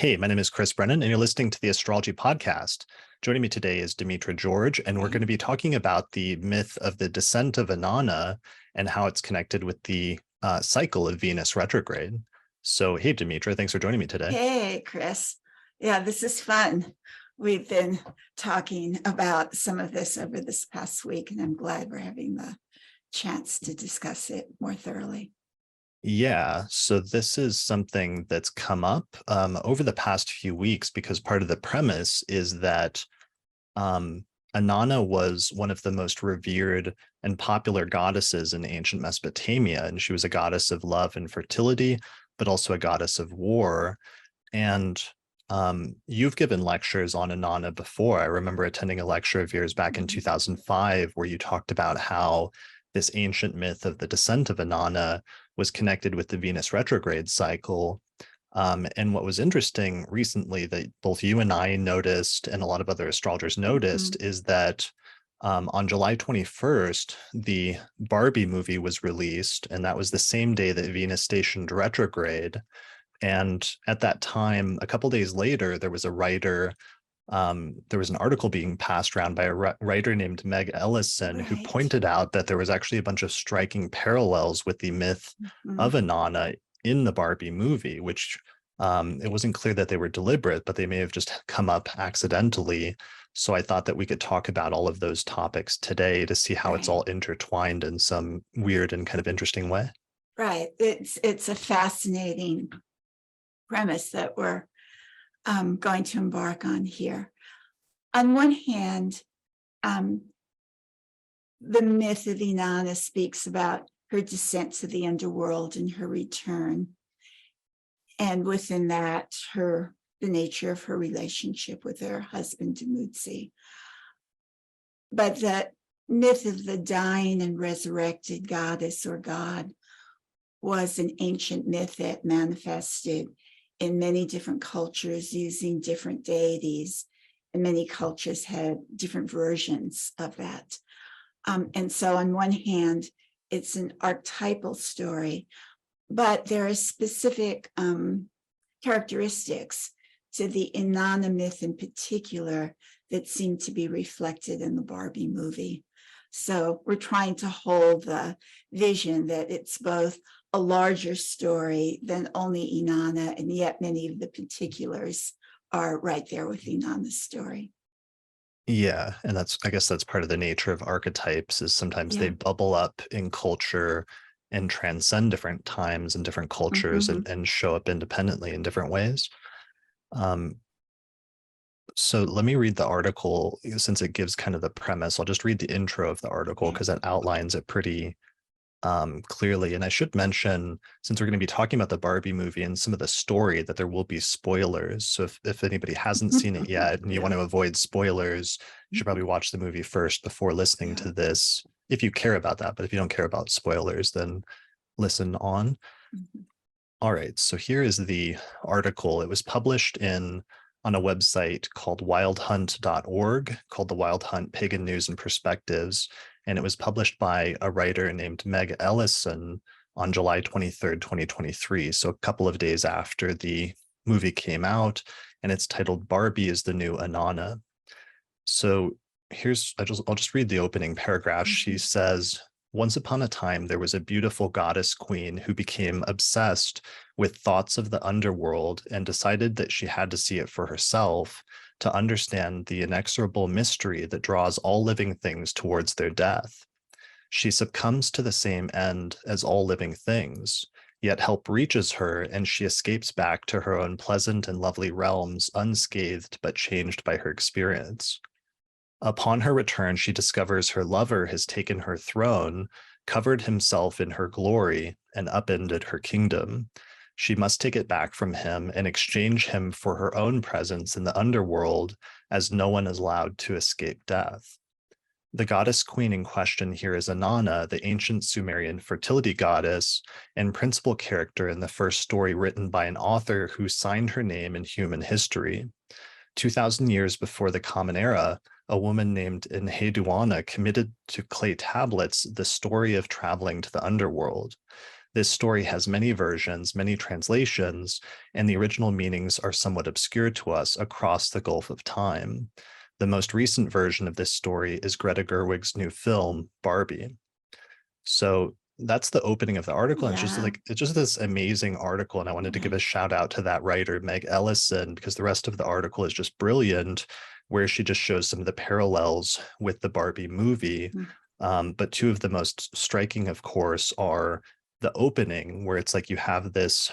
Hey, my name is Chris Brennan, and you're listening to the Astrology Podcast. Joining me today is Demetra George, and we're going to be talking about the myth of the descent of Inanna and how it's connected with the cycle of Venus retrograde. So, hey, Demetra, thanks for joining me today. Hey, Chris. Yeah, this is fun. We've been talking about some of this over this past week, and I'm glad we're having the chance to discuss it more thoroughly. Yeah, so this is something that's come up over the past few weeks because part of the premise is that Inanna was one of the most revered and popular goddesses in ancient Mesopotamia, and she was a goddess of love and fertility, but also a goddess of war. And you've given lectures on Inanna before. I remember attending a lecture of yours back in 2005 where you talked about how this ancient myth of the descent of Inanna was connected with the Venus retrograde cycle. And what was interesting recently that both you and I noticed and a lot of other astrologers noticed is that on July 21st, the Barbie movie was released, and that was the same day that Venus stationed retrograde. And at that time, a couple days later, there was a writer, there was an article being passed around by a writer named Meg Ellison, who pointed out that there was actually a bunch of striking parallels with the myth of Inanna in the Barbie movie, which it wasn't clear that they were deliberate, but they may have just come up accidentally. So I thought that we could talk about all of those topics today to see how it's all intertwined in some weird and kind of interesting way. Right. It's a fascinating premise that we're going to embark on here. On one hand, the myth of Inanna speaks about her descent to the underworld and her return. And within that, the nature of her relationship with her husband, Demutsi. But the myth of the dying and resurrected goddess or god was an ancient myth that manifested in many different cultures using different deities, and many cultures had different versions of that. And so on one hand, it's an archetypal story, but there are specific characteristics to the Inanna myth in particular that seem to be reflected in the Barbie movie. So we're trying to hold the vision that it's both a larger story than only Inanna, and yet many of the particulars are right there with Inanna's story. Yeah, and I guess that's part of the nature of archetypes is sometimes they bubble up in culture and transcend different times and different cultures and show up independently in different ways. So let me read the article since it gives kind of the premise. I'll just read the intro of the article because it outlines it pretty clearly. And I should mention, since we're going to be talking about the Barbie movie and some of the story, that there will be spoilers. So if anybody hasn't seen it yet and you want to avoid spoilers, you should probably watch the movie first before listening to this, if you care about that. But if you don't care about spoilers, then listen on. All right, so here is the article. It was published on a website called wildhunt.org, called The Wild Hunt: Pagan News and Perspectives. And it was published by a writer named Meg Ellison on July 23rd, 2023. So a couple of days after the movie came out, and it's titled Barbie is the New Inanna. So I'll just read the opening paragraph. She says, once upon a time, there was a beautiful goddess queen who became obsessed with thoughts of the underworld and decided that she had to see it for herself to understand the inexorable mystery that draws all living things towards their death. She succumbs to the same end as all living things, yet help reaches her and she escapes back to her own pleasant and lovely realms unscathed but changed by her experience. Upon her return, she discovers her lover has taken her throne, covered himself in her glory, and upended her kingdom. She must take it back from him and exchange him for her own presence in the underworld, as no one is allowed to escape death. The goddess queen in question here is Inanna, the ancient Sumerian fertility goddess and principal character in the first story written by an author who signed her name in human history. 2,000 years before the Common Era, a woman named Enheduanna committed to clay tablets the story of traveling to the underworld. this story has many versions, many translations, and the original meanings are somewhat obscure to us across the gulf of time. The most recent version of this story is Greta Gerwig's new film, Barbie. So that's the opening of the article. And it's just this amazing article. And I wanted to give a shout out to that writer, Meg Ellison, because the rest of the article is just brilliant, where she just shows some of the parallels with the Barbie movie. But two of the most striking, of course, are the opening, where it's like you have this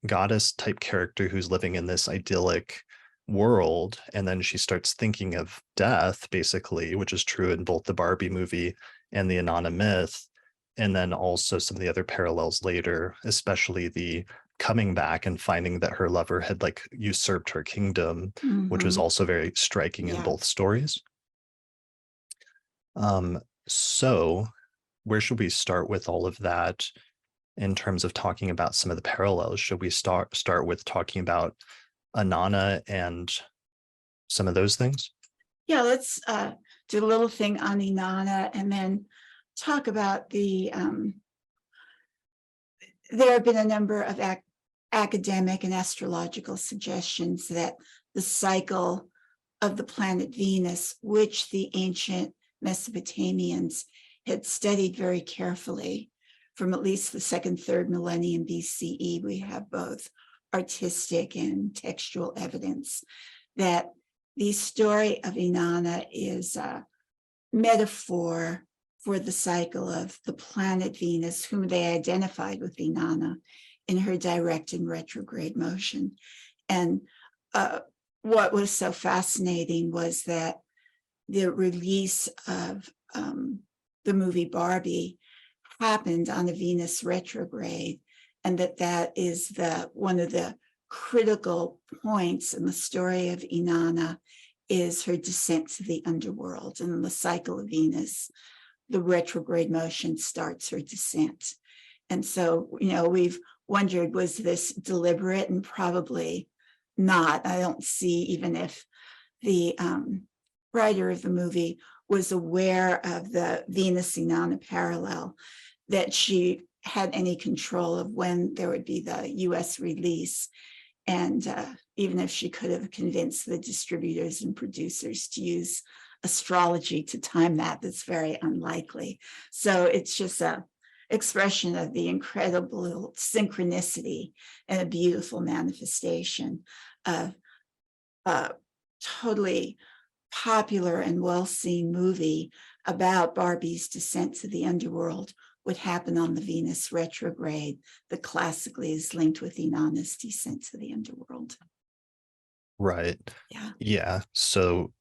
goddess type character who's living in this idyllic world, and then she starts thinking of death, basically, which is true in both the Barbie movie and the Inanna myth. And then also some of the other parallels later, especially the coming back and finding that her lover had like usurped her kingdom, which was also very striking in both stories. So where should we start with all of that in terms of talking about some of the parallels? Should we start with talking about Inanna and some of those things? Yeah, let's do a little thing on Inanna and then talk about the, there have been a number of academic and astrological suggestions that the cycle of the planet Venus, which the ancient Mesopotamians had studied very carefully from at least the 2nd, 3rd millennium BCE, we have both artistic and textual evidence that the story of Inanna is a metaphor for the cycle of the planet Venus, whom they identified with Inanna in her direct and retrograde motion. And what was so fascinating was that the release of the movie Barbie happened on a Venus retrograde, and that is one of the critical points in the story of Inanna is her descent to the underworld. And in the cycle of Venus, the retrograde motion starts her descent. And so, we've wondered, was this deliberate? And probably not. I don't see, even if the writer of the movie was aware of the Venus-Inanna parallel, that she had any control of when there would be the US release. And even if she could have convinced the distributors and producers to use astrology to time that, that's very unlikely. So it's just a expression of the incredible synchronicity and a beautiful manifestation of a totally popular and well-seen movie about Barbie's descent to the underworld would happen on the Venus retrograde that classically is linked with Inanna's descent to the underworld. Right. Yeah. So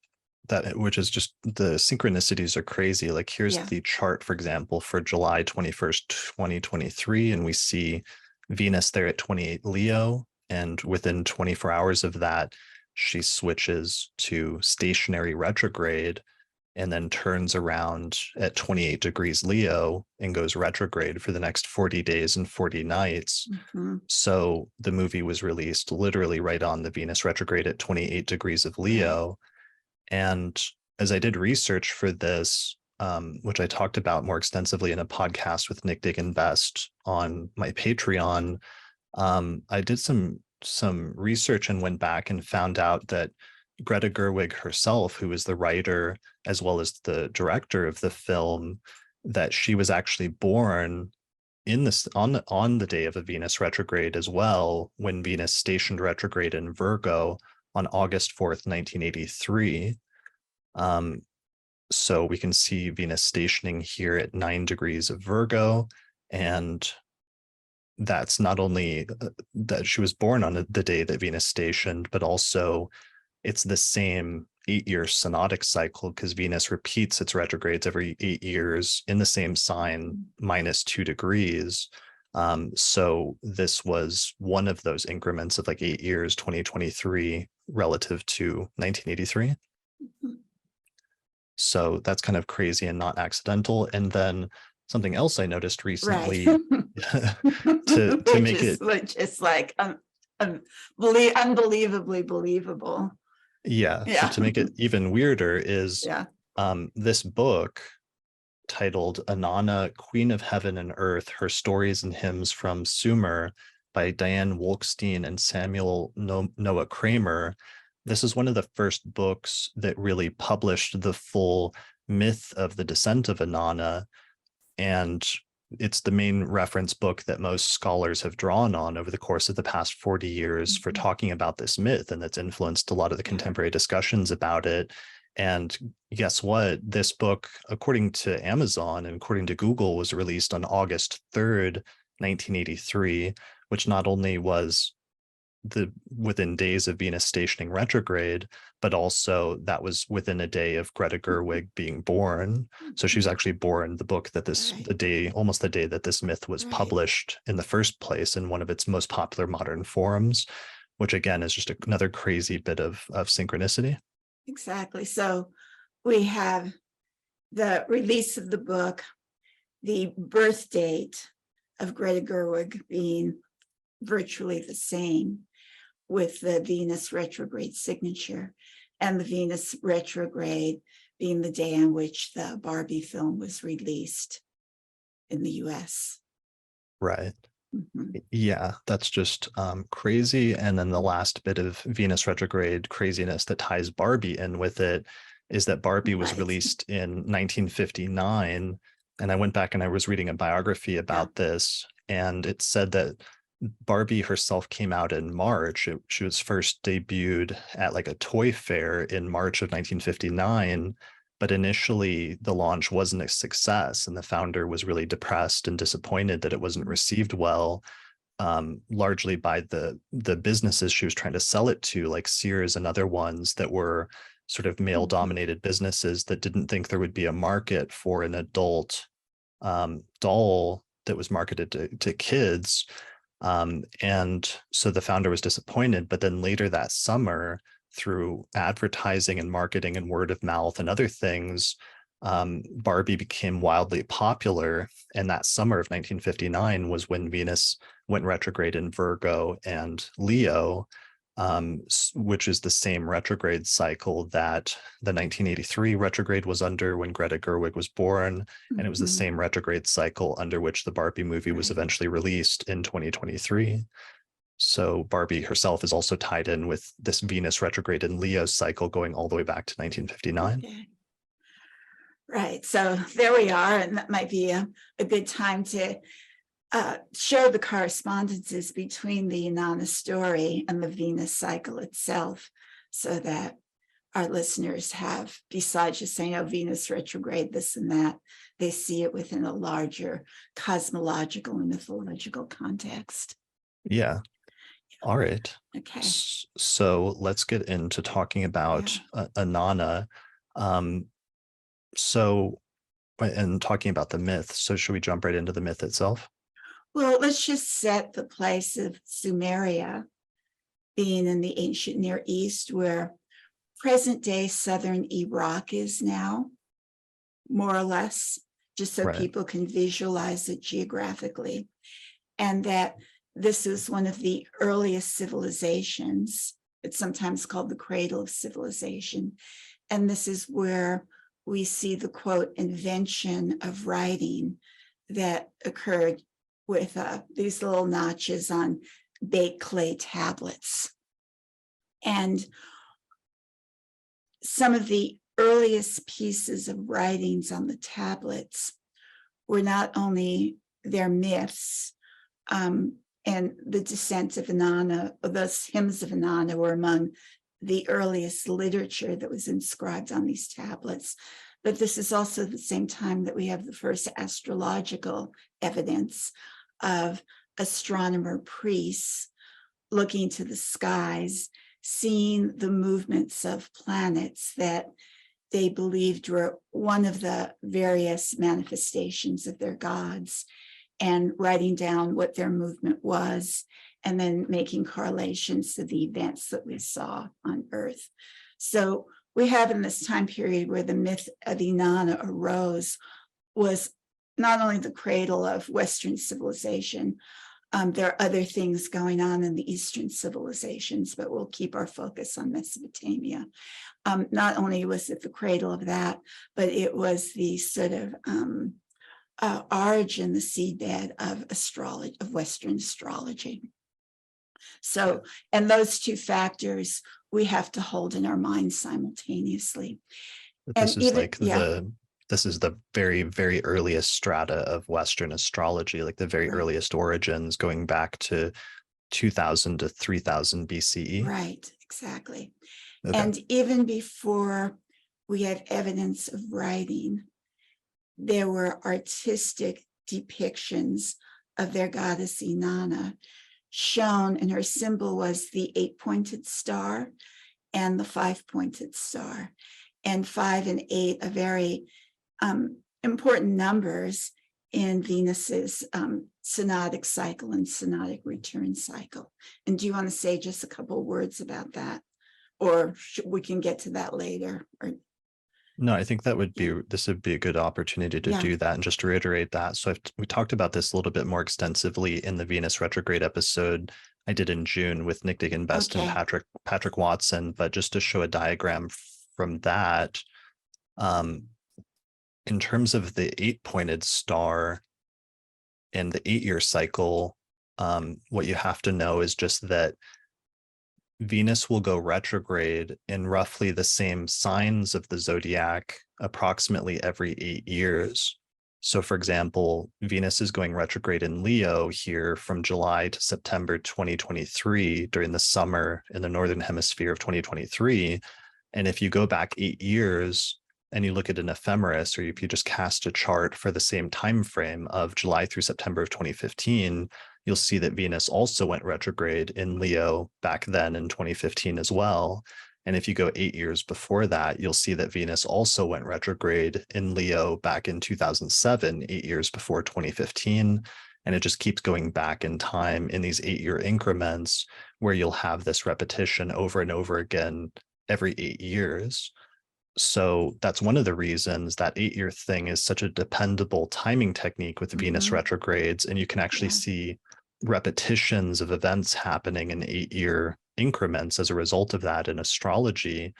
that, which is just, the synchronicities are crazy. Like here's the chart, for example, for July 21st, 2023, and we see Venus there at 28 Leo, and within 24 hours of that, she switches to stationary retrograde and then turns around at 28 degrees Leo and goes retrograde for the next 40 days and 40 nights. So the movie was released literally right on the Venus retrograde at 28 degrees of Leo. And as I did research for this, which I talked about more extensively in a podcast with Nick Dig and Best on my Patreon, I did some research and went back and found out that Greta Gerwig herself, who is the writer as well as the director of the film, that she was actually born in this on the day of a Venus retrograde as well, when Venus stationed retrograde in Virgo on August 4th, 1983. So we can see Venus stationing here at 9 degrees of Virgo, and that's not only that she was born on the day that Venus stationed, but also it's the same 8-year synodic cycle, because Venus repeats its retrogrades every 8 years in the same sign, -2 degrees. So this was one of those increments of like 8 years, 2023 relative to 1983. So that's kind of crazy and not accidental. And then something else I noticed recently to make it just like unbelievably believable. So to make it even weirder is this book titled Inanna, Queen of Heaven and Earth, Her Stories and Hymns from Sumer by Diane Wolkstein and Samuel Noah Kramer. This is one of the first books that really published the full myth of the descent of Inanna, and it's the main reference book that most scholars have drawn on over the course of the past 40 years for talking about this myth, and that's influenced a lot of the contemporary discussions about it. And guess what? This book, according to Amazon and according to Google, was released on August 3rd, 1983, which not only was within days of Venus stationing retrograde, but also that was within a day of Greta Gerwig being born. So she was actually born the book that almost the day that this myth was published in the first place in one of its most popular modern forums, which again is just another crazy bit of synchronicity. Exactly. So we have the release of the book, the birth date of Greta Gerwig being virtually the same, with the Venus retrograde signature, and the Venus retrograde being the day on which the Barbie film was released in the US. Right. Yeah, that's just crazy. And then the last bit of Venus retrograde craziness that ties Barbie in with it is that Barbie was released in 1959. And I went back and I was reading a biography about this, and it said that Barbie herself came out in March. She was first debuted at like a toy fair in March of 1959, but initially the launch wasn't a success, and the founder was really depressed and disappointed that it wasn't received well, largely by the businesses she was trying to sell it to, like Sears and other ones that were sort of male-dominated businesses that didn't think there would be a market for an adult doll that was marketed to kids. And so the founder was disappointed, but then later that summer, through advertising and marketing and word of mouth and other things, Barbie became wildly popular. And that summer of 1959 was when Venus went retrograde in Virgo and Leo, which is the same retrograde cycle that the 1983 retrograde was under when Greta Gerwig was born. And it was the same retrograde cycle under which the Barbie movie was eventually released in 2023. So Barbie herself is also tied in with this Venus retrograde in Leo cycle going all the way back to 1959. Okay. Right. So there we are. And that might be a good time to show the correspondences between the Inanna story and the Venus cycle itself, so that our listeners have, besides just saying, oh, Venus retrograde, this and that, they see it within a larger cosmological and mythological context. Yeah. All right. Okay. So let's get into talking about Inanna. And talking about the myth. So should we jump right into the myth itself? Well, let's just set the place of Sumeria being in the ancient Near East, where present-day southern Iraq is now, more or less, just so people can visualize it geographically. And that this is one of the earliest civilizations. It's sometimes called the cradle of civilization. And this is where we see the, quote, invention of writing that occurred with these little notches on baked clay tablets. And some of the earliest pieces of writings on the tablets were not only their myths, and the descent of Inanna, or those hymns of Inanna were among the earliest literature that was inscribed on these tablets. But this is also the same time that we have the first astrological evidence of astronomer priests looking to the skies, seeing the movements of planets that they believed were one of the various manifestations of their gods, and writing down what their movement was, and then making correlations to the events that we saw on Earth. So we have in this time period where the myth of Inanna arose was not only the cradle of Western civilization, There are other things going on in the Eastern civilizations, but we'll keep our focus on Mesopotamia. Not only was it the cradle of that, but it was the sort of origin, the seedbed of astrology, of Western astrology. So, and those two factors we have to hold in our minds simultaneously. This is like this is the very, very earliest strata of Western astrology, like the very earliest origins going back to 2000 to 3000 BCE. Right, exactly. Okay. And even before we had evidence of writing, there were artistic depictions of their goddess Inanna shown, and her symbol was the 8-pointed star and the 5-pointed star. And 5 and 8 are very important numbers in Venus's synodic cycle and synodic return cycle. And do you want to say just a couple of words about that? Or we can get to that later? Or no, I think that would be, this would be a good opportunity to do that. And just to reiterate that. So we talked about this a little bit more extensively in the Venus retrograde episode I did in June with Nick Diggin-Best and Patrick Watson. But just to show a diagram from that, in terms of the 8-pointed star and the 8-year cycle, what you have to know is just that Venus will go retrograde in roughly the same signs of the zodiac approximately every 8 years. So for example, Venus is going retrograde in Leo here from July to September 2023 during the summer in the Northern Hemisphere of 2023. And if you go back 8 years and you look at an ephemeris, or if you just cast a chart for the same time frame of July through September of 2015, you'll see that Venus also went retrograde in Leo back then in 2015 as well. And if you go 8 years before that, you'll see that Venus also went retrograde in Leo back in 2007, 8 years before 2015. And it just keeps going back in time in these 8-year increments where you'll have this repetition over and over again every 8 years. So that's one of the reasons that 8-year thing is such a dependable timing technique with Venus retrogrades. And you can actually see repetitions of events happening in 8-year increments as a result of that in astrology,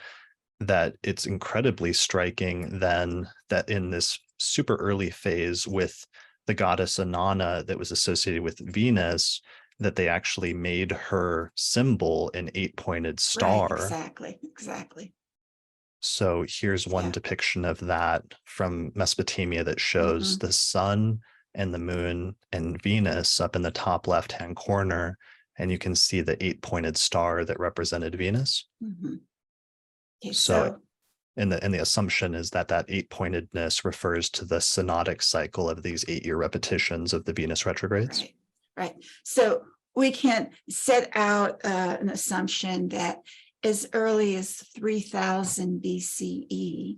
that it's incredibly striking then that in this super early phase with the goddess Inanna that was associated with Venus, that they actually made her symbol an 8-pointed star. Right, exactly. So here's one depiction of that from Mesopotamia that shows the sun and the moon and Venus up in the top left-hand corner. And you can see the 8-pointed star that represented Venus. Okay, so and the assumption is that that 8-pointedness refers to the synodic cycle of these 8-year repetitions of the Venus retrogrades. Right. So we can set out an assumption that as early as 3000 BCE,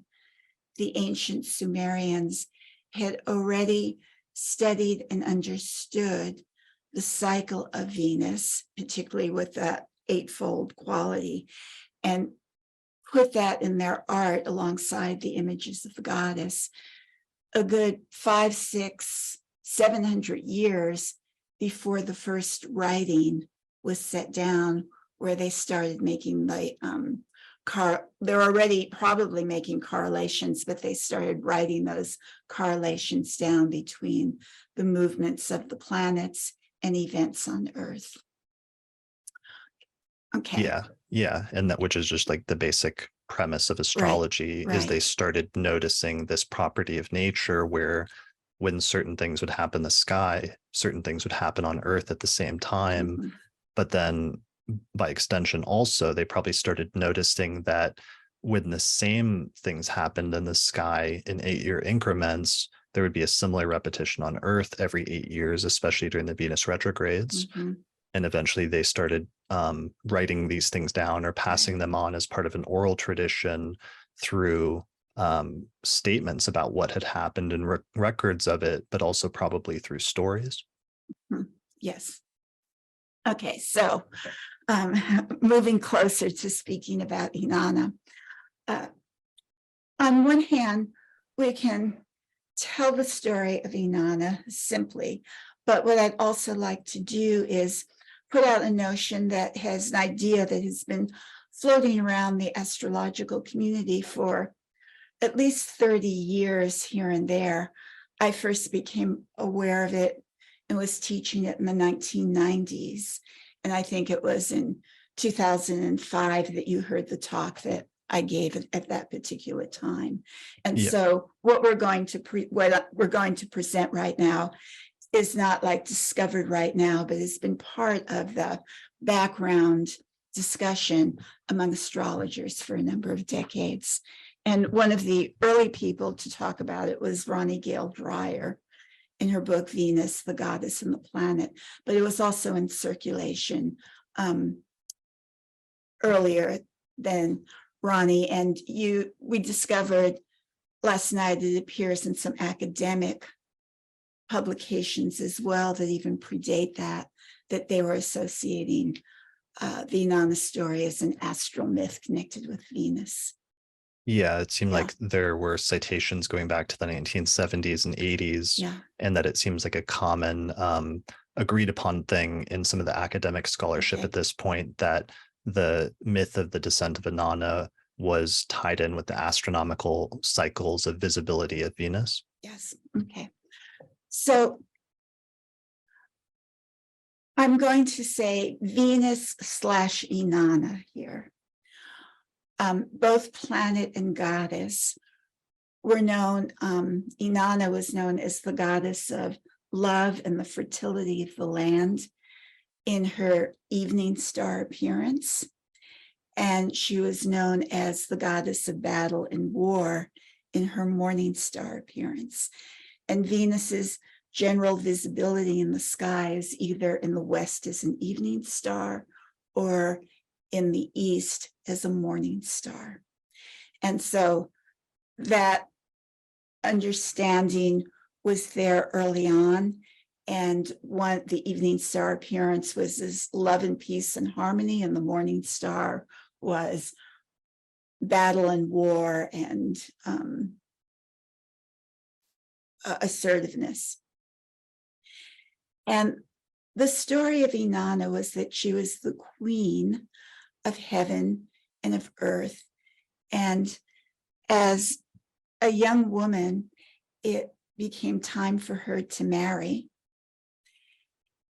the ancient Sumerians had already studied and understood the cycle of Venus, particularly with that 8-fold quality, and put that in their art alongside the images of the goddess a good 500, 600, 700 years before the first writing was set down, where they started making the they're already probably making correlations, but they started writing those correlations down between the movements of the planets and events on Earth. Okay. Yeah. And that, which is just like the basic premise of astrology, is they started noticing this property of nature where when certain things would happen in the sky, certain things would happen on Earth at the same time. But then by extension, also, they probably started noticing that when the same things happened in the sky in 8-year increments, there would be a similar repetition on Earth every 8 years, especially during the Venus retrogrades. And eventually they started writing these things down or passing them on as part of an oral tradition through statements about what had happened and records of it, but also probably through stories. Yes. Okay, so moving closer to speaking about Inanna. On one hand, we can tell the story of Inanna simply But what I'd also like to do is put out a notion that has an idea that has been floating around the astrological community for at least 30 years here and there. I first became aware of it and was teaching it in the 1990s. And I think it was in 2005 that you heard the talk that I gave at that particular time. And so what we're going to present right now is not like discovered right now, but it's been part of the background discussion among astrologers for a number of decades. And one of the early people to talk about it was Ronnie Gale Dreyer in her book, Venus, the Goddess and the Planet. But it was also in circulation earlier than Ronnie. And we discovered last night it appears in some academic publications as well that even predate that they were associating the Inanna story as an astral myth connected with Venus. Yeah, it seemed like there were citations going back to the 1970s and 80s, and that it seems like a common agreed upon thing in some of the academic scholarship at this point, that the myth of the descent of Inanna was tied in with the astronomical cycles of visibility of Venus. Yes. Okay. So I'm going to say Venus / Inanna here. Both planet and goddess were known, Inanna was known as the goddess of love and the fertility of the land in her evening star appearance. And she was known as the goddess of battle and war in her morning star appearance. And Venus's general visibility in the sky is either in the west as an evening star or in the east as a morning star. And so that understanding was there early on. And the evening star appearance was as love and peace and harmony, and the morning star was battle and war and assertiveness. And the story of Inanna was that she was the queen of heaven and of earth. And as a young woman, it became time for her to marry.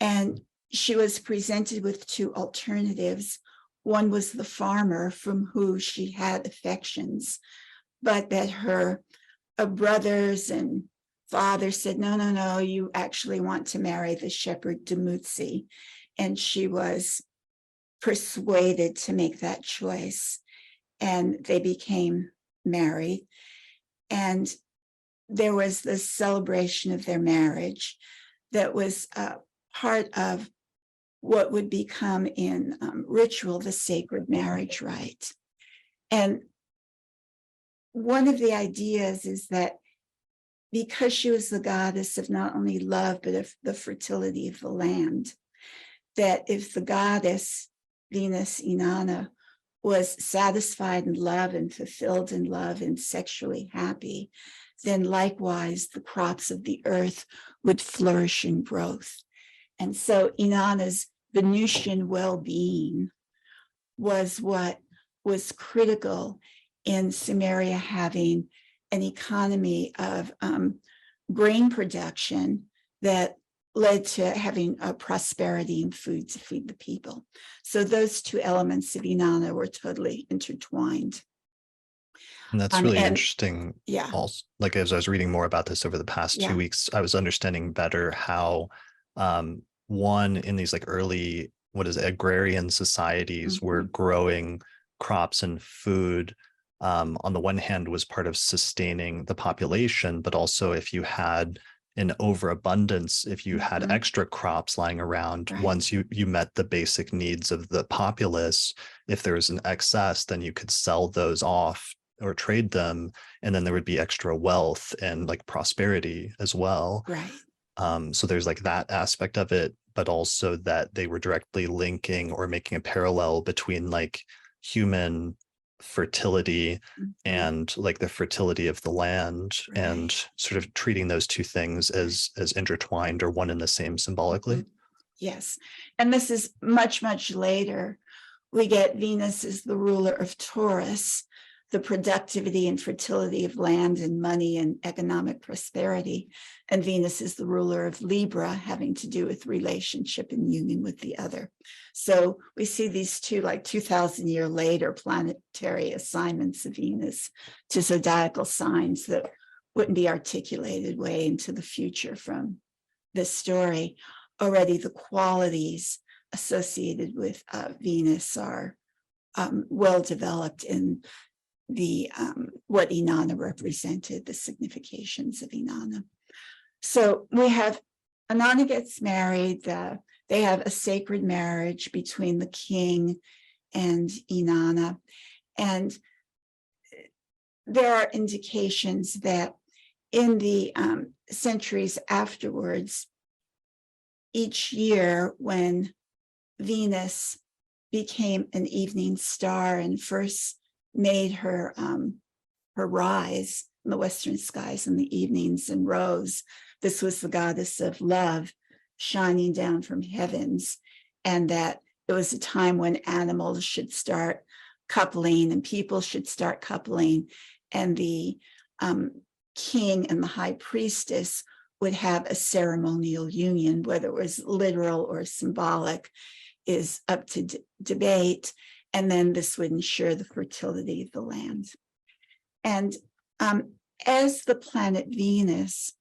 And she was presented with two alternatives. One was the farmer from whom she had affections, but that her brothers and father said, no, you actually want to marry the shepherd Demutsi. And she was persuaded to make that choice, and they became married. And there was this celebration of their marriage that was part of what would become in ritual the sacred marriage rite. And one of the ideas is that because she was the goddess of not only love, but of the fertility of the land, that if the goddess, Venus Inanna, was satisfied in love and fulfilled in love and sexually happy, then likewise the crops of the earth would flourish in growth. And so Inanna's Venusian well-being was what was critical in Sumeria having an economy of grain production that led to having a prosperity in food to feed the people. So those two elements of Inanna were totally intertwined. And that's really interesting. Yeah. Also, like as I was reading more about this over the past 2 weeks, I was understanding better how one in these like early, agrarian societies were growing crops and food. On the one hand was part of sustaining the population, but also if you had an overabundance, if you had extra crops lying around, once you met the basic needs of the populace, if there was an excess, then you could sell those off or trade them, and then there would be extra wealth and like prosperity as well. So there's like that aspect of it, but also that they were directly linking or making a parallel between like human fertility and like the fertility of the land, and sort of treating those two things as intertwined or one and the same symbolically. Yes. And this is much, much later. We get Venus as the ruler of Taurus, the productivity and fertility of land and money and economic prosperity. And Venus is the ruler of Libra, having to do with relationship and union with the other. So we see these two, like 2,000 years later, planetary assignments of Venus to zodiacal signs that wouldn't be articulated way into the future from this story. Already the qualities associated with Venus are well developed in the what Inanna represented, the significations of Inanna. So we have Inanna gets married. They have a sacred marriage between the king and Inanna, and there are indications that in the centuries afterwards, each year when Venus became an evening star and first made her rise in the western skies in the evenings and rose. This was the goddess of love shining down from heavens, and that it was a time when animals should start coupling and people should start coupling, and the king and the high priestess would have a ceremonial union. Whether it was literal or symbolic is up to debate. And then this would ensure the fertility of the land. And as the planet Venus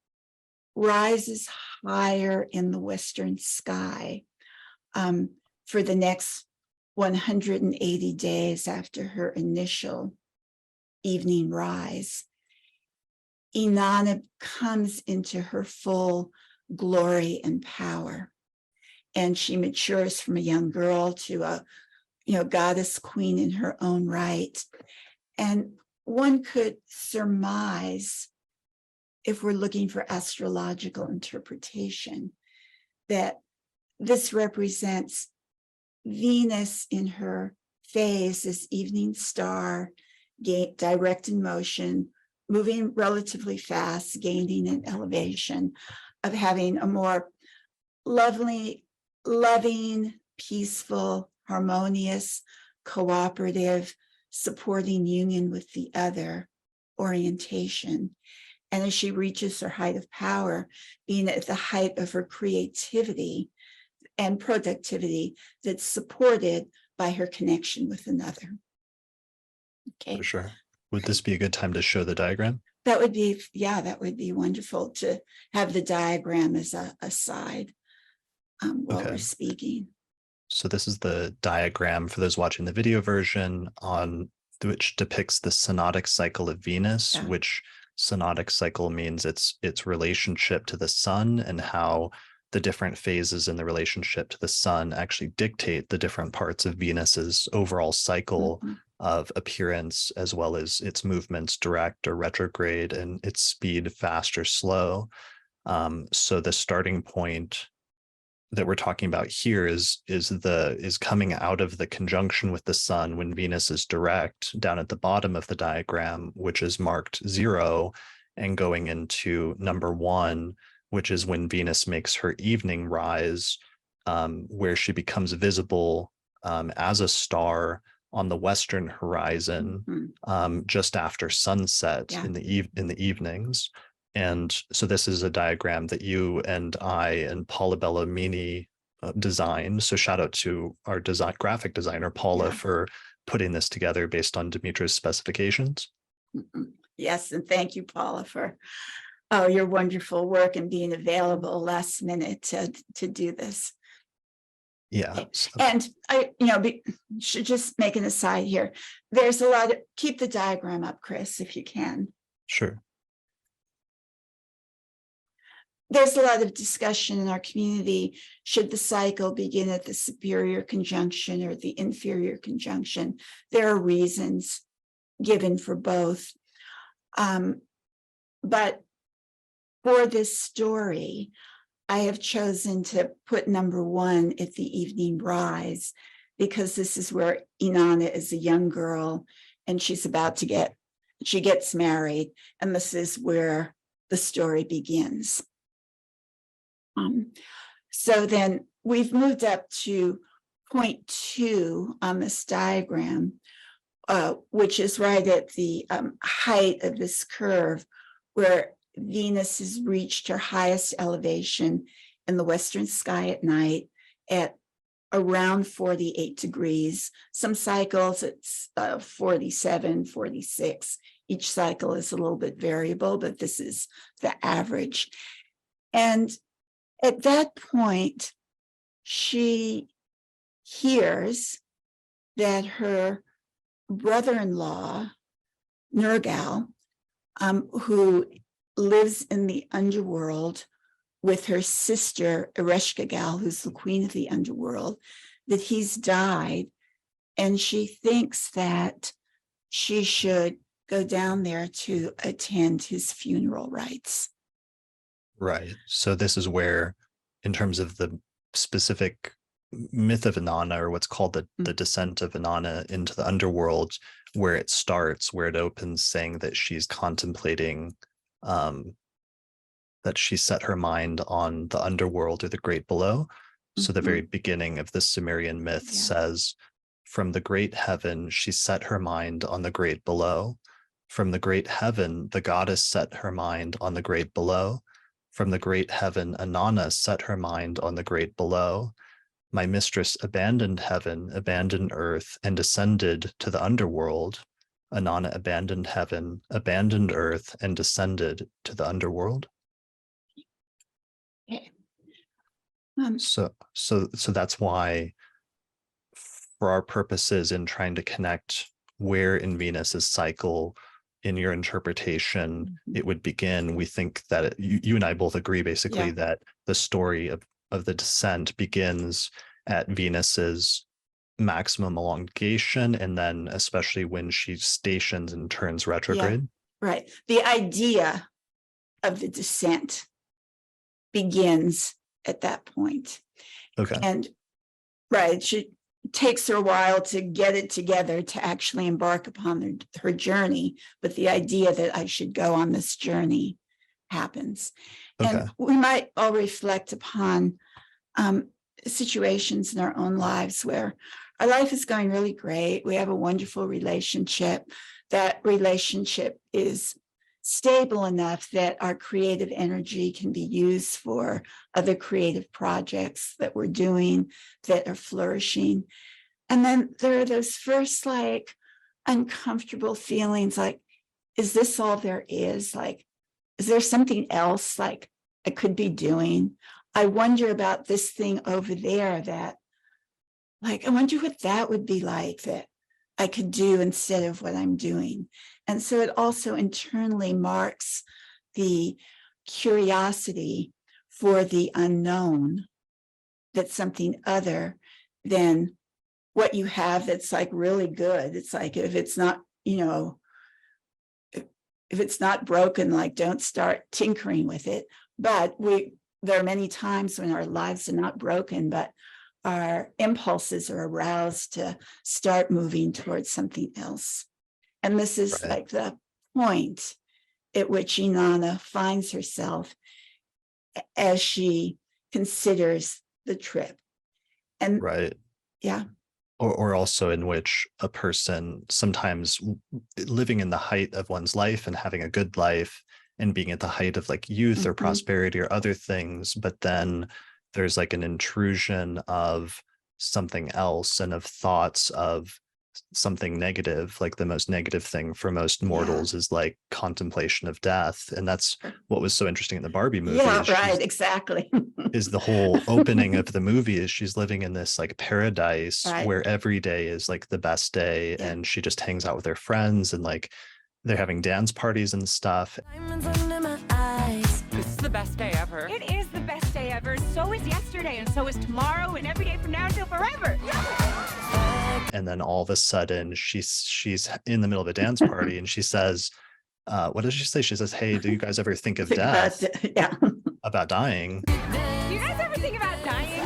rises higher in the western sky for the next 180 days after her initial evening rise, Inanna comes into her full glory and power. And she matures from a young girl to a goddess queen in her own right. And one could surmise, if we're looking for astrological interpretation, that this represents Venus in her phase as evening star, direct in motion, moving relatively fast, gaining an elevation, of having a more loving, peaceful, harmonious, cooperative, supporting union with the other orientation. And as she reaches her height of power, being at the height of her creativity and productivity that's supported by her connection with another. Okay. For sure. Would this be a good time to show the diagram? That would be, that would be wonderful to have the diagram as a side while we're speaking. So this is the diagram for those watching the video version, on which depicts the synodic cycle of Venus, which synodic cycle means its relationship to the sun, and how the different phases in the relationship to the sun actually dictate the different parts of Venus's overall cycle of appearance, as well as its movements, direct or retrograde, and its speed, fast or slow. So the starting point that we're talking about here is coming out of the conjunction with the sun when Venus is direct down at the bottom of the diagram, which is marked 0, and going into number 1, which is when Venus makes her evening rise, where she becomes visible as a star on the western horizon just after sunset in the evenings. And so this is a diagram that you and I and Paula Bellamini designed. So shout out to our graphic designer, Paula, for putting this together based on Demetra's specifications. Yes, and thank you, Paula, for your wonderful work and being available last minute to do this. Yeah. So. And I, should just make an aside here. There's a lot of, keep the diagram up, Chris, if you can. Sure. There's a lot of discussion in our community. Should the cycle begin at the superior conjunction or the inferior conjunction? There are reasons given for both. But for this story, I have chosen to put number 1 at the evening rise, because this is where Inanna is a young girl and she gets married, and this is where the story begins. So then we've moved up to point 2 on this diagram, which is right at the height of this curve, where Venus has reached her highest elevation in the western sky at night at around 48 degrees. Some cycles it's 47, 46. Each cycle is a little bit variable, but this is the average. And at that point, she hears that her brother-in-law, Nergal, who lives in the underworld with her sister, Ereshkigal, who's the queen of the underworld, that he's died. And she thinks that she should go down there to attend his funeral rites. Right. So this is where, in terms of the specific myth of Inanna, or what's called the descent of Inanna into the underworld, where it starts, where it opens saying that she's contemplating that she set her mind on the underworld or the great below. So the very beginning of the Sumerian myth says, from the great heaven, she set her mind on the great below. From the great heaven, the goddess set her mind on the great below. From the great heaven, Inanna set her mind on the great below. My mistress abandoned heaven, abandoned earth, and descended to the underworld. Inanna abandoned heaven, abandoned earth, and descended to the underworld. Okay. So that's why, for our purposes in trying to connect where in Venus's cycle in your interpretation it would begin, we think that you and I both agree basically that the story of the descent begins at Venus's maximum elongation, and then especially when she stations and turns retrograde. Right. The idea of the descent begins at that point. Okay. And right, she takes her a while to get it together to actually embark upon her journey, but the idea that I should go on this journey happens. Okay. And we might all reflect upon situations in our own lives where our life is going really great. We have a wonderful relationship. That relationship is stable enough that our creative energy can be used for other creative projects that we're doing that are flourishing. And then there are those first like uncomfortable feelings like, is this all there is? Like, is there something else like I could be doing? I wonder about this thing over there that, like, I wonder what that would be like that I could do instead of what I'm doing. And so it also internally marks the curiosity for the unknown, that's something other than what you have that's like really good. It's like, if it's not, if it's not broken, like don't start tinkering with it. But there are many times when our lives are not broken, but our impulses are aroused to start moving towards something else. And this is like the point at which Inanna finds herself as she considers the trip. And or also in which a person sometimes living in the height of one's life and having a good life and being at the height of like youth or prosperity or other things, but then there's like an intrusion of something else and of thoughts of something negative. Like the most negative thing for most mortals is like contemplation of death. And that's what was so interesting in the Barbie movie. Exactly. Is the whole opening of the movie is she's living in this like paradise where every day is like the best day, and she just hangs out with her friends and like they're having dance parties and stuff. Diamonds under my eyes. This is the best day ever. It is the best day ever. So is yesterday, and so is tomorrow, and every day from now until forever. And then all of a sudden she's in the middle of a dance party and she says, what does she say? She says, hey, do you guys ever think of death? About dying? Do you guys ever think about dying?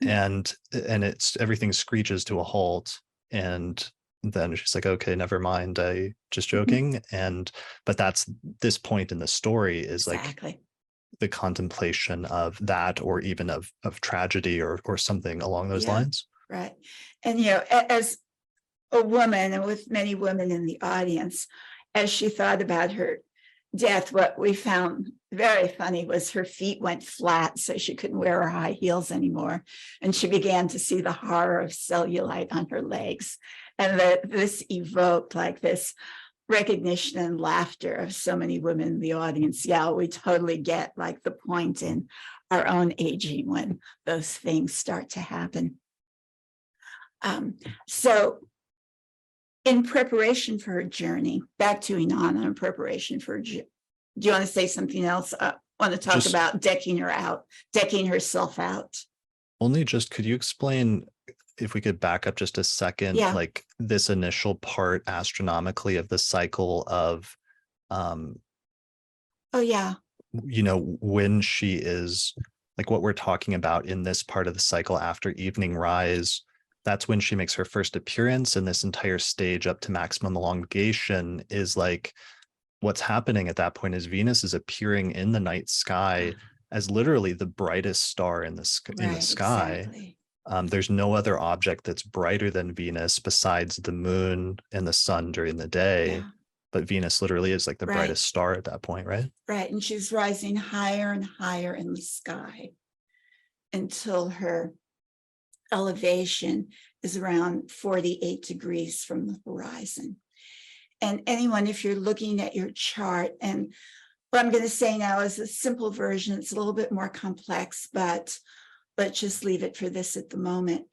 and it's everything screeches to a halt, and then she's like, okay, never mind, I just joking. But that's this point in the story is Exactly. like the contemplation of that, or even of tragedy, or something along those lines. Right. And as a woman, and with many women in the audience, as she thought about her death, what we found very funny was her feet went flat, so she couldn't wear her high heels anymore. And she began to see the horror of cellulite on her legs. And this evoked like this recognition and laughter of so many women in the audience. Yeah, we totally get like the point in our own aging when those things start to happen. So in preparation for her journey, back to Inanna, in preparation for do you want to say something else? Want to talk about decking herself out? Only just, could you explain, if we could back up just a second, like this initial part astronomically of the cycle of when she is, like what we're talking about in this part of the cycle after evening rise, that's when she makes her first appearance, and this entire stage up to maximum elongation is like, what's happening at that point is Venus is appearing in the night sky as literally the brightest star in the sky. Exactly. There's no other object that's brighter than Venus besides the moon and the sun during the day. Yeah. But Venus literally is like the brightest star at that point, right? Right. And she's rising higher and higher in the sky until her elevation is around 48 degrees from the horizon. And anyone, if you're looking at your chart, and what I'm going to say now is a simple version, it's a little bit more complex, but let's just leave it for this at the moment.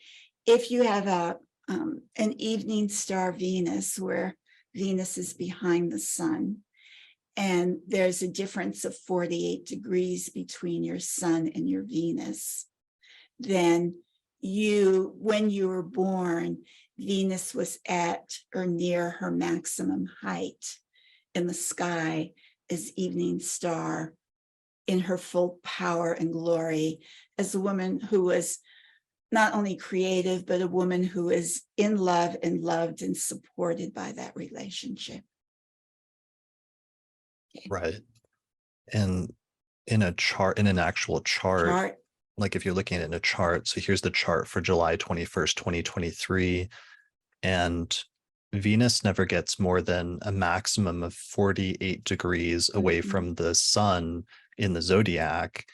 If you have an evening star Venus, where Venus is behind the sun, and there's a difference of 48 degrees between your sun and your Venus, then when you were born, Venus was at or near her maximum height in the sky as evening star, in her full power and glory, as a woman who was not only creative, but a woman who is in love and loved and supported by that relationship. Right. And in an actual chart, like if you're looking at it in a chart, so here's the chart for July 21st, 2023, and Venus never gets more than a maximum of 48 degrees away from the sun in the zodiac.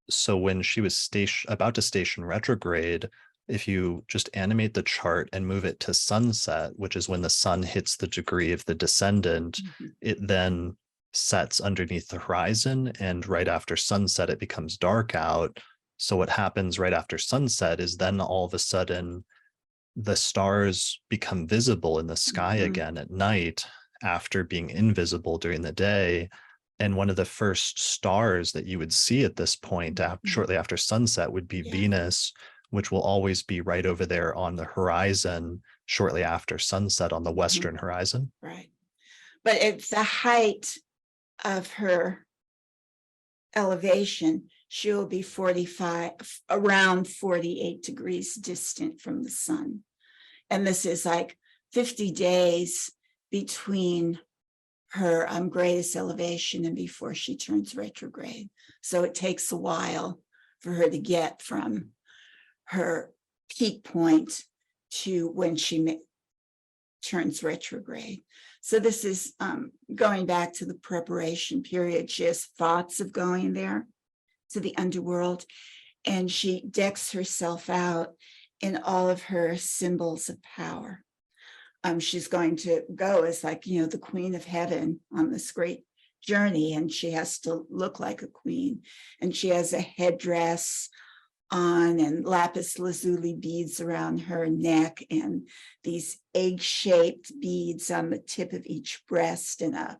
So when she was about to station retrograde, if you just animate the chart and move it to sunset, which is when the sun hits the degree of the descendant, it then sets underneath the horizon, and right after sunset it becomes dark out. So what happens right after sunset is then all of a sudden the stars become visible in the sky again at night after being invisible during the day. And one of the first stars that you would see at this point, shortly after sunset, would be Venus, which will always be right over there on the horizon shortly after sunset on the western horizon. Right. But at the height of her elevation, she will be around 48 degrees distant from the sun. And this is like 50 days between her greatest elevation and before she turns retrograde. So it takes a while for her to get from her peak point to when she turns retrograde. So this is going back to the preparation period. She has thoughts of going there to the underworld, and she decks herself out in all of her symbols of power. She's going to go as like, the queen of heaven on this great journey, and she has to look like a queen. And she has a headdress on and lapis lazuli beads around her neck, and these egg-shaped beads on the tip of each breast, and a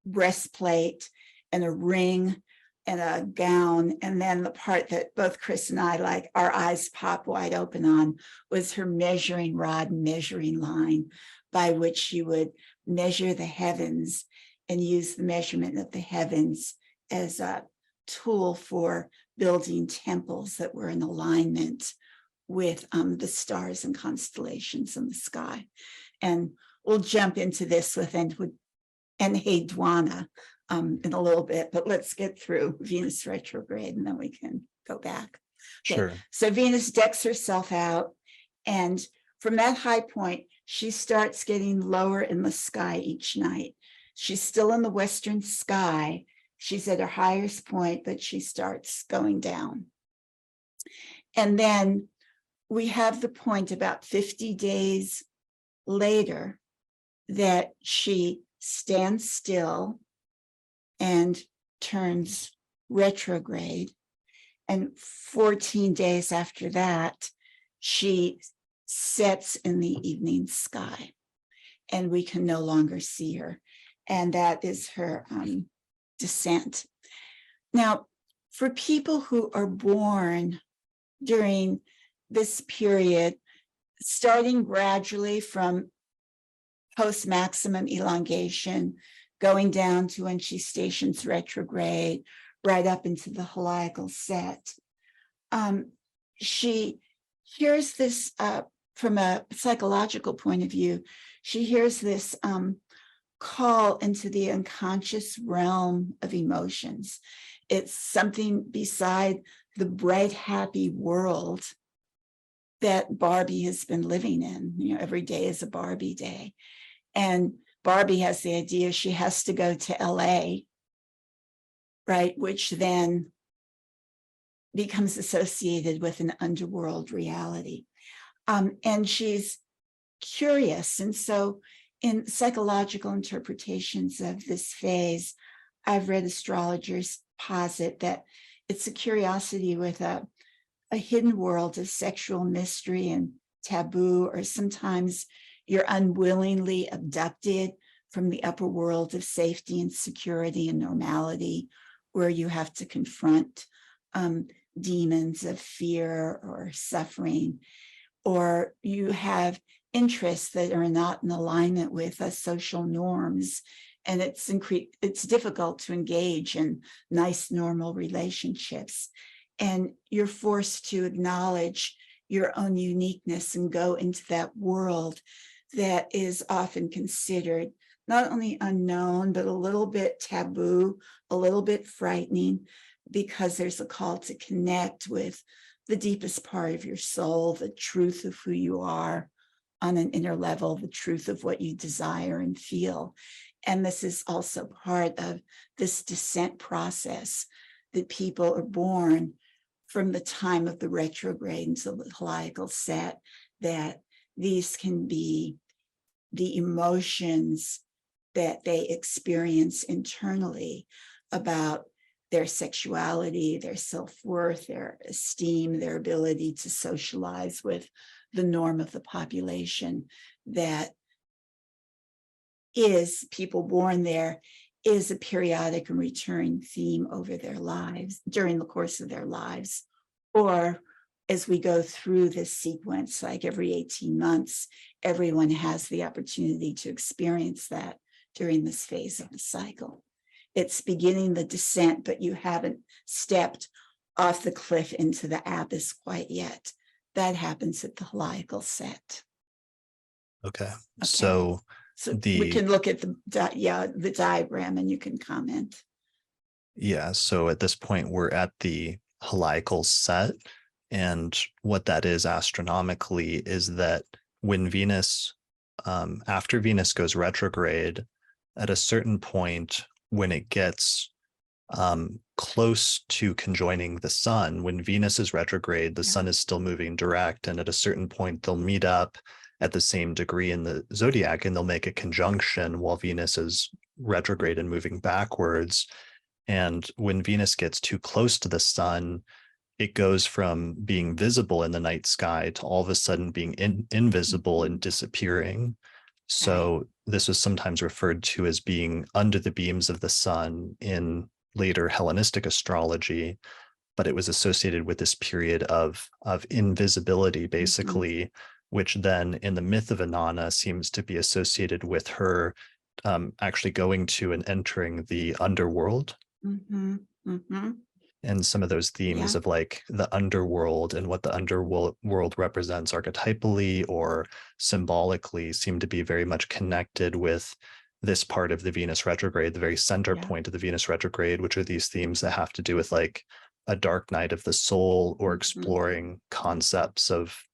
breastplate and a ring and a gown. And then the part that both Chris and I, like, our eyes pop wide open on, was her measuring rod, measuring line, by which she would measure the heavens and use the measurement of the heavens as a tool for building temples that were in alignment with the stars and constellations in the sky. And we'll jump into this with Enheduanna in a little bit, but let's get through Venus retrograde and then we can go back. Okay. Sure. So Venus decks herself out, and from that high point, she starts getting lower in the sky each night. She's still in the western sky. She's at her highest point, but she starts going down. And then we have the point about 50 days later that she stands still and turns retrograde. And 14 days after that, she sets in the evening sky and we can no longer see her. And that is her descent. Now, for people who are born during this period, starting gradually from post-maximum elongation, going down to when she stations retrograde, right up into the heliacal set. She hears this from a psychological point of view. She hears this call into the unconscious realm of emotions. It's something beside the bright, happy world that Barbie has been living in. You know, every day is a Barbie day. And Barbie has the idea she has to go to LA, right? Which then becomes associated with an underworld reality. And she's curious. And so in psychological interpretations of this phase, I've read astrologers posit that it's a curiosity with a hidden world of sexual mystery and taboo, or sometimes you're unwillingly abducted from the upper world of safety and security and normality, where you have to confront demons of fear or suffering, or you have interests that are not in alignment with social norms, and it's difficult to engage in nice, normal relationships. And you're forced to acknowledge your own uniqueness and go into that world that is often considered not only unknown, but a little bit taboo, a little bit frightening, because there's a call to connect with the deepest part of your soul, the truth of who you are on an inner level, the truth of what you desire and feel. And this is also part of this descent process that people are born from the time of the retrograde until the heliacal set, that these can be the emotions that they experience internally about their sexuality, their self-worth, their esteem, their ability to socialize with the norm of the population. That is, people born there, is a periodic and recurring theme over their lives, during the course of their lives, or as we go through this sequence, like every 18 months, everyone has the opportunity to experience that during this phase of the cycle. It's beginning the descent, but you haven't stepped off the cliff into the abyss quite yet. That happens at the heliacal set. Okay. So we can look at the diagram and you can comment. Yeah. So at this point, we're at the heliacal set. And what that is astronomically is that when Venus, after Venus goes retrograde, at a certain point, when it gets close to conjoining the sun, when Venus is retrograde, the sun is still moving direct. And at a certain point, they'll meet up at the same degree in the zodiac, and they'll make a conjunction while Venus is retrograde and moving backwards. And when Venus gets too close to the sun, it goes from being visible in the night sky to all of a sudden being invisible and disappearing. So this was sometimes referred to as being under the beams of the sun in later Hellenistic astrology, but it was associated with this period of invisibility, basically, which then in the myth of Inanna seems to be associated with her actually going to and entering the underworld. And some of those themes Yeah. of like the underworld and what the underworld represents archetypally or symbolically seem to be very much connected with this part of the Venus retrograde, the very center Yeah. point of the Venus retrograde, which are these themes that have to do with like a dark night of the soul or Mhm. exploring concepts of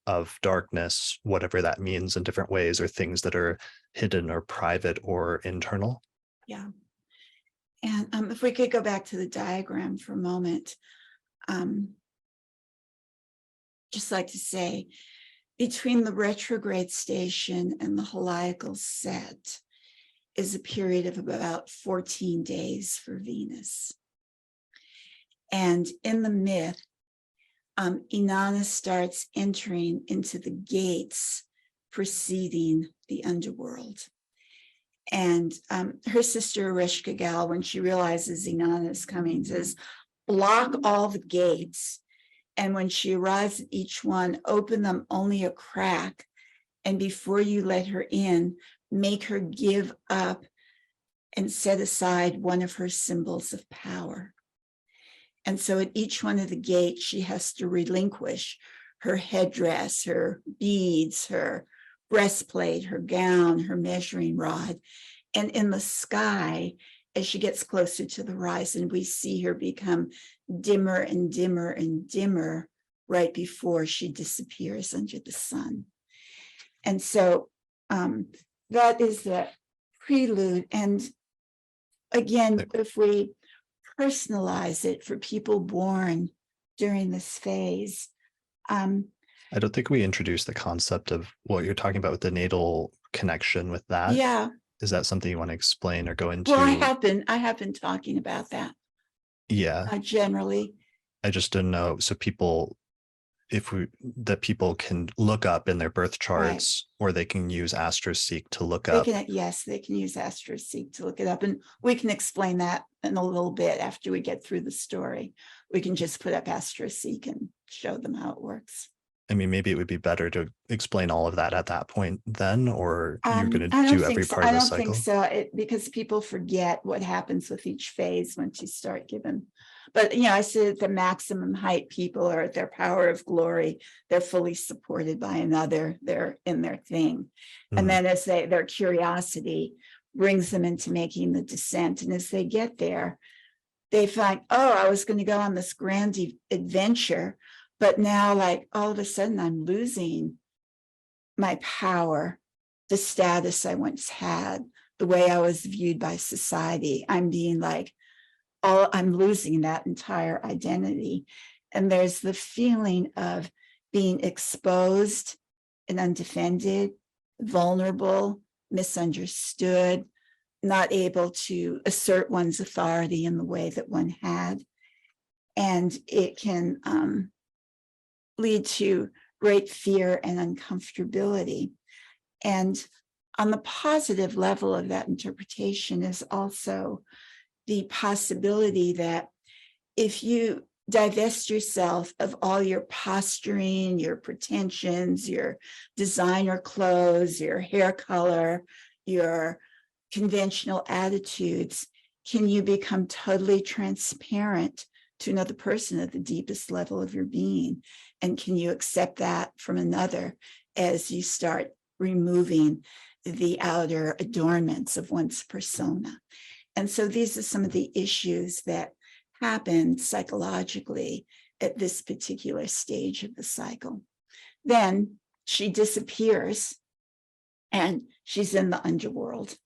darkness, whatever that means in different ways, or things that are hidden or private or internal. Yeah. And if we could go back to the diagram for a moment, just like to say, between the retrograde station and the heliacal set is a period of about 14 days for Venus. And in the myth, Inanna starts entering into the gates preceding the underworld. And her sister Archetypes, when she realizes Inanna is coming, says, block all the gates. And when she arrives at each one, open them only a crack. And before you let her in, make her give up and set aside one of her symbols of power. And so at each one of the gates, she has to relinquish her headdress, her beads, her breastplate, her gown, her measuring rod. And in the sky, as she gets closer to the horizon, we see her become dimmer and dimmer and dimmer right before she disappears under the sun. And so that is the prelude. And again, if we personalize it for people born during this phase. I don't think we introduced the concept of what you're talking about with the natal connection with that. Yeah. Is that something you want to explain or go into? Well, I have been talking about that. Yeah. Generally. I just didn't know. So people can look up in their birth charts, right, or they can use AstroSeek to look up. Yes, they can use AstroSeek to look it up. And we can explain that in a little bit after we get through the story. We can just put up AstroSeek and show them how it works. I mean, maybe it would be better to explain all of that at that point then, or you're going to do every part of the cycle? I don't think so, because people forget what happens with each phase once you start giving. But, I said at the maximum height, people are at their power of glory. They're fully supported by another. They're in their thing. And then as their curiosity brings them into making the descent. And as they get there, they find, oh, I was going to go on this grand adventure. But now, like, all of a sudden, I'm losing my power, the status I once had, the way I was viewed by society. I'm being like, I'm losing that entire identity. And there's the feeling of being exposed and undefended, vulnerable, misunderstood, not able to assert one's authority in the way that one had. And it can lead to great fear and uncomfortability. And on the positive level of that interpretation is also the possibility that if you divest yourself of all your posturing, your pretensions, your designer clothes, your hair color, your conventional attitudes, can you become totally transparent to another person at the deepest level of your being? And can you accept that from another as you start removing the outer adornments of one's persona? And so these are some of the issues that happen psychologically at this particular stage of the cycle. Then she disappears and she's in the underworld.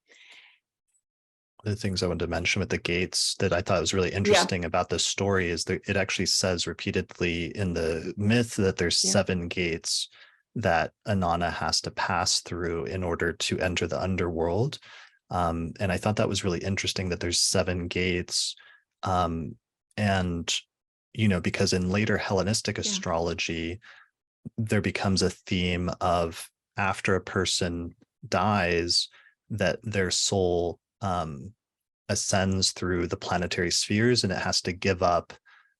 The things I wanted to mention with the gates that I thought was really interesting about this story is that it actually says repeatedly in the myth that there's 7 gates that Inanna has to pass through in order to enter the underworld. And I thought that was really interesting that there's 7 gates. And, because in later Hellenistic astrology, there becomes a theme of after a person dies, that their soul ascends through the planetary spheres, and it has to give up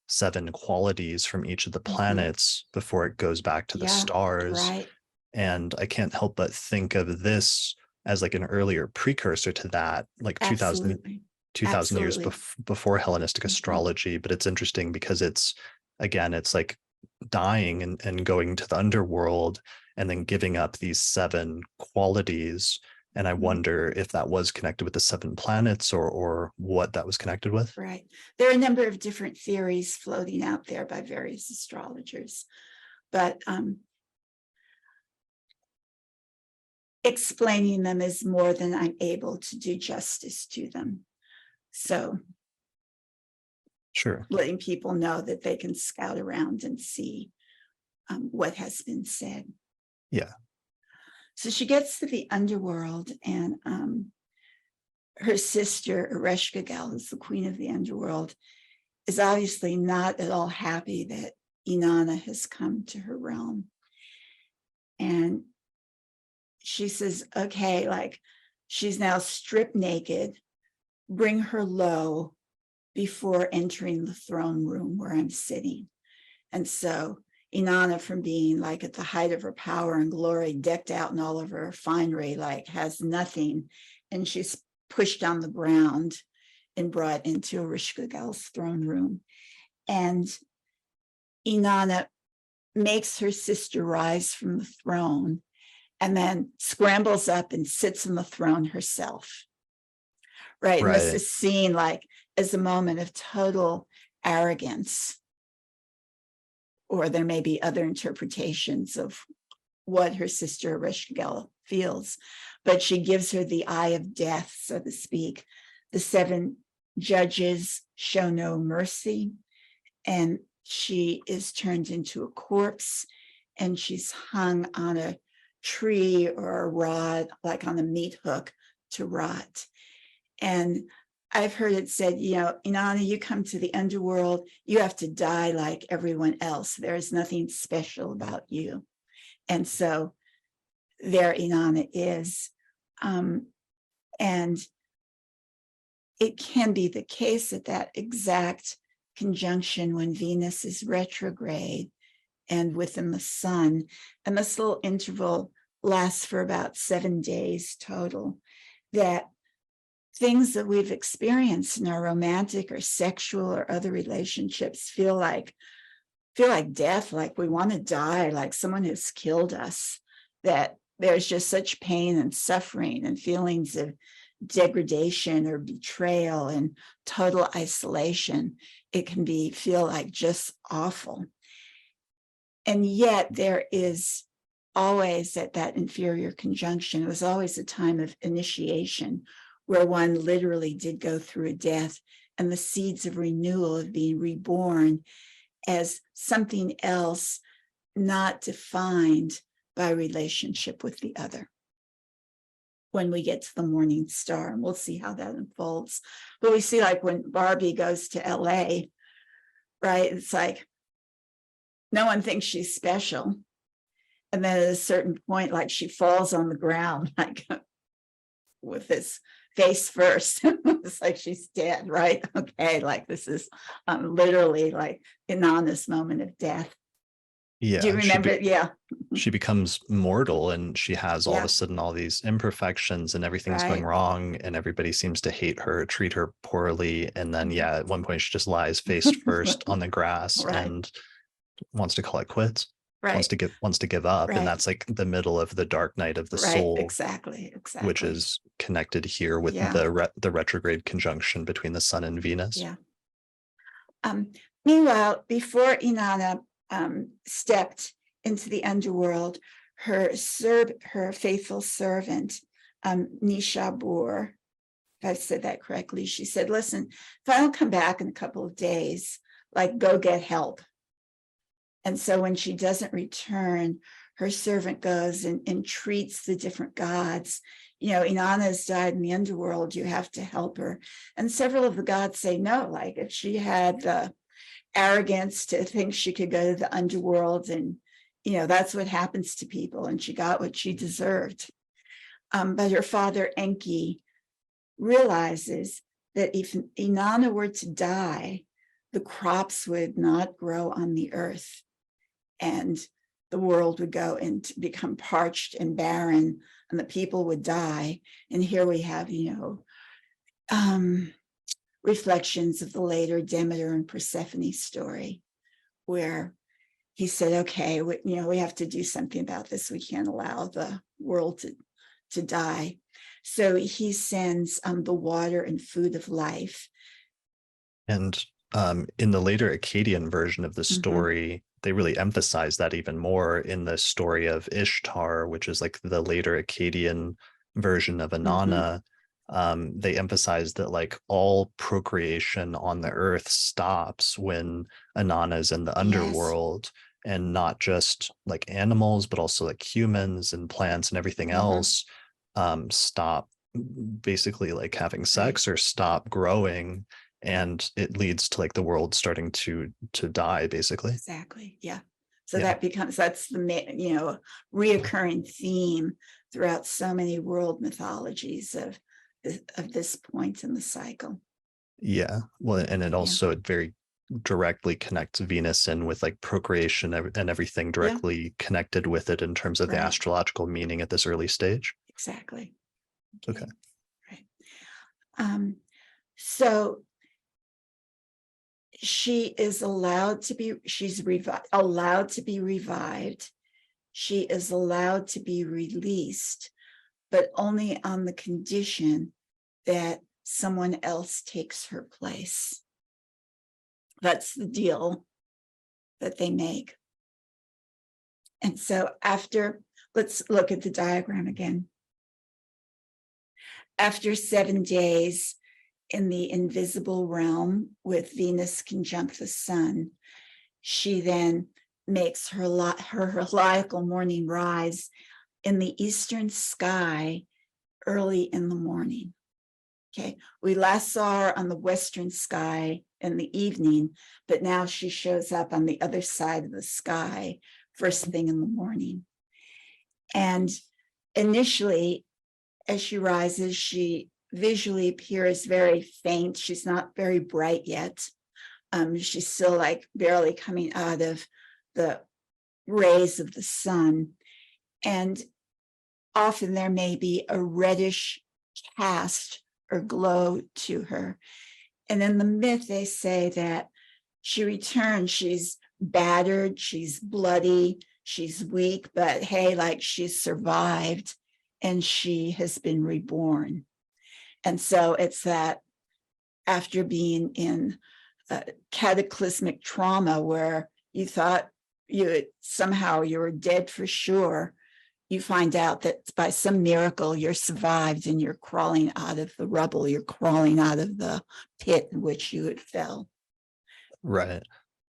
7 qualities from each of the planets before it goes back to the stars. Right. And I can't help but think of this as like an earlier precursor to that, like 2000 2,000 years Absolutely. before Hellenistic Mhm. astrology. But it's interesting because it's like dying and going to the underworld and then giving up these 7 qualities. And I Mhm. wonder if that was connected with the 7 planets or what that was connected with. Right. There are a number of different theories floating out there by various astrologers, but explaining them is more than I'm able to do justice to them. So Sure. letting people know that they can scout around and see what has been said. Yeah. So she gets to the underworld, and her sister, Ereshkigal, who's the queen of the underworld, is obviously not at all happy that Inanna has come to her realm. And she says, okay, like she's now stripped naked, bring her low before entering the throne room where I'm sitting. And so Inanna, from being like at the height of her power and glory, decked out in all of her finery, like has nothing. And she's pushed on the ground and brought into Ereshkigal's throne room. And Inanna makes her sister rise from the throne and then scrambles up and sits on the throne herself. Right. And this Right. is seen like as a moment of total arrogance. Or there may be other interpretations of what her sister Ereshkigal feels, but she gives her the eye of death, so to speak. The 7 judges show no mercy, and she is turned into a corpse, and she's hung on a tree or a rod, like on a meat hook, to rot. And I've heard it said, you know, Inanna, you come to the underworld, you have to die like everyone else. There is nothing special about you. And so there Inanna is. And it can be the case at that exact conjunction when Venus is retrograde and within the sun. And this little interval lasts for about 7 days total, that things that we've experienced in our romantic or sexual or other relationships feel like death, like we want to die, like someone has killed us, that there's just such pain and suffering and feelings of degradation or betrayal and total isolation. It can feel like just awful. And yet there is always at that inferior conjunction, it was always a time of initiation where one literally did go through a death and the seeds of renewal, of being reborn as something else, not defined by relationship with the other. When we get to the morning star, and we'll see how that unfolds. But we see, like when Barbie goes to LA, right? It's like no one thinks she's special. And then at a certain point, like she falls on the ground, like with this face first. It's like she's dead, right? Okay, like this is literally like Inanna's moment of death. Yeah. Do you remember it? Yeah. She becomes mortal and she has all of Yeah. a sudden all these imperfections and everything's going Right. wrong and everybody seems to hate her, treat her poorly. And then, yeah, at one point she just lies face first on the grass Right. and wants to call it quits. Right. Wants to give up. Right. And that's like the middle of the dark night of the Right. soul. Exactly. Which is connected here with Yeah. the retrograde conjunction between the sun and Venus. Yeah. Meanwhile, before Inanna stepped into the underworld, her faithful servant, Nishabur, if I've said that correctly, she said, listen, if I don't come back in a couple of days, like go get help. And so when she doesn't return, her servant goes and entreats the different gods. You know, Inanna's died in the underworld, you have to help her. And several of the gods say no, like if she had the arrogance to think she could go to the underworld and, you know, that's what happens to people, and she got what she deserved. But her father Enki realizes that if Inanna were to die, the crops would not grow on the earth and the world would go and become parched and barren and the people would die. And here we have, you know, reflections of the later Demeter and Persephone story, where he said, okay, we have to do something about this. We can't allow the world to die. So he sends the water and food of life. And in the later Akkadian version of the story, they really emphasize that even more in the story of Ishtar, which is like the later Akkadian version of Inanna. They emphasize that like all procreation on the earth stops when Inanna is in the underworld, and not just like animals, but also like humans and plants and everything else stop basically like having sex or stop growing, and it leads to like the world starting to die basically. Exactly. Yeah. So that's the reoccurring theme throughout so many world mythologies of this point in the cycle. Yeah. Well, and it also it very directly connects Venus in with like procreation and everything directly connected with it in terms of the astrological meaning at this early stage. Exactly. Okay. Right. So she is allowed to be, allowed to be revived. She is allowed to be released, but only on the condition that someone else takes her place. That's the deal that they make. And so let's look at the diagram again. After 7 days in the invisible realm with Venus conjunct the sun, she then makes her heliacal morning rise in the eastern sky early in the morning. Okay, we last saw her on the western sky in the evening, but now she shows up on the other side of the sky first thing in the morning. And initially, as she rises, she visually appears very faint. She's not very bright yet. She's still like barely coming out of the rays of the sun. And often there may be a reddish cast or glow to her. And in the myth, they say that she returns, she's battered, she's bloody, she's weak, but hey, like she's survived and she has been reborn. And so it's that after being in cataclysmic trauma where you thought you were dead for sure, you find out that by some miracle you're survived and you're crawling out of the rubble, you're crawling out of the pit in which you had fell. Right.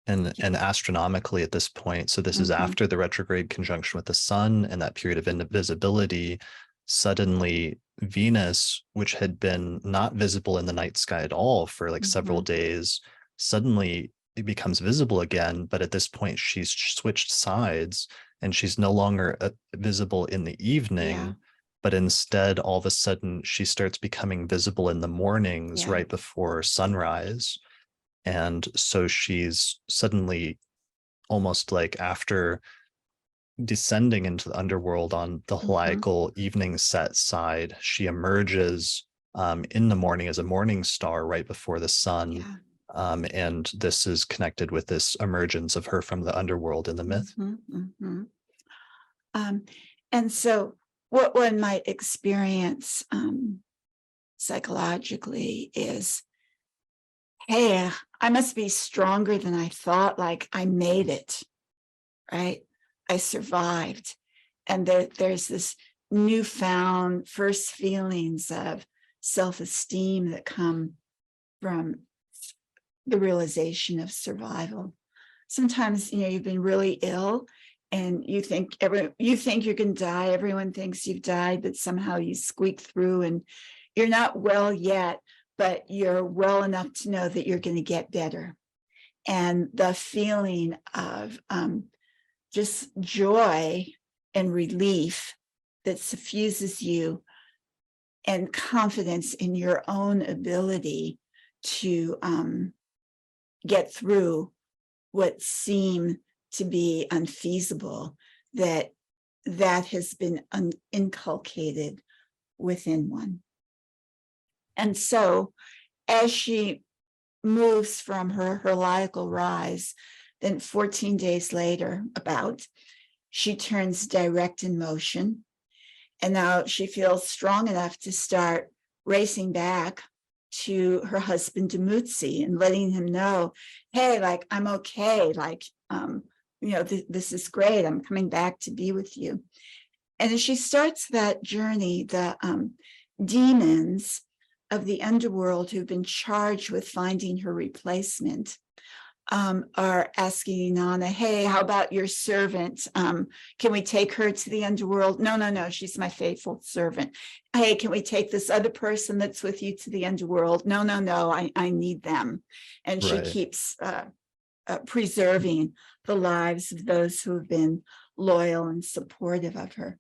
And astronomically at this point, so this is after the retrograde conjunction with the sun and that period of invisibility, suddenly Venus, which had been not visible in the night sky at all for like several days, suddenly it becomes visible again. But at this point, she's switched sides and she's no longer visible in the evening, but instead, all of a sudden, she starts becoming visible in the mornings right before sunrise. And so she's suddenly almost like after descending into the underworld on the heliacal evening set side, she emerges in the morning as a morning star right before the sun. And this is connected with this emergence of her from the underworld in the myth. And so what one might experience psychologically is, hey, I must be stronger than I thought, like I made it, right? I survived. And there's this newfound first feelings of self-esteem that come from the realization of survival. Sometimes, you've been really ill and you think you're going to die. Everyone thinks you've died, but somehow you squeak through and you're not well yet, but you're well enough to know that you're going to get better. And the feeling of just joy and relief that suffuses you and confidence in your own ability to get through what seemed to be unfeasible, that has been inculcated within one. And so as she moves from her heliacal rise, then 14 days later, she turns direct in motion. And now she feels strong enough to start racing back to her husband Demutsi and letting him know, hey, like, I'm okay. Like, this is great. I'm coming back to be with you. And as she starts that journey, the demons of the underworld who've been charged with finding her replacement are asking Inanna, hey, how about your servant? Can we take her to the underworld? No, she's my faithful servant. Hey, can we take this other person that's with you to the underworld? No, I need them. And she keeps preserving the lives of those who have been loyal and supportive of her.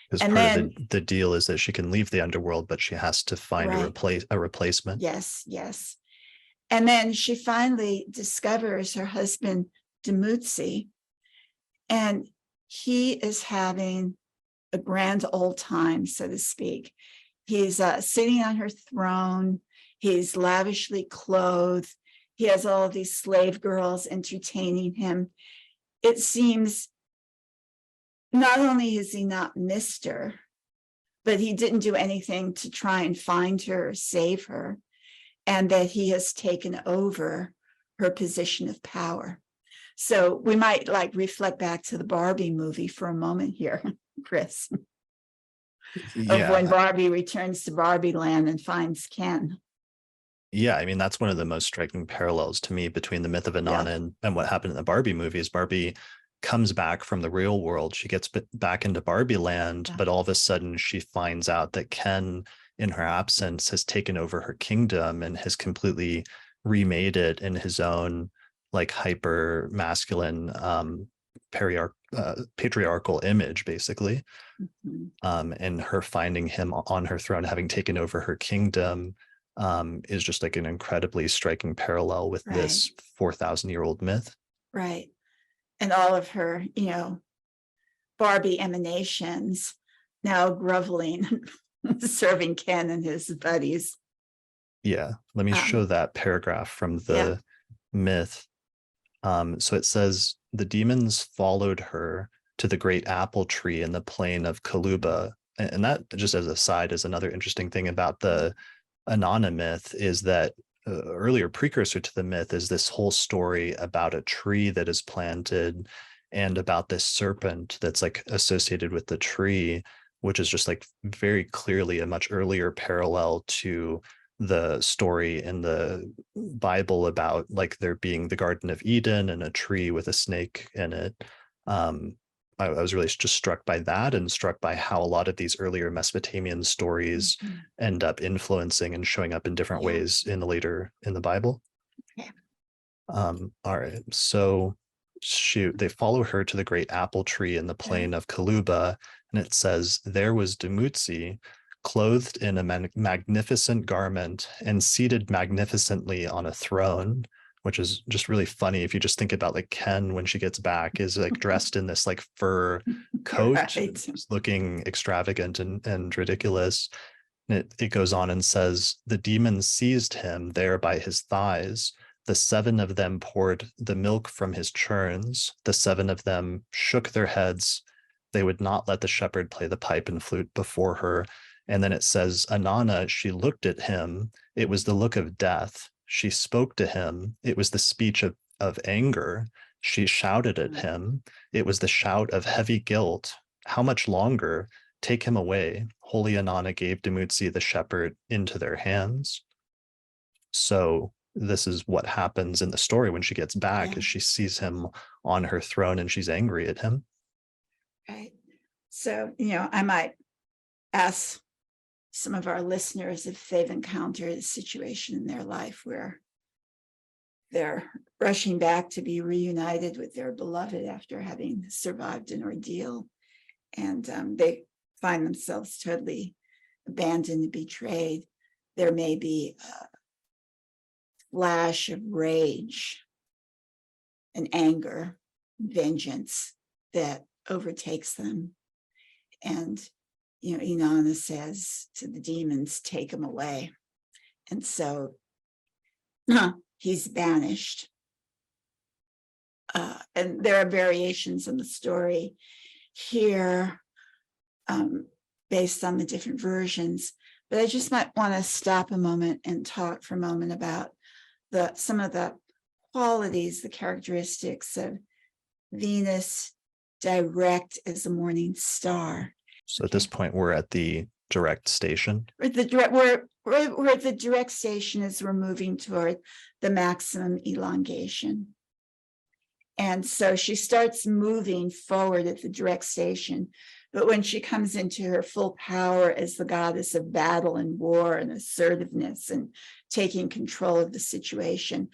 Because part of the deal is that she can leave the underworld, but she has to find a replacement. Yes. And then she finally discovers her husband, Demutsi, and he is having a grand old time, so to speak. He's sitting on her throne. He's lavishly clothed. He has all of these slave girls entertaining him. It seems not only has he not missed her, but he didn't do anything to try and find her or save her, and that he has taken over her position of power. So we might reflect back to the Barbie movie for a moment here, Chris, of when Barbie returns to Barbie land and finds Ken. Yeah, I mean, that's one of the most striking parallels to me between the myth of Inanna and what happened in the Barbie movie. Is Barbie comes back from the real world. She gets back into Barbie land, but all of a sudden she finds out that Ken, in her absence, has taken over her kingdom and has completely remade it in his own hyper masculine patriarchal image, basically. And her finding him on her throne, having taken over her kingdom, is just an incredibly striking parallel with this 4,000-year-old myth. Right. And all of her, Barbie emanations now groveling, serving Ken and his buddies. Yeah, let me show that paragraph from the myth. So it says, the demons followed her to the great apple tree in the plain of Kaluba. And that, just as a side, is another interesting thing about the Inanna myth, is that earlier precursor to the myth is this whole story about a tree that is planted and about this serpent that's associated with the tree, which is just very clearly a much earlier parallel to the story in the Bible about there being the Garden of Eden and a tree with a snake in it. I was really just struck by that, and struck by how a lot of these earlier Mesopotamian stories end up influencing and showing up in different ways in the Bible. All right, so they follow her to the great apple tree in the plain of Kaluba, and it says, there was Demutsi, clothed in a magnificent garment and seated magnificently on a throne, which is just really funny if you just think about Ken, when she gets back, is dressed in this fur coat, looking extravagant and ridiculous. And it goes on and says, the demons seized him there by his thighs. The 7 of them poured the milk from his churns. The 7 of them shook their heads. They would not let the shepherd play the pipe and flute before her. And then it says, Inanna, she looked at him. It was the look of death. She spoke to him. It was the speech of anger. She shouted at him. It was the shout of heavy guilt. How much longer? Take him away. Holy Inanna gave Demutsi the shepherd into their hands. So this is what happens in the story when she gets back, is she sees him on her throne and she's angry at him. Right. So, I might ask some of our listeners if they've encountered a situation in their life where they're rushing back to be reunited with their beloved after having survived an ordeal, and they find themselves totally abandoned and betrayed. There may be a flash of rage and anger, vengeance that overtakes them. And Inanna says to the demons, take him away. And so he's banished. And there are variations in the story here based on the different versions. But I just might want to stop a moment and talk for a moment about some of the qualities, the characteristics of Venus direct as a morning star. So at this point, we're at the direct station. We're at the direct station as we're moving toward the maximum elongation. And so she starts moving forward at the direct station. But when she comes into her full power as the goddess of battle and war and assertiveness and taking control of the situation,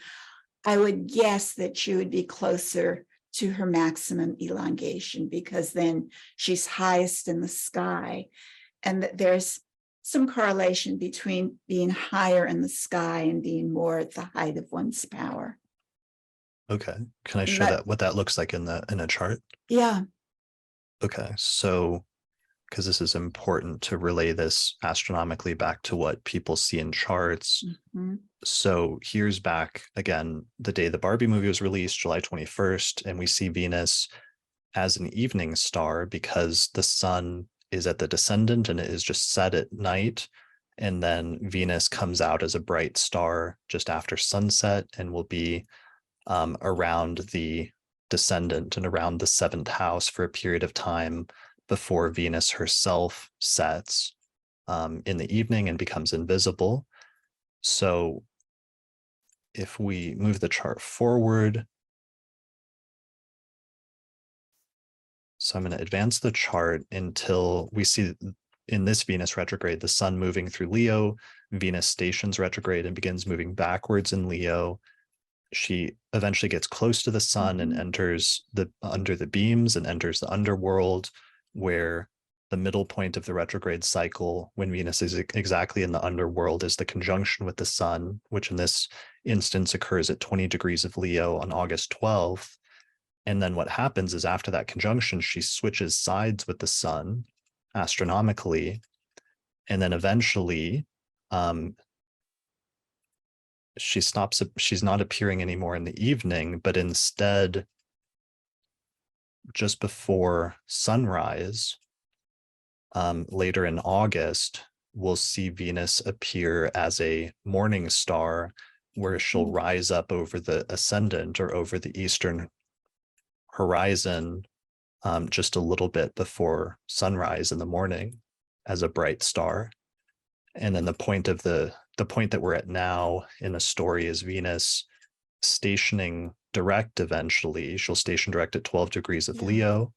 I would guess that she would be closer to her maximum elongation, because then she's highest in the sky. And that there's some correlation between being higher in the sky and being more at the height of one's power. Okay. Can I show that what that looks like in a chart? Yeah. Okay. So, because this is important to relay this astronomically back to what people see in charts. Mm-hmm. So here's back again, the day the Barbie movie was released, July 21st, and we see Venus as an evening star because the sun is at the descendant and it is just set at night. And then Venus comes out as a bright star just after sunset and will be around the descendant and around the seventh house for a period of time before Venus herself sets in the evening and becomes invisible. So if we move the chart forward, so I'm going to advance the chart until we see in this Venus retrograde, the sun moving through Leo, Venus stations retrograde and begins moving backwards in Leo. She eventually gets close to the sun and enters under the beams and enters the underworld, where the middle point of the retrograde cycle, when Venus is exactly in the underworld, is the conjunction with the sun, which in this instance occurs at 20 degrees of Leo on August 12th. And then what happens is after that conjunction, she switches sides with the sun astronomically. And then eventually, she's not appearing anymore in the evening, but instead, just before sunrise, later in August, we'll see Venus appear as a morning star, where she'll rise up over the ascendant or over the eastern horizon just a little bit before sunrise in the morning as a bright star. And then the point that we're at now in a story is Venus stationing direct eventually. She'll station direct at 12 degrees of Leo.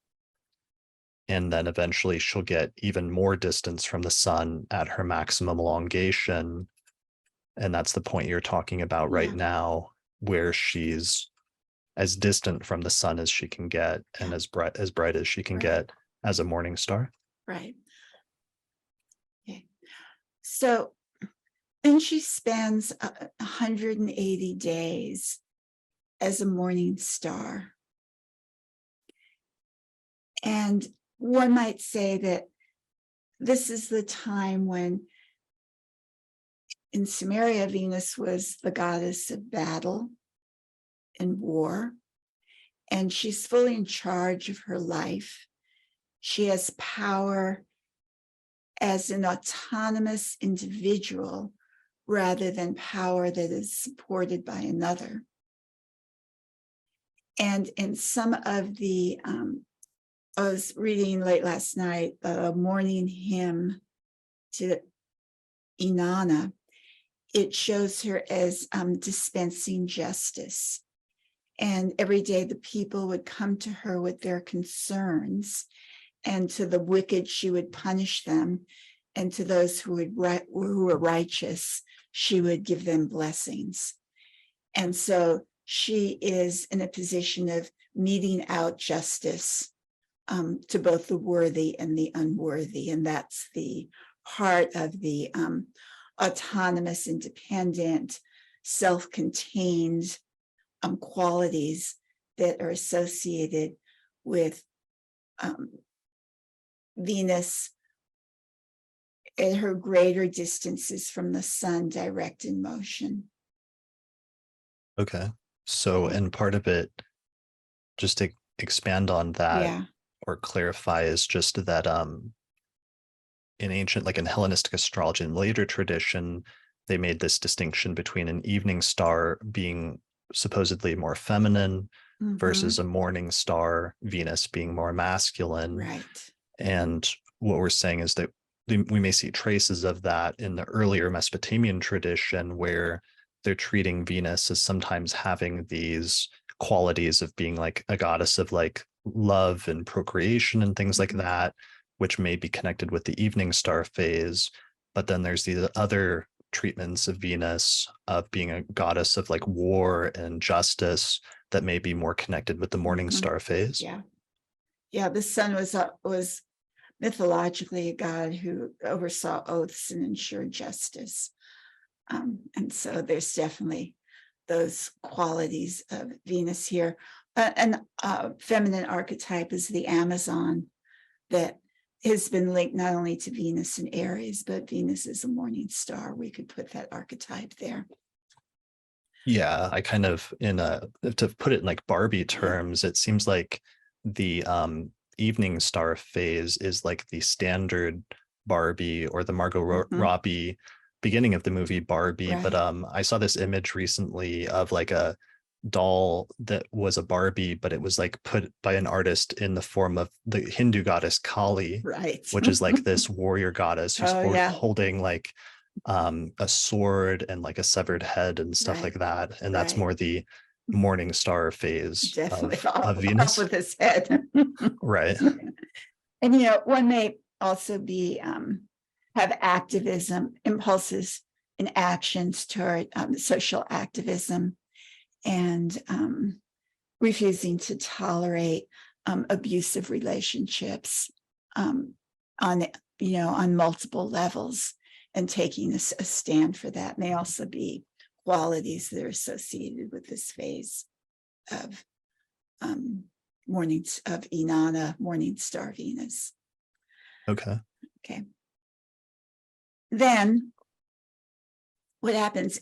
And then eventually she'll get even more distance from the sun at her maximum elongation. And that's the point you're talking about right now, where she's as distant from the sun as she can get and as bright as she can get as a morning star. Right. Okay. So then she spends 180 days as a morning star. And one might say that this is the time when in Sumeria, Venus was the goddess of battle and war, and she's fully in charge of her life. She has power as an autonomous individual rather than power that is supported by another. And in some of the, I was reading late last night, a morning hymn to Inanna. It shows her as dispensing justice. And every day the people would come to her with their concerns, and to the wicked she would punish them, and to those who were righteous she would give them blessings. And so she is in a position of meting out justice to both the worthy and the unworthy. And that's the heart of the autonomous, independent, self-contained qualities that are associated with Venus at her greater distances from the sun, direct in motion. Okay. So, and part of it, just to expand on that Yeah. or clarify, is just that in ancient, like in Hellenistic astrology and later tradition, they made this distinction between an evening star being supposedly more feminine versus Mhm. a morning star, Venus, being more masculine. Right. And what we're saying is that we may see traces of that in the earlier Mesopotamian tradition, where they're treating Venus as sometimes having these qualities of being like a goddess of like love and procreation and things like that, which may be connected with the evening star phase. But then there's the other treatments of Venus of being a goddess of like war and justice that may be more connected with the morning Mhm. star phase. Yeah. Yeah. The sun was mythologically a god who oversaw oaths and ensured justice. And so there's definitely those qualities of Venus here. An feminine archetype is the Amazon, that has been linked not only to Venus and Aries, but Venus is a morning star. We could put that archetype there. Yeah, I kind of, in a, to put it in like Barbie terms, it seems like the evening star phase is like the standard Barbie or the Margot Robbie beginning of the movie Barbie. But Right. I saw this image recently of like a doll that was a Barbie, but it was like put by an artist in the form of the Hindu goddess Kali, Right. which is like this warrior goddess who's Oh, yeah. holding like a sword and like a severed head and stuff like Right. that. And that's Right. more the morning star phase Definitely of off Venus. with his head. Right. And one may also be have activism impulses and actions toward social activism, and refusing to tolerate abusive relationships on on multiple levels, and taking a stand for that may also be qualities that are associated with this phase of mornings of Inanna, morning star Venus. Okay. Okay. Then what happens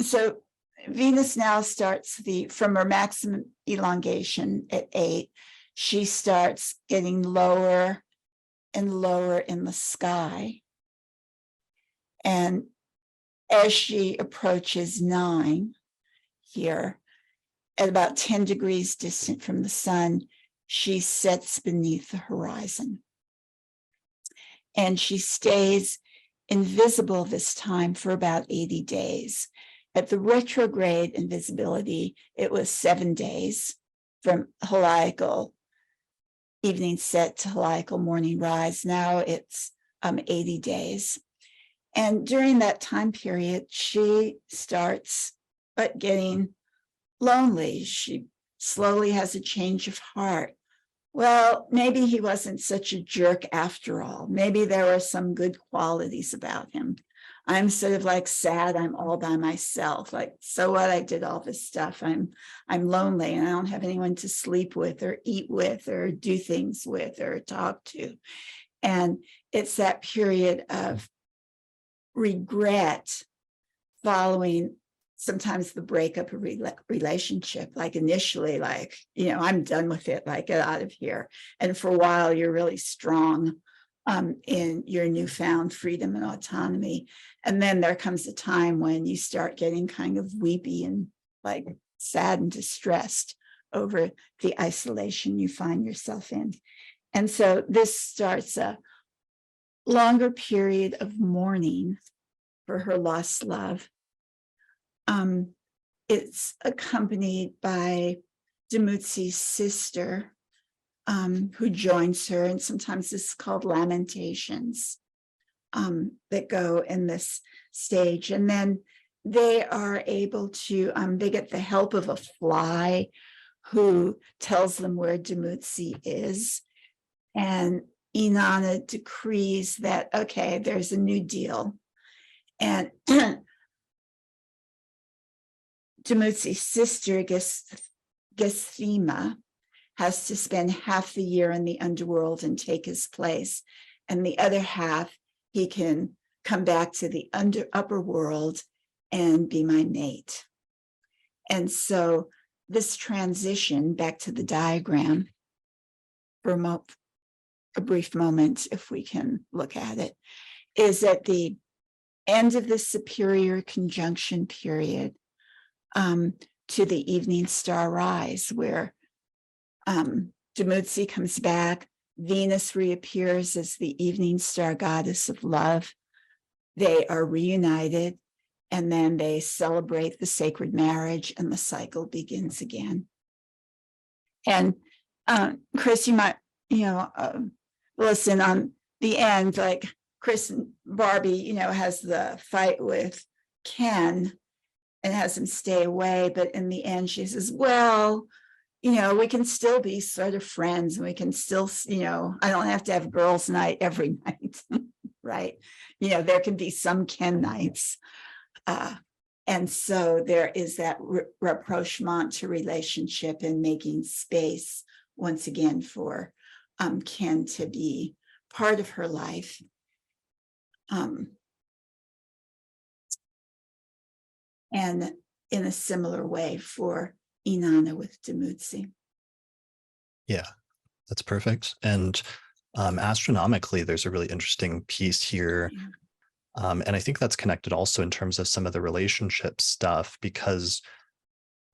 so Venus now starts from her maximum elongation at 8, she starts getting lower and lower in the sky. And as she approaches 9 here, at about 10 degrees distant from the sun, she sets beneath the horizon. And she stays invisible this time for about 80 days. At the retrograde invisibility, it was 7 days from heliacal evening set to heliacal morning rise. Now it's 80 days. And during that time period, she starts getting lonely. She slowly has a change of heart. Well, maybe he wasn't such a jerk after all. Maybe there were some good qualities about him. I'm sort of like sad. I'm all by myself. Like, so what? I did all this stuff. I'm lonely and I don't have anyone to sleep with or eat with or do things with or talk to. And it's that period of regret following sometimes the breakup of relationship. Like initially, like, I'm done with it, like, get out of here. And for a while, you're really strong in your newfound freedom and autonomy. And then there comes a time when you start getting kind of weepy and like sad and distressed over the isolation you find yourself in. And so this starts a longer period of mourning for her lost love. It's accompanied by Demutsi's sister, who joins her, and sometimes this is called lamentations, that go in this stage. And then they are able to, they get the help of a fly who tells them where Demutsi is. And Inanna decrees that, okay, there's a new deal. And Demutsi's sister, Gesthema, has to spend half the year in the underworld and take his place. And the other half, he can come back to the upper world and be my mate. And so this transition, back to the diagram for a brief moment, if we can look at it, is at the end of the superior conjunction period to the evening star rise, where Dumuzi comes back, Venus reappears as the evening star goddess of love. They are reunited, and then they celebrate the sacred marriage, and the cycle begins again. And Chris, you might, listen, on the end, like Chris and Barbie, has the fight with Ken and has him stay away. But in the end, she says, well, we can still be sort of friends, and we can still, I don't have to have girls' night every night, right? There can be some Ken nights. And so there is that rapprochement to relationship and making space once again for Ken to be part of her life. And in a similar way for Inanna with Dumuzi. Yeah, that's perfect. And astronomically, there's a really interesting piece here. Yeah. And I think that's connected also in terms of some of the relationship stuff, because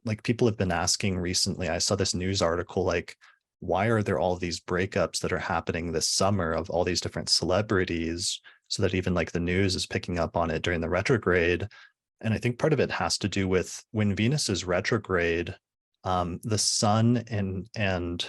like people have been asking recently, I saw this news article, like, why are there all these breakups that are happening this summer of all these different celebrities, so that even like the news is picking up on it during the retrograde. And I think part of it has to do with when Venus is retrograde, the sun and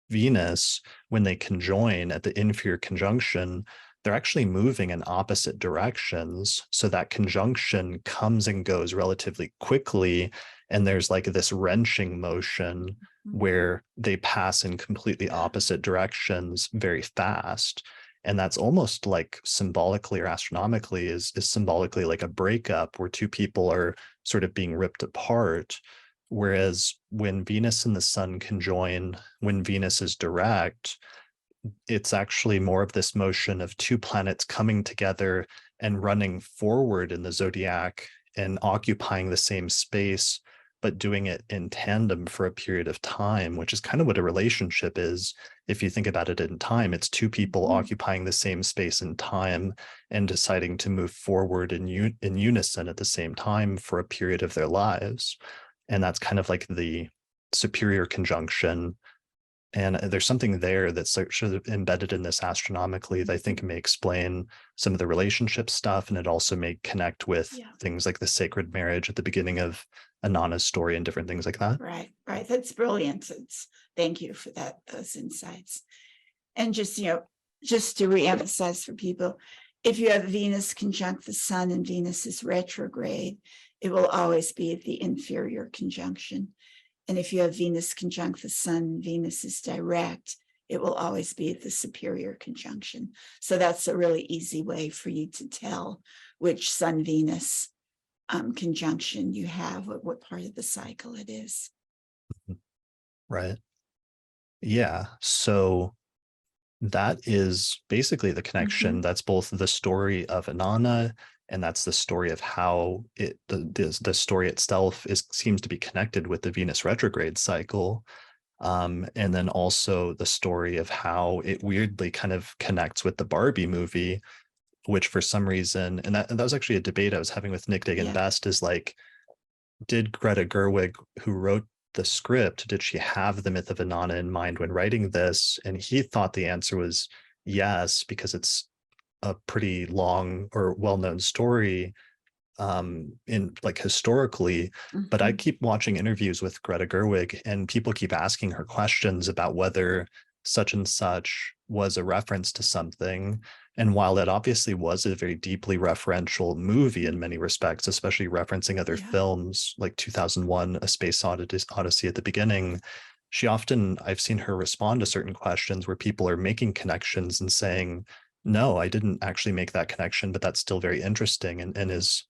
Venus, when they conjoin at the inferior conjunction, they're actually moving in opposite directions. So that conjunction comes and goes relatively quickly. And there's like this wrenching motion where they pass in completely opposite directions very fast. And that's almost like symbolically or astronomically is symbolically like a breakup where two people are sort of being ripped apart. Whereas when Venus and the sun conjoin, when Venus is direct, it's actually more of this motion of two planets coming together and running forward in the zodiac and occupying the same space, but doing it in tandem for a period of time, which is kind of what a relationship is. If you think about it in time, it's two people occupying the same space and time and deciding to move forward in unison at the same time for a period of their lives. And that's kind of like the superior conjunction. And there's something there that's sort of embedded in this astronomically that I think may explain some of the relationship stuff. And it also may connect with things like the sacred marriage at the beginning of Inanna's story and different things like that. Right. That's brilliant. Thank you for those insights. And just to reemphasize for people, if you have Venus conjunct the sun and Venus is retrograde, it will always be at the inferior conjunction. And if you have Venus conjunct the sun, Venus is direct, it will always be at the superior conjunction. So that's a really easy way for you to tell which sun-Venus conjunction you have, what part of the cycle it is. Right. Yeah. So that is basically the connection. That's both the story of Inanna, and that's the story of how the story itself seems to be connected with the Venus retrograde cycle. And then also the story of how it weirdly kind of connects with the Barbie movie, which for some reason, and that was actually a debate I was having with Nick Dig and Best, is like, did Greta Gerwig, who wrote the script, did she have the myth of Inanna in mind when writing this? And he thought the answer was yes, because it's a pretty long or well-known story in like historically, but I keep watching interviews with Greta Gerwig and people keep asking her questions about whether such and such was a reference to something. And while that obviously was a very deeply referential movie in many respects, especially referencing other films like 2001, A Space Odyssey at the beginning, I've seen her respond to certain questions where people are making connections and saying, no, I didn't actually make that connection, but that's still very interesting and is,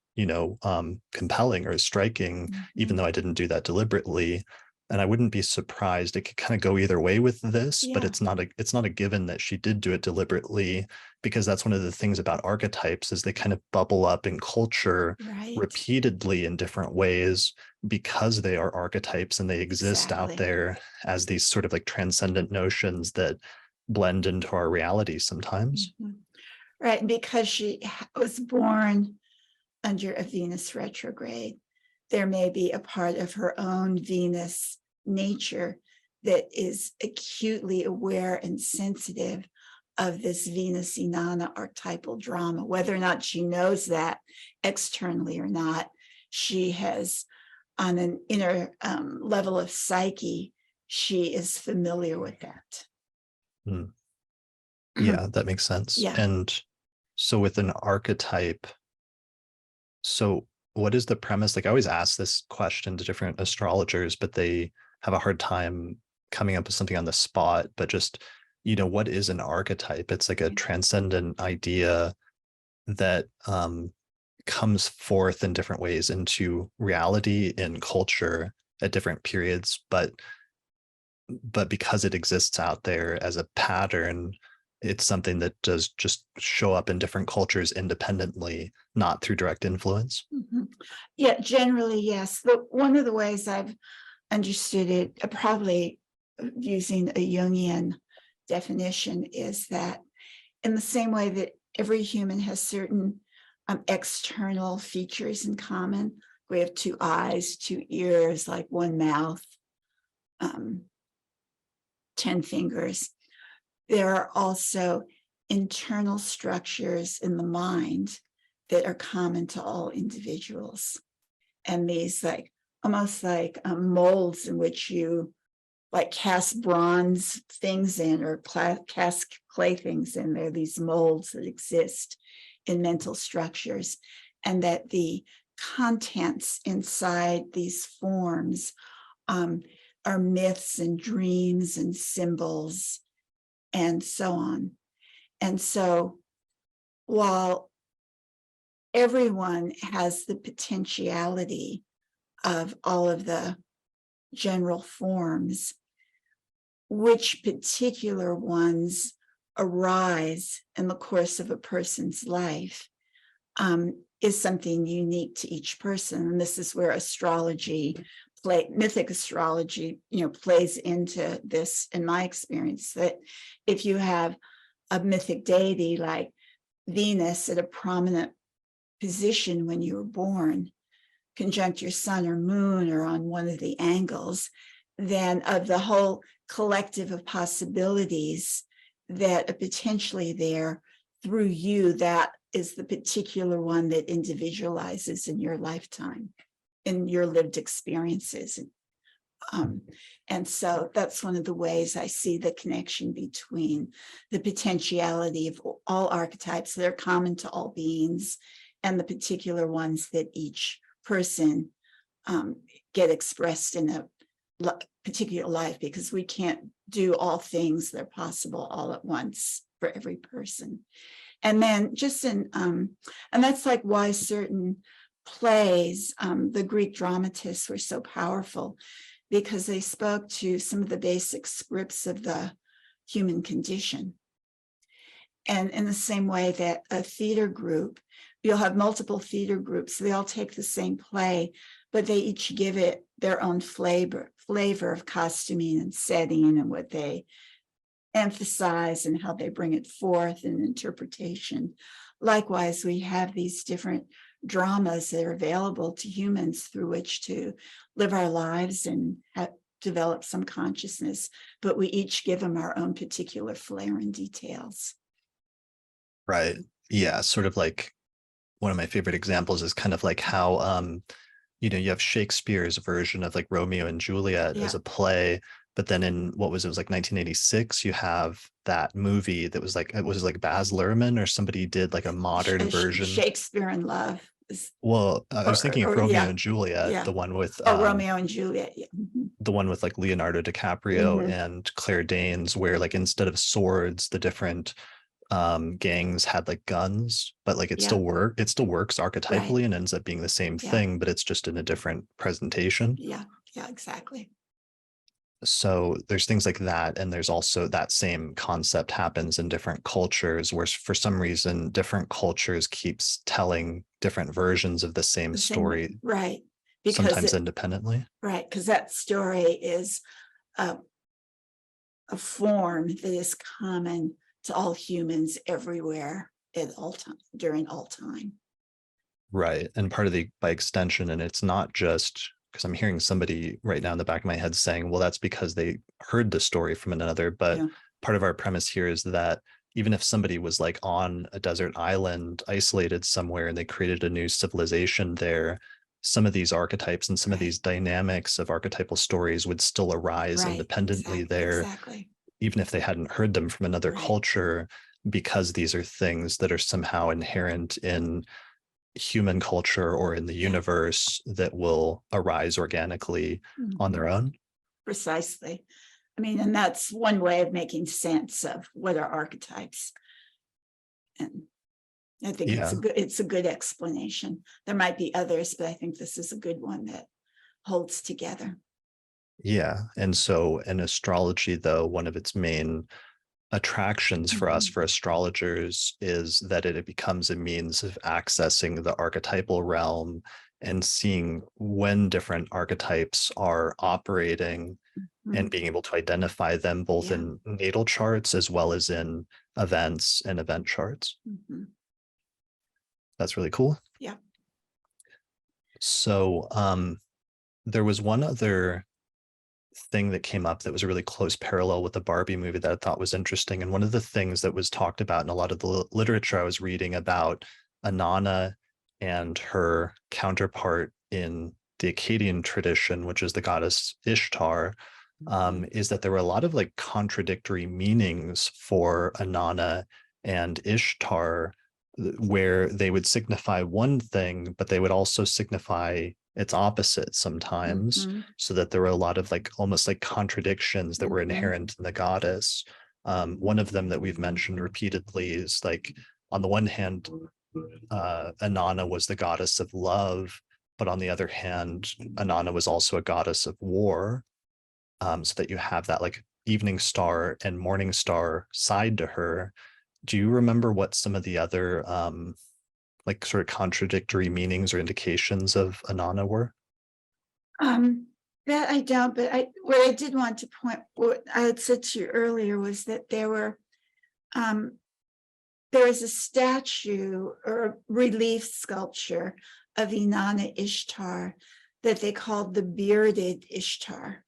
compelling or striking, even though I didn't do that deliberately. And I wouldn't be surprised. It could kind of go either way with this, but Yeah. it's not a given that she did do it deliberately, because that's one of the things about archetypes is they kind of bubble up in culture Right. repeatedly in different ways because they are archetypes and they exist out Exactly. there as these sort of like transcendent notions that blend into our reality sometimes. Mhm. Right. And because she was born under a Venus retrograde, there may be a part of her own Venus nature that is acutely aware and sensitive of this Venus Inanna archetypal drama. Whether or not she knows that externally or not, she has, on an inner level of psyche, she is familiar with that. Hmm. Yeah, that makes sense. Yeah. And so with an archetype, so what is the premise? Like I always ask this question to different astrologers, but they have a hard time coming up with something on the spot. But just, what is an archetype? It's like a transcendent idea that comes forth in different ways into reality in culture at different periods, but because it exists out there as a pattern, it's something that does just show up in different cultures independently, not through direct influence. Mhm. Yeah, generally, yes. But one of the ways I've understood it, probably using a Jungian definition, is that in the same way that every human has certain external features in common, we have 2 eyes, 2 ears, like 1 mouth, 10 fingers. There are also internal structures in the mind that are common to all individuals. And these almost like molds in which you like cast bronze things in or cast clay things in. There are these molds that exist in mental structures, and that the contents inside these forms are myths and dreams and symbols and so on. And so while everyone has the potentiality of all of the general forms, which particular ones arise in the course of a person's life is something unique to each person. And this is where astrology, mythic astrology, plays into this, in my experience, that if you have a mythic deity like Venus at a prominent position when you were born, conjunct your sun or moon or on one of the angles, then of the whole collective of possibilities that are potentially there through you, that is the particular one that individualizes in your lifetime, in your lived experiences. And so that's one of the ways I see the connection between the potentiality of all archetypes that are common to all beings and the particular ones that each person get expressed in a particular life, because we can't do all things that are possible all at once for every person. And then just and that's like why certain plays, the Greek dramatists were so powerful, because they spoke to some of the basic scripts of the human condition. And in the same way that a theater group, you'll have multiple theater groups, they all take the same play, but they each give it their own flavor of costuming and setting and what they emphasize and how they bring it forth in interpretation. Likewise, we have these different dramas that are available to humans through which to live our lives and develop some consciousness, but we each give them our own particular flair and details. Right. Yeah. Sort of like one of my favorite examples is kind of like how, you have Shakespeare's version of like Romeo and Juliet as a play, but then in what was it was like 1986, you have that movie that was like, it was like Baz Luhrmann or somebody did like a modern version. Shakespeare in Love. Well, I was thinking of Romeo and Juliet, the one with Romeo and Juliet, the one with like Leonardo DiCaprio and Claire Danes, where like instead of swords, the different gangs had like guns, but like it still works archetypally and ends up being the same thing, but it's just in a different presentation. Yeah, exactly. So there's things like that. And there's also that same concept happens in different cultures where for some reason, different cultures keeps telling different versions of the same story, right? Because sometimes independently. right, because that story is a form that is common to all humans everywhere at all time, during all time. Right. And part of the, by extension, and it's not just because I'm hearing somebody right now in the back of my head saying, well, that's because they heard the story from another. But Yeah. part of our premise here is that even if somebody was like on a desert island, isolated somewhere, and they created a new civilization there, some of these archetypes and some of these dynamics of archetypal stories would still arise independently there, even if they hadn't heard them from another culture, because these are things that are somehow inherent in human culture or in the universe that will arise organically on their own. Precisely. I mean, and that's one way of making sense of what are archetypes. And I think it's a good explanation. There might be others, but I think this is a good one that holds together. Yeah. And so in astrology, though, one of its main attractions for us, for astrologers, is that it becomes a means of accessing the archetypal realm and seeing when different archetypes are operating and being able to identify them both in natal charts as well as in events and event charts. That's really cool. Yeah. So there was one other thing that came up that was a really close parallel with the Barbie movie that I thought was interesting. And one of the things that was talked about in a lot of the literature I was reading about Inanna and her counterpart in the Akkadian tradition, which is the goddess Ishtar, is that there were a lot of like contradictory meanings for Inanna and Ishtar, where they would signify one thing, but they would also signify its opposite sometimes, so that there were a lot of like almost like contradictions that were inherent in the goddess. One of them that we've mentioned repeatedly is like, on the one hand, Inanna was the goddess of love, but on the other hand, Inanna was also a goddess of war. So that you have that like evening star and morning star side to her. Do you remember what some of the other like sort of contradictory meanings or indications of Inanna were? That I don't, but what I did want to point, what I had said to you earlier was that there is a statue or a relief sculpture of Inanna Ishtar that they called the bearded Ishtar.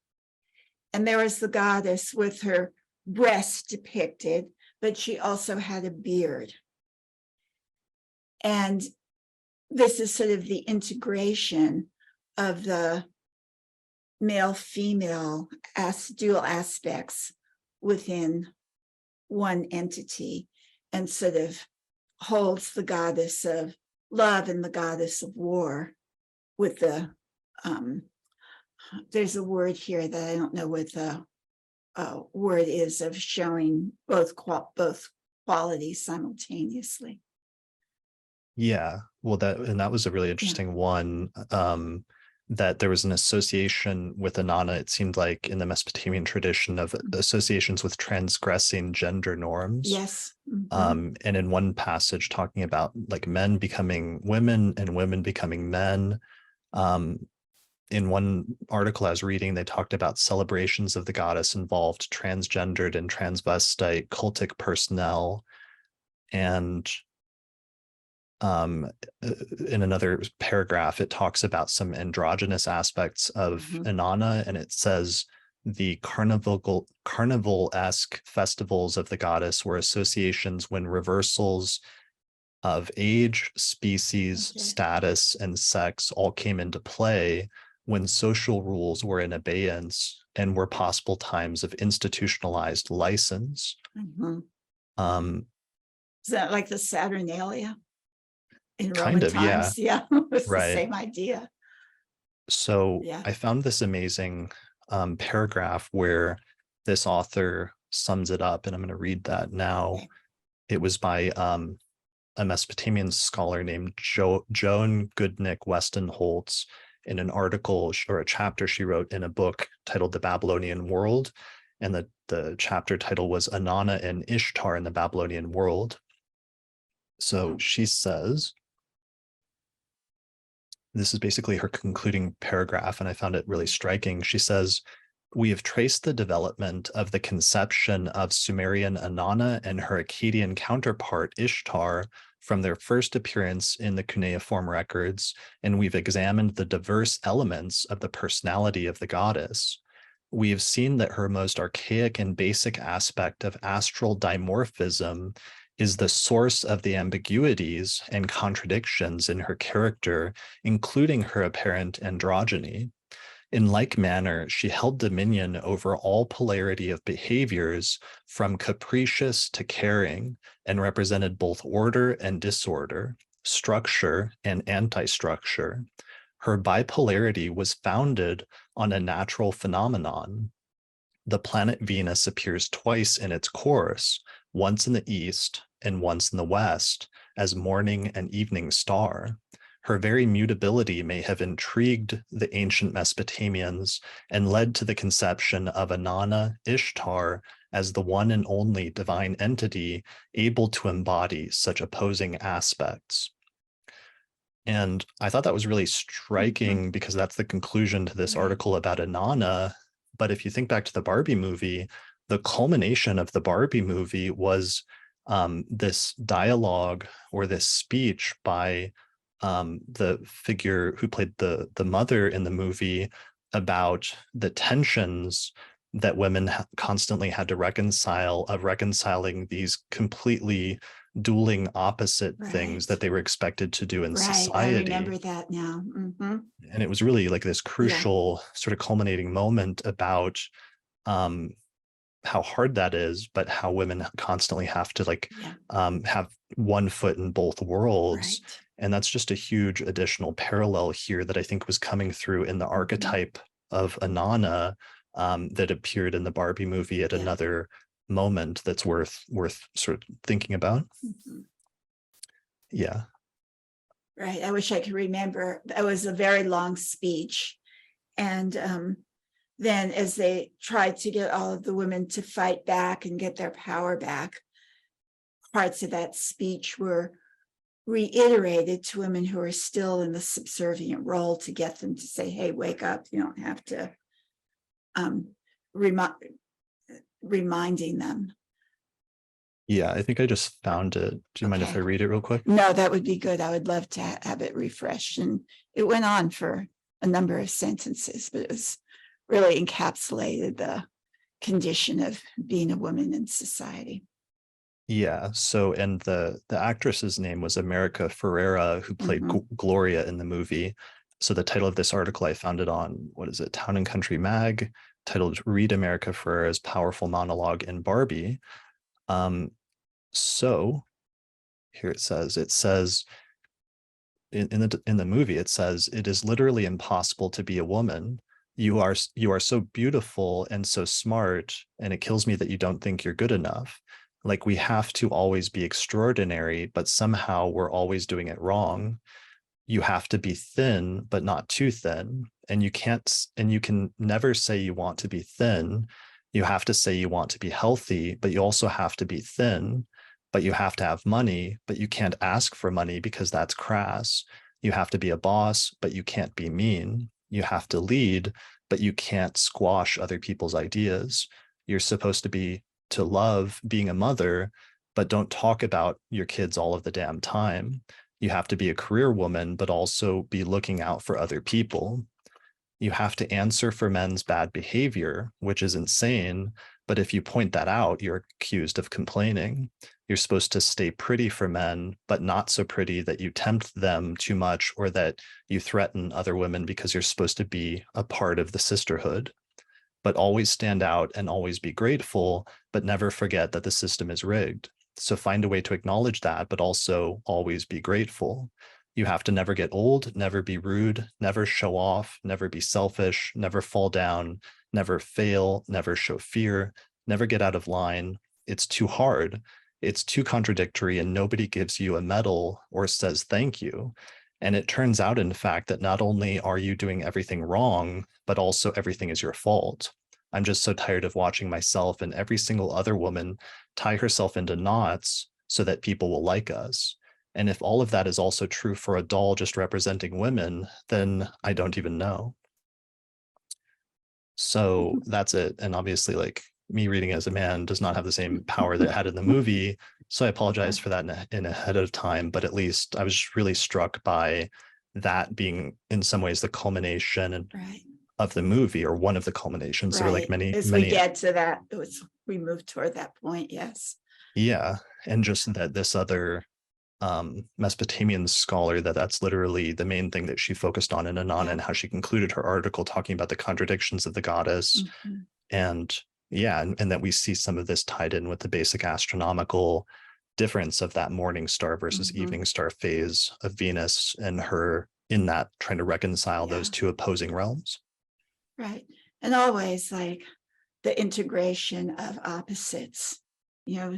And there was the goddess with her breast depicted, but she also had a beard. And this is sort of the integration of the male-female dual aspects within one entity, and sort of holds the goddess of love and the goddess of war with the, there's a word here that I don't know what the word is, of showing both qualities simultaneously. Yeah, well, that was a really interesting one. That there was an association with Inanna, it seemed like, in the Mesopotamian tradition of associations with transgressing gender norms. Yes. And in one passage talking about like men becoming women and women becoming men. In one article I was reading, they talked about celebrations of the goddess involved transgendered and transvestite cultic personnel. And in another paragraph, it talks about some androgynous aspects of Inanna, and it says the carnival-esque festivals of the goddess were associations when reversals of age, species, status, and sex all came into play, when social rules were in abeyance and were possible times of institutionalized license. Is that like the Saturnalia? In kind Roman of, times? Yeah. It's right. the same idea. So I found this amazing paragraph where this author sums it up, and I'm going to read that now. It was by a Mesopotamian scholar named Joan Goodnick Weston Holtz, in an article or a chapter she wrote in a book titled The Babylonian World. And the chapter title was Inanna and Ishtar in the Babylonian World. So she says, this is basically her concluding paragraph, and I found it really striking. She says, we have traced the development of the conception of Sumerian Inanna and her Akkadian counterpart Ishtar from their first appearance in the cuneiform records, and we've examined the diverse elements of the personality of the goddess. We have seen that her most archaic and basic aspect of astral dimorphism is the source of the ambiguities and contradictions in her character, including her apparent androgyny. In like manner, she held dominion over all polarity of behaviors, from capricious to caring, and represented both order and disorder, structure and anti-structure. Her bipolarity was founded on a natural phenomenon. The planet Venus appears twice in its course, once in the east and once in the west, as morning and evening star. Her very mutability may have intrigued the ancient Mesopotamians and led to the conception of Inanna Ishtar as the one and only divine entity able to embody such opposing aspects. And I thought that was really striking because that's the conclusion to this article about Inanna. But if you think back to the Barbie movie, the culmination of the Barbie movie was this dialogue or this speech by the figure who played the mother in the movie about the tensions that women constantly had to reconciling these completely dueling opposite things that they were expected to do in society. I remember that now. Mm-hmm. And it was really like this crucial sort of culminating moment about how hard that is, but how women constantly have to have one foot in both worlds. Right. And that's just a huge additional parallel here that I think was coming through in the archetype of Inanna that appeared in the Barbie movie at another moment that's worth sort of thinking about. Mm-hmm. Yeah. Right. I wish I could remember. That was a very long speech. And then as they tried to get all of the women to fight back and get their power back, parts of that speech were reiterated to women who are still in the subservient role to get them to say, hey, wake up. You don't have to reminding them. Yeah, I think I just found it. Do you mind if I read it real quick? No, that would be good. I would love to have it refreshed. And it went on for a number of sentences, but it was really encapsulated the condition of being a woman in society. Yeah. So, and the actress's name was America Ferrera, who played Gloria in the movie. So the title of this article, I found it on, what is it, Town and Country Mag, titled "Read America Ferrera's Powerful Monologue in Barbie." So here it says in the movie, it says, "It is literally impossible to be a woman. You are so beautiful and so smart, and it kills me that you don't think you're good enough. Like, we have to always be extraordinary, but somehow we're always doing it wrong. You have to be thin, but not too thin. And you can never say you want to be thin. You have to say you want to be healthy, but you also have to be thin. But you have to have money, but you can't ask for money because that's crass. You have to be a boss, but you can't be mean. You have to lead, but you can't squash other people's ideas. You're supposed to love being a mother, but don't talk about your kids all of the damn time. You have to be a career woman, but also be looking out for other people. You have to answer for men's bad behavior, which is insane. But if you point that out, you're accused of complaining. You're supposed to stay pretty for men, but not so pretty that you tempt them too much or that you threaten other women because you're supposed to be a part of the sisterhood. But always stand out and always be grateful, but never forget that the system is rigged. So find a way to acknowledge that, but also always be grateful. You have to never get old, never be rude, never show off, never be selfish, never fall down, never fail, never show fear, never get out of line. It's too hard. It's too contradictory, and nobody gives you a medal or says thank you. And it turns out, in fact, that not only are you doing everything wrong, but also everything is your fault. I'm just so tired of watching myself and every single other woman tie herself into knots so that people will like us. And if all of that is also true for a doll just representing women, then I don't even know. So that's it. And obviously, like, me reading as a man does not have the same power that it had in the movie. So I apologize for that in ahead of time, but at least I was really struck by that being in some ways the culmination Right. of the movie, or one of the culminations. There were like Right. As many, we get to that, we move toward that point. Yes. yeah. And just that this other Mesopotamian scholar, that's literally the main thing that she focused on in Inanna, and how she concluded her article talking about the contradictions of the goddess. Mhm. And yeah, and that we see some of this tied in with the basic astronomical difference of that morning star versus Mhm. evening star phase of Venus, and her in that trying to reconcile those two opposing realms. Right. And always like the integration of opposites,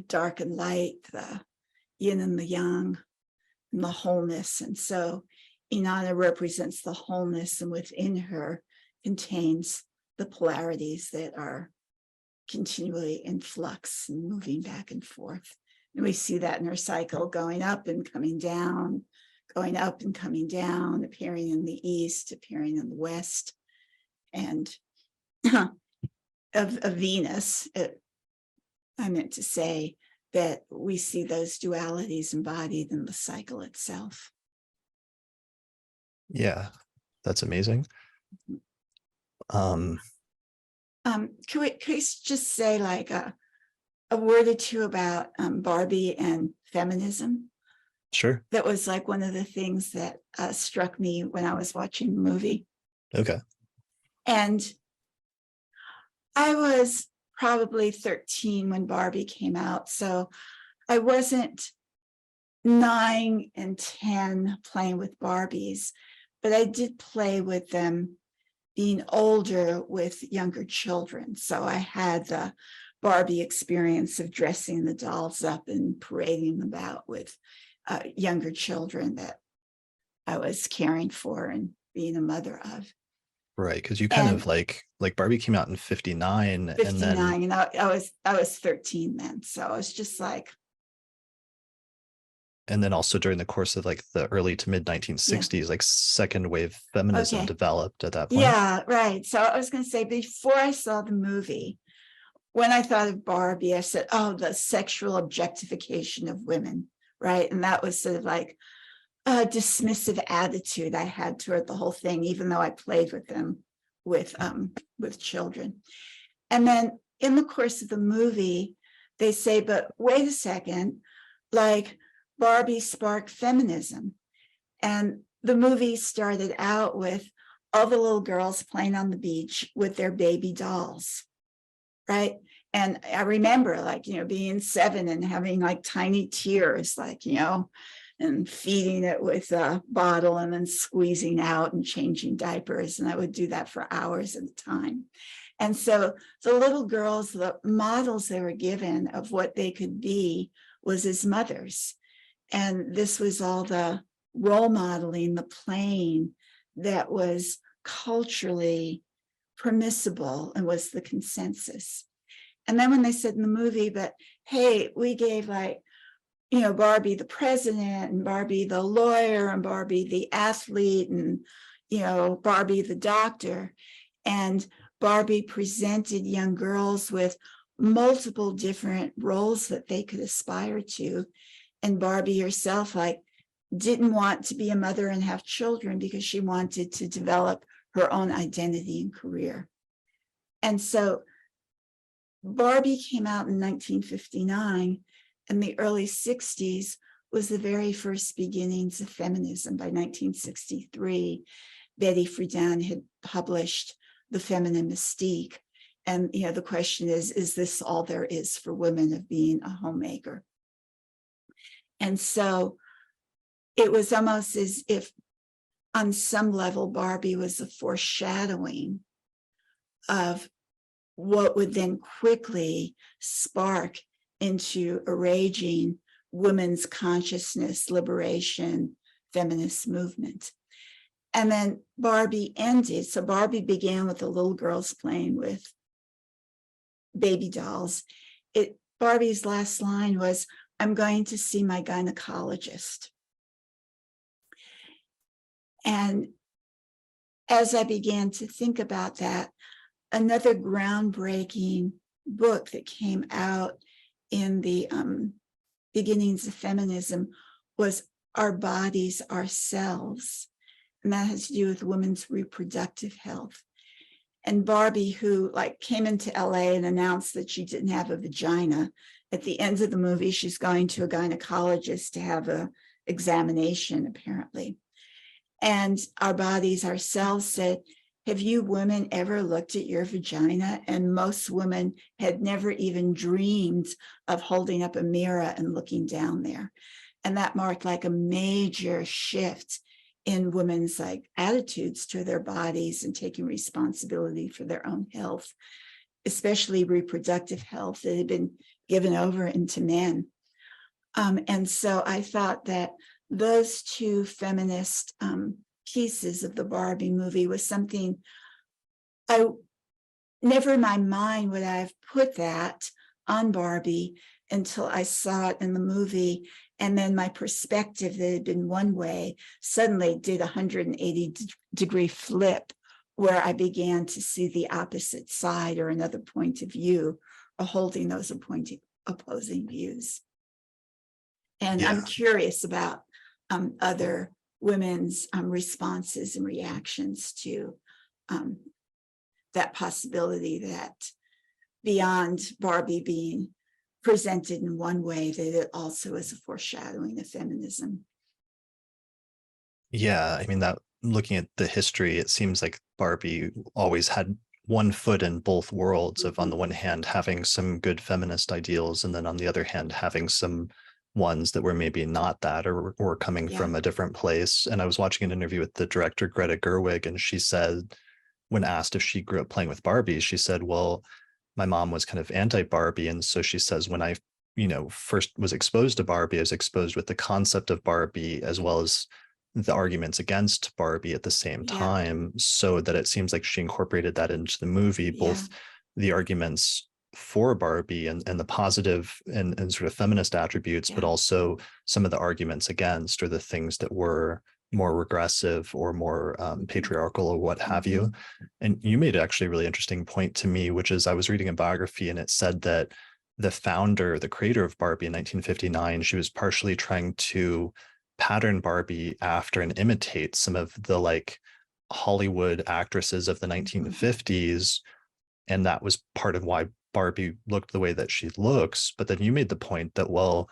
dark and light, the yin and the yang, and the wholeness. And so Inanna represents the wholeness, and within her contains the polarities that are continually in flux and moving back and forth. And we see that in her cycle, going up and coming down, going up and coming down, appearing in the east, appearing in the west. And of Venus, I meant to say that we see those dualities embodied in the cycle itself. Yeah, that's amazing. Can we just say like a word or two about Barbie and feminism? Sure. That was like one of the things that struck me when I was watching the movie. Okay. And I was probably 13 when Barbie came out, so I wasn't 9 and 10 playing with Barbies, but I did play with them being older with younger children. So I had the Barbie experience of dressing the dolls up and parading them out with younger children that I was caring for and being a mother of. Right, because you kind of like Barbie came out in 59, 59, and I was 13 then, so I was just like. And then also during the course of like the early to mid 1960s, like second wave feminism developed at that point. Yeah, right. So I was going to say, before I saw the movie, when I thought of Barbie, I said, oh, the sexual objectification of women, right? And that was sort of like a dismissive attitude I had toward the whole thing, even though I played with them with children. And then in the course of the movie, they say, but wait a second, like Barbie sparked feminism. And the movie started out with all the little girls playing on the beach with their baby dolls, right? And I remember like, being 7 and having like tiny tears, like, and feeding it with a bottle and then squeezing out and changing diapers. And I would do that for hours at a time. And so the little girls, the models they were given of what they could be was as mothers. And this was all the role modeling, the playing that was culturally permissible and was the consensus. And then when they said in the movie, but hey, we gave like, Barbie the president, and Barbie the lawyer, and Barbie the athlete, and, Barbie the doctor. And Barbie presented young girls with multiple different roles that they could aspire to. And Barbie herself, like, didn't want to be a mother and have children because she wanted to develop her own identity and career. And so Barbie came out in 1959, and the early 60s was the very first beginnings of feminism. By 1963, Betty Friedan had published The Feminine Mystique. And, the question is this all there is for women of being a homemaker? And so it was almost as if on some level, Barbie was a foreshadowing of what would then quickly spark into a raging women's consciousness, liberation, feminist movement. And then Barbie ended. So Barbie began with the little girls playing with baby dolls. Barbie's last line was, "I'm going to see my gynecologist." And as I began to think about that, another groundbreaking book that came out in the beginnings of feminism was Our Bodies, Ourselves. And that has to do with women's reproductive health. And Barbie, who came into LA and announced that she didn't have a vagina, at the end of the movie, she's going to a gynecologist to have a examination, apparently. And Our Bodies, Ourselves said, have you women ever looked at your vagina? And most women had never even dreamed of holding up a mirror and looking down there. And that marked a major shift in women's attitudes to their bodies and taking responsibility for their own health, especially reproductive health that had been given over into men. And so I thought that those two feminist pieces of the Barbie movie was something I never in my mind would I have put that on Barbie until I saw it in the movie. And then my perspective that had been one way suddenly did a 180-degree flip, where I began to see the opposite side or another point of view, or holding those opposing views. And I'm curious about other women's responses and reactions to that possibility that beyond Barbie being presented in one way, that it also is a foreshadowing of feminism. Yeah, I mean, that looking at the history, it seems like Barbie always had one foot in both worlds of, on the one hand, having some good feminist ideals, and then on the other hand, having some ones that were maybe not that, or coming from a different place. And I was watching an interview with the director, Greta Gerwig, and she said, when asked if she grew up playing with Barbies, she said, well, my mom was kind of anti-Barbie. And so she says, when I, first was exposed to Barbie, I was exposed with the concept of Barbie as well as the arguments against Barbie at the same time, so that it seems like she incorporated that into the movie, both the arguments for Barbie and the positive and sort of feminist attributes, but also some of the arguments against, or the things that were more regressive or more patriarchal or what have you. And you made actually a really interesting point to me, which is I was reading a biography and it said that the founder, the creator of Barbie in 1959, she was partially trying to pattern Barbie after and imitate some of the Hollywood actresses of the 1950s. And that was part of why Barbie looked the way that she looks. But then you made the point that, well,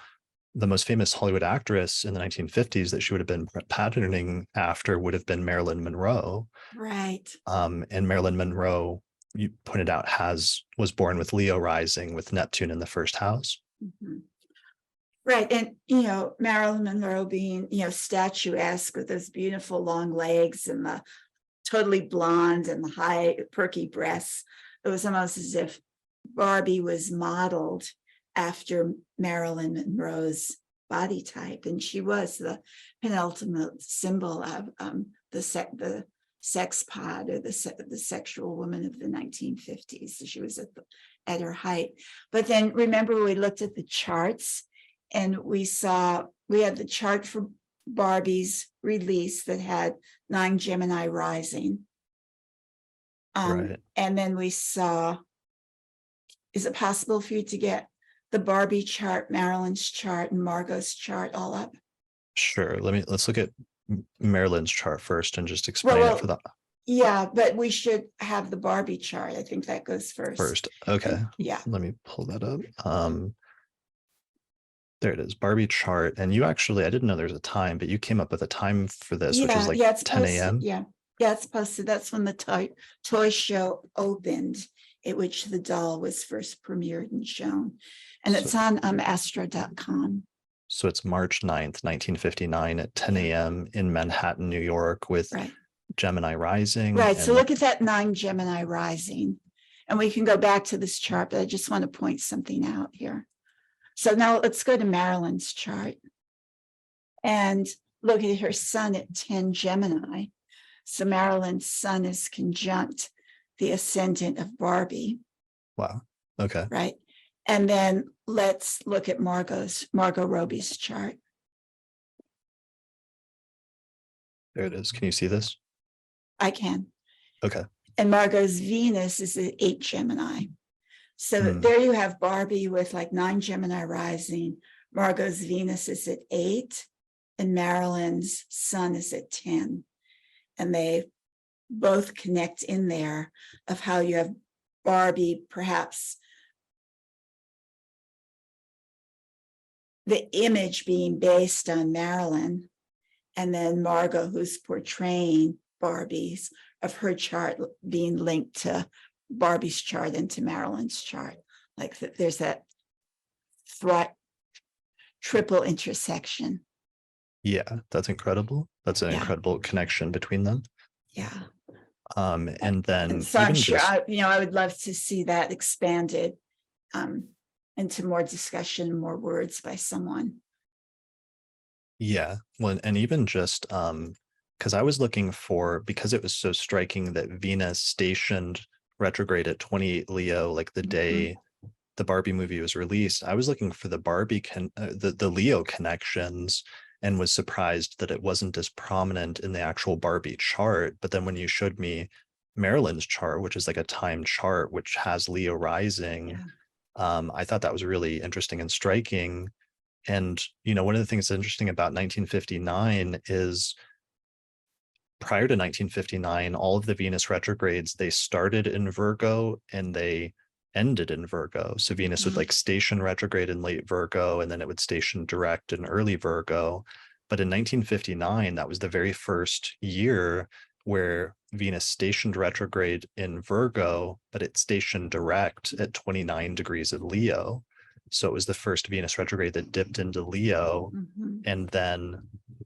the most famous Hollywood actress in the 1950s that she would have been patterning after would have been Marilyn Monroe. Right. And Marilyn Monroe, you pointed out, was born with Leo rising with Neptune in the first house. Right. And, Marilyn Monroe being, statuesque with those beautiful long legs and the totally blonde and the high perky breasts. It was almost as if Barbie was modeled after Marilyn Monroe's body type. And she was the penultimate symbol of the sex pod, or the sexual woman of the 1950s. So she was at her height. But then remember, we looked at the charts, and we had the chart for Barbie's release that had 9 Gemini rising. Right. And then we saw, is it possible for you to get the Barbie chart, Marilyn's chart, and Margot's chart all up? Sure. Let's look at Marilyn's chart first and just explain it for that. Yeah, but we should have the Barbie chart. I think that goes first. Okay. Let me pull that up. There it is, Barbie chart. And you actually, I didn't know there's a time, but you came up with a time for this, which is it's 10 a.m. Yeah, it's posted. That's when the toy show opened, at which the doll was first premiered and shown. And it's on astro.com. So it's March 9th, 1959 at 10 a.m. in Manhattan, New York, with Gemini rising. Right. So look at that 9 Gemini rising. And we can go back to this chart, but I just want to point something out here. So now let's go to Marilyn's chart. And look at her sun at 10 Gemini. So Marilyn's sun is conjunct the ascendant of Barbie, Wow. Okay. right? And then let's look at Margot Robbie's chart. There it is. Can you see this? I can. Okay. And Margot's Venus is at 8 Gemini. So there you have Barbie with like 9 Gemini rising. Margot's Venus is at 8, and Marilyn's sun is at 10. And they both connect in there of how you have Barbie, perhaps the image being based on Marilyn, and then Margot, who's portraying Barbie's, of her chart being linked to Barbie's chart and to Marilyn's chart. Like there's that triple intersection. Yeah, that's incredible. That's an incredible connection between them. Yeah. And then so I'm sure, just, I would love to see that expanded into more discussion, more words by someone. Yeah, well, and even just because I was looking for, because it was so striking that Venus stationed retrograde at 28 Leo, like the day the Barbie movie was released, I was looking for the the Leo connections, and was surprised that it wasn't as prominent in the actual Barbie chart. But then when you showed me Marilyn's chart, which is like a time chart, which has Leo rising, I thought that was really interesting and striking. And, one of the things that's interesting about 1959 is prior to 1959, all of the Venus retrogrades, they started in Virgo and they ended in Virgo. So Venus would like station retrograde in late Virgo, and then it would station direct in early Virgo. But in 1959, that was the very first year where Venus stationed retrograde in Virgo, but it stationed direct at 29 degrees of Leo. So it was the first Venus retrograde that dipped into Leo. And then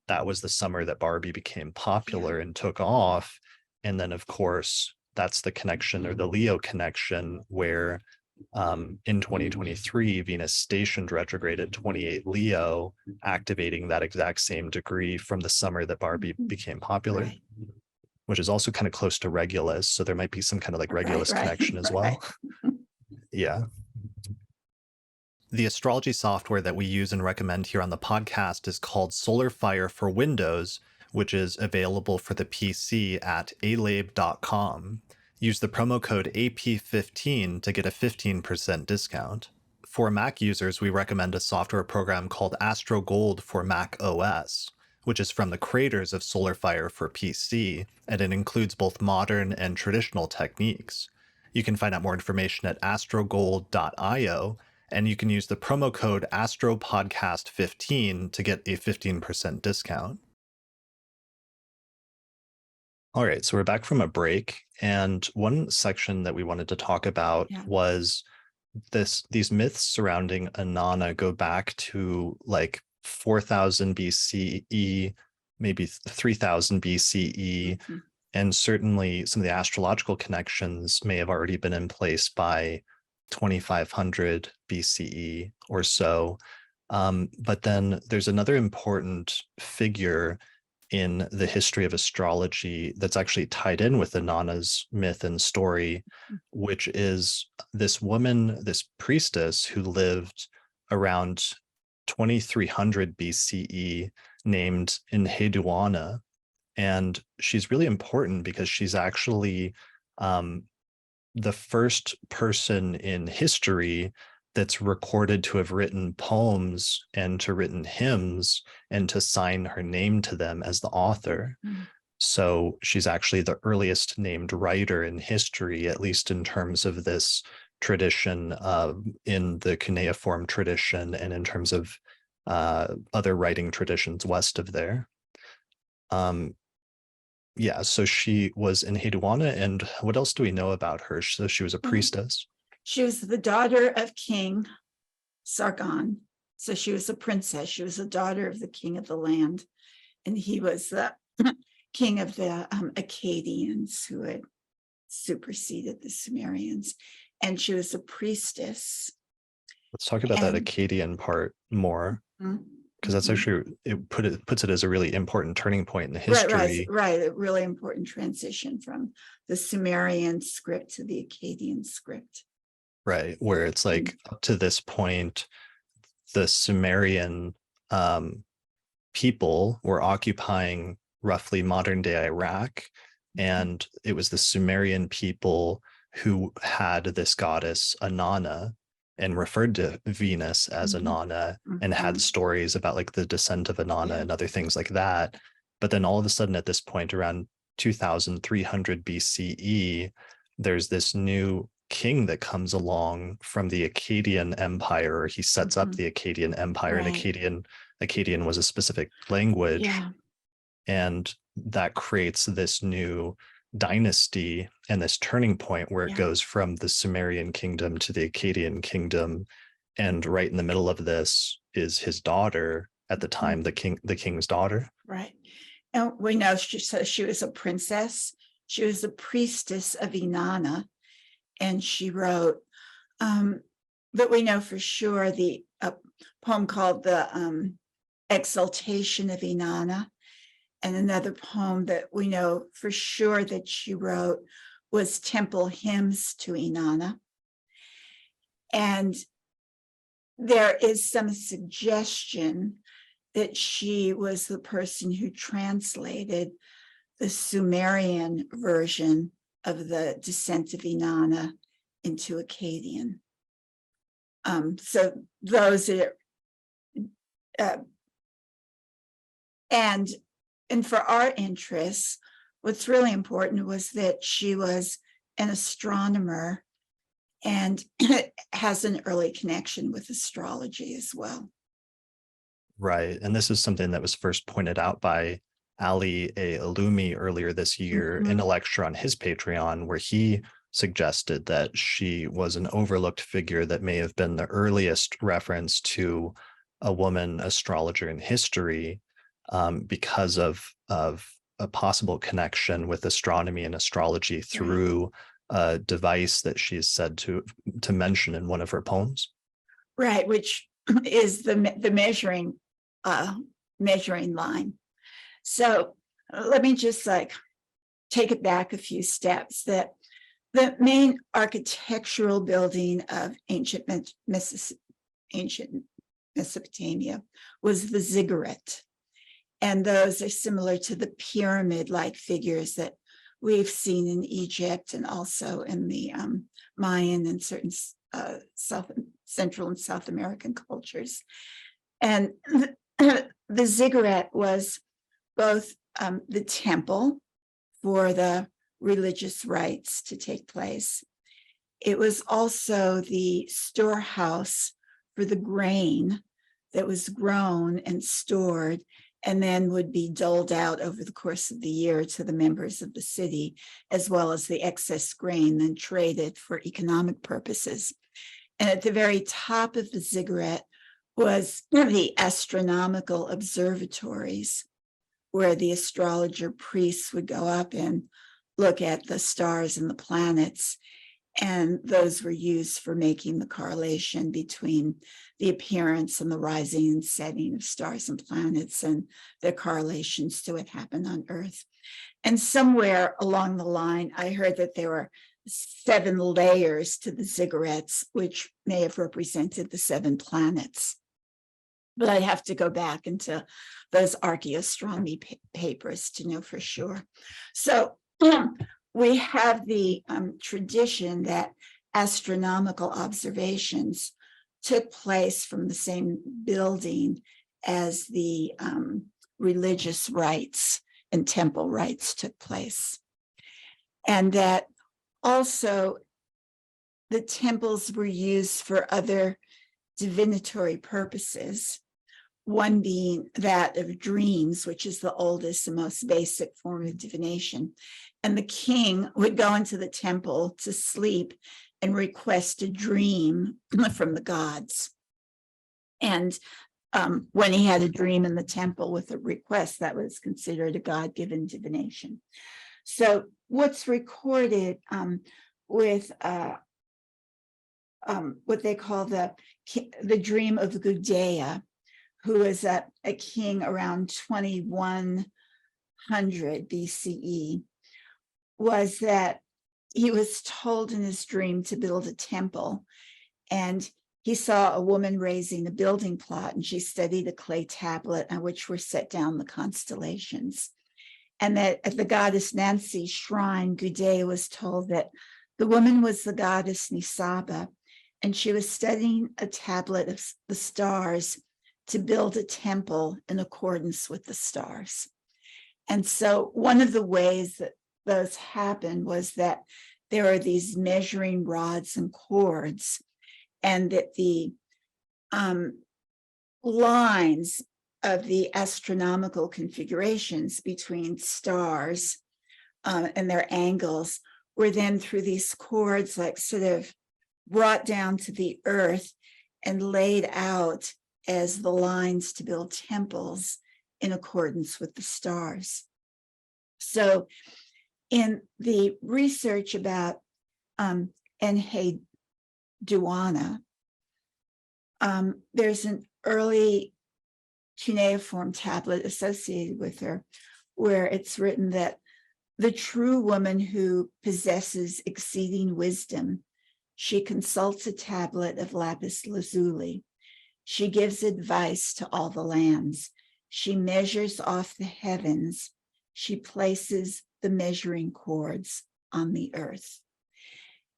that was the summer that Barbie became popular and took off. And then, of course, that's the connection, or the Leo connection, where in 2023, Venus stationed retrograde at 28 Leo, activating that exact same degree from the summer that Barbie became popular, which is also kind of close to Regulus. So there might be some kind of like Regulus connection as well. Yeah. The astrology software that we use and recommend here on the podcast is called SolarFire for Windows, which is available for the PC at alabe.com. Use the promo code AP15 to get a 15% discount. For Mac users, we recommend a software program called AstroGold for Mac OS, which is from the creators of SolarFire for PC, and it includes both modern and traditional techniques. You can find out more information at astrogold.io, and you can use the promo code AstroPodcast15 to get a 15% discount. All right, so we're back from a break, and one section that we wanted to talk about was these myths surrounding Inanna go back to like 4000 BCE, maybe 3000 BCE, and certainly some of the astrological connections may have already been in place by 2500 BCE or so. But then there's another important figure in the history of astrology that's actually tied in with Inanna's myth and story, which is this woman, this priestess who lived around 2300 BCE named Enheduanna. And she's really important because she's actually the first person in history that's recorded to have written poems and to written hymns and to sign her name to them as the author. So she's actually the earliest named writer in history, at least in terms of this tradition in the cuneiform tradition and in terms of other writing traditions west of there. Yeah, so she was Enheduanna, and what else do we know about her? So she was a priestess. She was the daughter of King Sargon. So she was a princess. She was a daughter of the king of the land. And he was the king of the Akkadians who had superseded the Sumerians. And she was a priestess. Let's talk about that Akkadian part more. because that's actually, puts it as a really important turning point in the history. Right. A really important transition from the Sumerian script to the Akkadian script. Right, where it's like up to this point, the Sumerian people were occupying roughly modern day Iraq, and it was the Sumerian people who had this goddess Inanna and referred to Venus as Inanna, and had stories about like the descent of Inanna and other things like that. But then all of a sudden at this point, around 2300 BCE, there's this new king that comes along from the Akkadian Empire, or he sets up the Akkadian Empire, and Akkadian was a specific language. And that creates this new dynasty and this turning point where it goes from the Sumerian kingdom to the Akkadian kingdom. And right in the middle of this is his daughter at the time, the king's daughter. Right. And we know she was a princess. She was a priestess of Inanna, and she wrote, but we know for sure the poem called the Exaltation of Inanna. And another poem that we know for sure that she wrote was Temple Hymns to Inanna. And there is some suggestion that she was the person who translated the Sumerian version of the descent of Inanna into Akkadian. So those are, and for our interests, what's really important was that she was an astronomer and has an early connection with astrology as well. Right. And this is something that was first pointed out by Ali A. Alumi earlier this year in a lecture on his Patreon, where he suggested that she was an overlooked figure that may have been the earliest reference to a woman astrologer in history, because of a possible connection with astronomy and astrology through a device that she's said to mention in one of her poems. Right, which is the measuring line. So let me just take it back a few steps. That the main architectural building of ancient Mesopotamia was the ziggurat. And those are similar to the pyramid-like figures that we've seen in Egypt and also in the Mayan and certain Central and South American cultures. And the ziggurat was both the temple for the religious rites to take place. It was also the storehouse for the grain that was grown and stored and then would be doled out over the course of the year to the members of the city, as well as the excess grain then traded for economic purposes. And at the very top of the ziggurat was the astronomical observatories, where the astrologer priests would go up and look at the stars and the planets. And those were used for making the correlation between the appearance and the rising and setting of stars and planets and their correlations to what happened on Earth. And somewhere along the line, I heard that there were 7 layers to the ziggurats, which may have represented the 7 planets. But I'd have to go back into those archaeoastronomy papers to know for sure. So we have the tradition that astronomical observations took place from the same building as the religious rites and temple rites took place. And that also the temples were used for other divinatory purposes, one being that of dreams, which is the oldest and most basic form of divination. And the king would go into the temple to sleep and request a dream from the gods. And when he had a dream in the temple with a request, that was considered a God-given divination. So what's recorded with what they call the dream of Gudea, who was a king around 2100 BCE, was that he was told in his dream to build a temple, and he saw a woman raising a building plot, and she studied a clay tablet on which were set down the constellations. And that at the goddess Nancy's shrine, Gudea was told that the woman was the goddess Nisaba, and she was studying a tablet of the stars to build a temple in accordance with the stars. And so one of the ways that those happened was that there are these measuring rods and cords, and that the lines of the astronomical configurations between stars and their angles were then through these cords like sort of brought down to the earth and laid out as the lines to build temples in accordance with the stars. So in the research about Enheduanna, there's an early cuneiform tablet associated with her where it's written that the true woman who possesses exceeding wisdom, she consults a tablet of lapis lazuli. She gives advice to all the lands. She measures off the heavens. She places the measuring cords on the earth.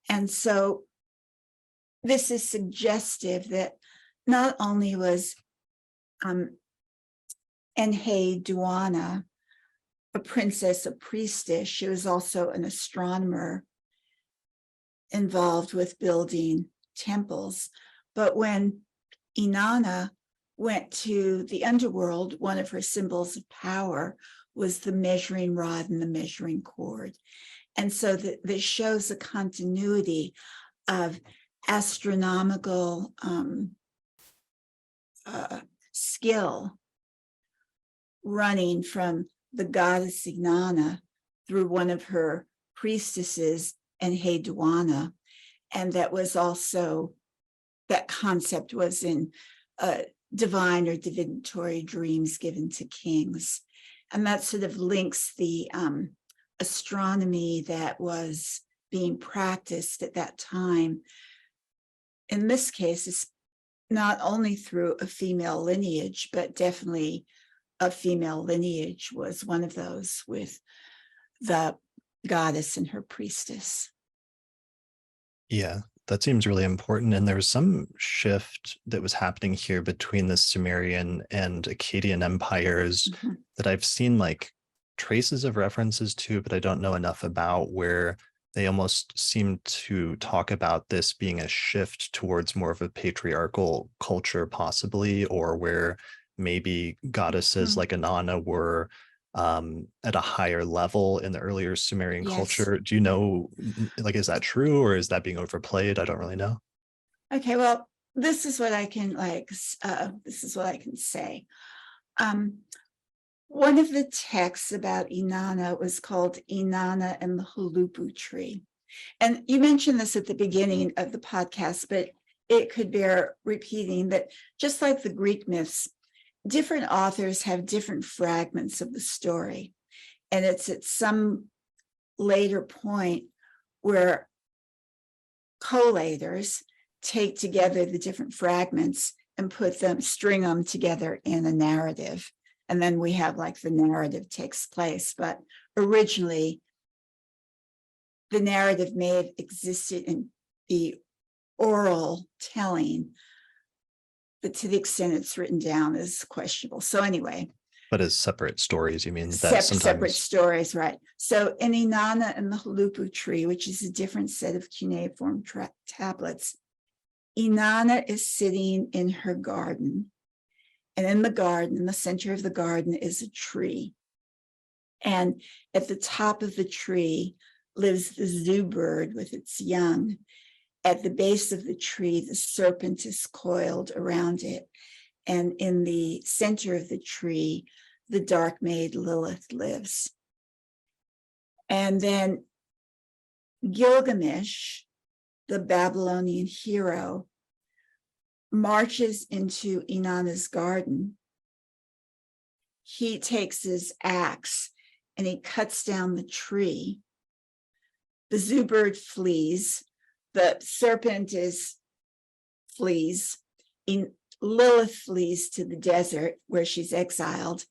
And so this is suggestive that not only was Enheduanna a princess, a priestess, she was also an astronomer involved with building temples. But when Inanna went to the underworld, one of her symbols of power was the measuring rod and the measuring cord. And so this shows a continuity of astronomical skill running from the goddess Inanna through one of her priestesses, Enheduanna, and that was also, that concept was in divine or divinatory dreams given to kings. And that sort of links the astronomy that was being practiced at that time. In this case, it's not only through a female lineage, but definitely a female lineage was one of those with the goddess and her priestess. Yeah, that seems really important. And there was some shift that was happening here between the Sumerian and Akkadian empires that I've seen like traces of references to, but I don't know enough about, where they almost seem to talk about this being a shift towards more of a patriarchal culture, possibly, or where maybe goddesses like Inanna were at a higher level in the earlier Sumerian culture. Do you know, like, is that true, or is that being overplayed? I don't really know. Okay, well, this is what I can say. One of the texts about Inanna was called Inanna and the Hulupu tree. And you mentioned this at the beginning of the podcast, but it could bear repeating that just like the Greek myths, different authors have different fragments of the story. And it's at some later point where collators take together the different fragments and string them together in a narrative. And then we have like the narrative takes place. But originally, the narrative may have existed in the oral telling, but to the extent it's written down is questionable. So anyway. But as separate stories, you mean that sometimes... Separate stories, right. So in Inanna and the Hulupu tree, which is a different set of cuneiform tablets, Inanna is sitting in her garden. And in the garden, in the center of the garden, is a tree. And at the top of the tree lives the zoo bird with its young. At the base of the tree, the serpent is coiled around it. And in the center of the tree, the dark maid Lilith lives. And then Gilgamesh, the Babylonian hero, marches into Inanna's garden he takes his axe and he cuts down the tree. The zoo bird flees. The serpent flees. Lilith flees to the desert where she's exiled.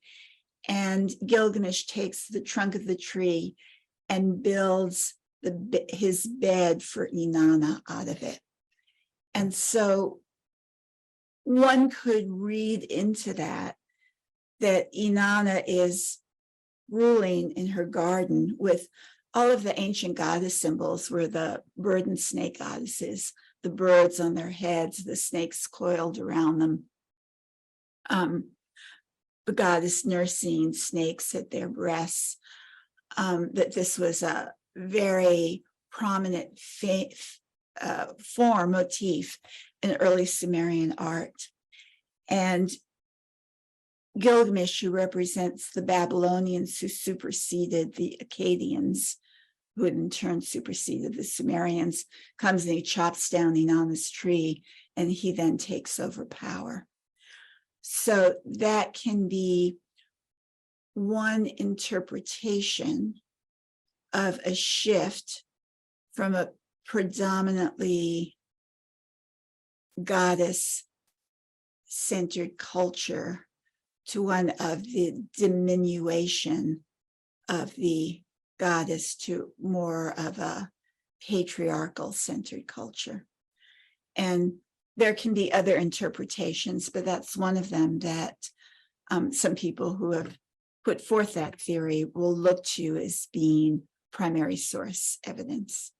And Gilgamesh takes the trunk of the tree and builds his bed for Inanna out of it. And so one could read into that Inanna is ruling in her garden with all of the ancient goddess symbols were the bird and snake goddesses, the birds on their heads, the snakes coiled around them. The goddess nursing snakes at their breasts, that this was a very prominent form, motif in early Sumerian art. And Gilgamesh, who represents the Babylonians who superseded the Akkadians, who had in turn superseded the Sumerians, comes and he chops down Inanna's tree, and he then takes over power. So that can be one interpretation of a shift from a predominantly goddess-centered culture to one of the diminution of the goddess to more of a patriarchal-centered culture. And there can be other interpretations, but that's one of them that some people who have put forth that theory will look to as being primary source evidence.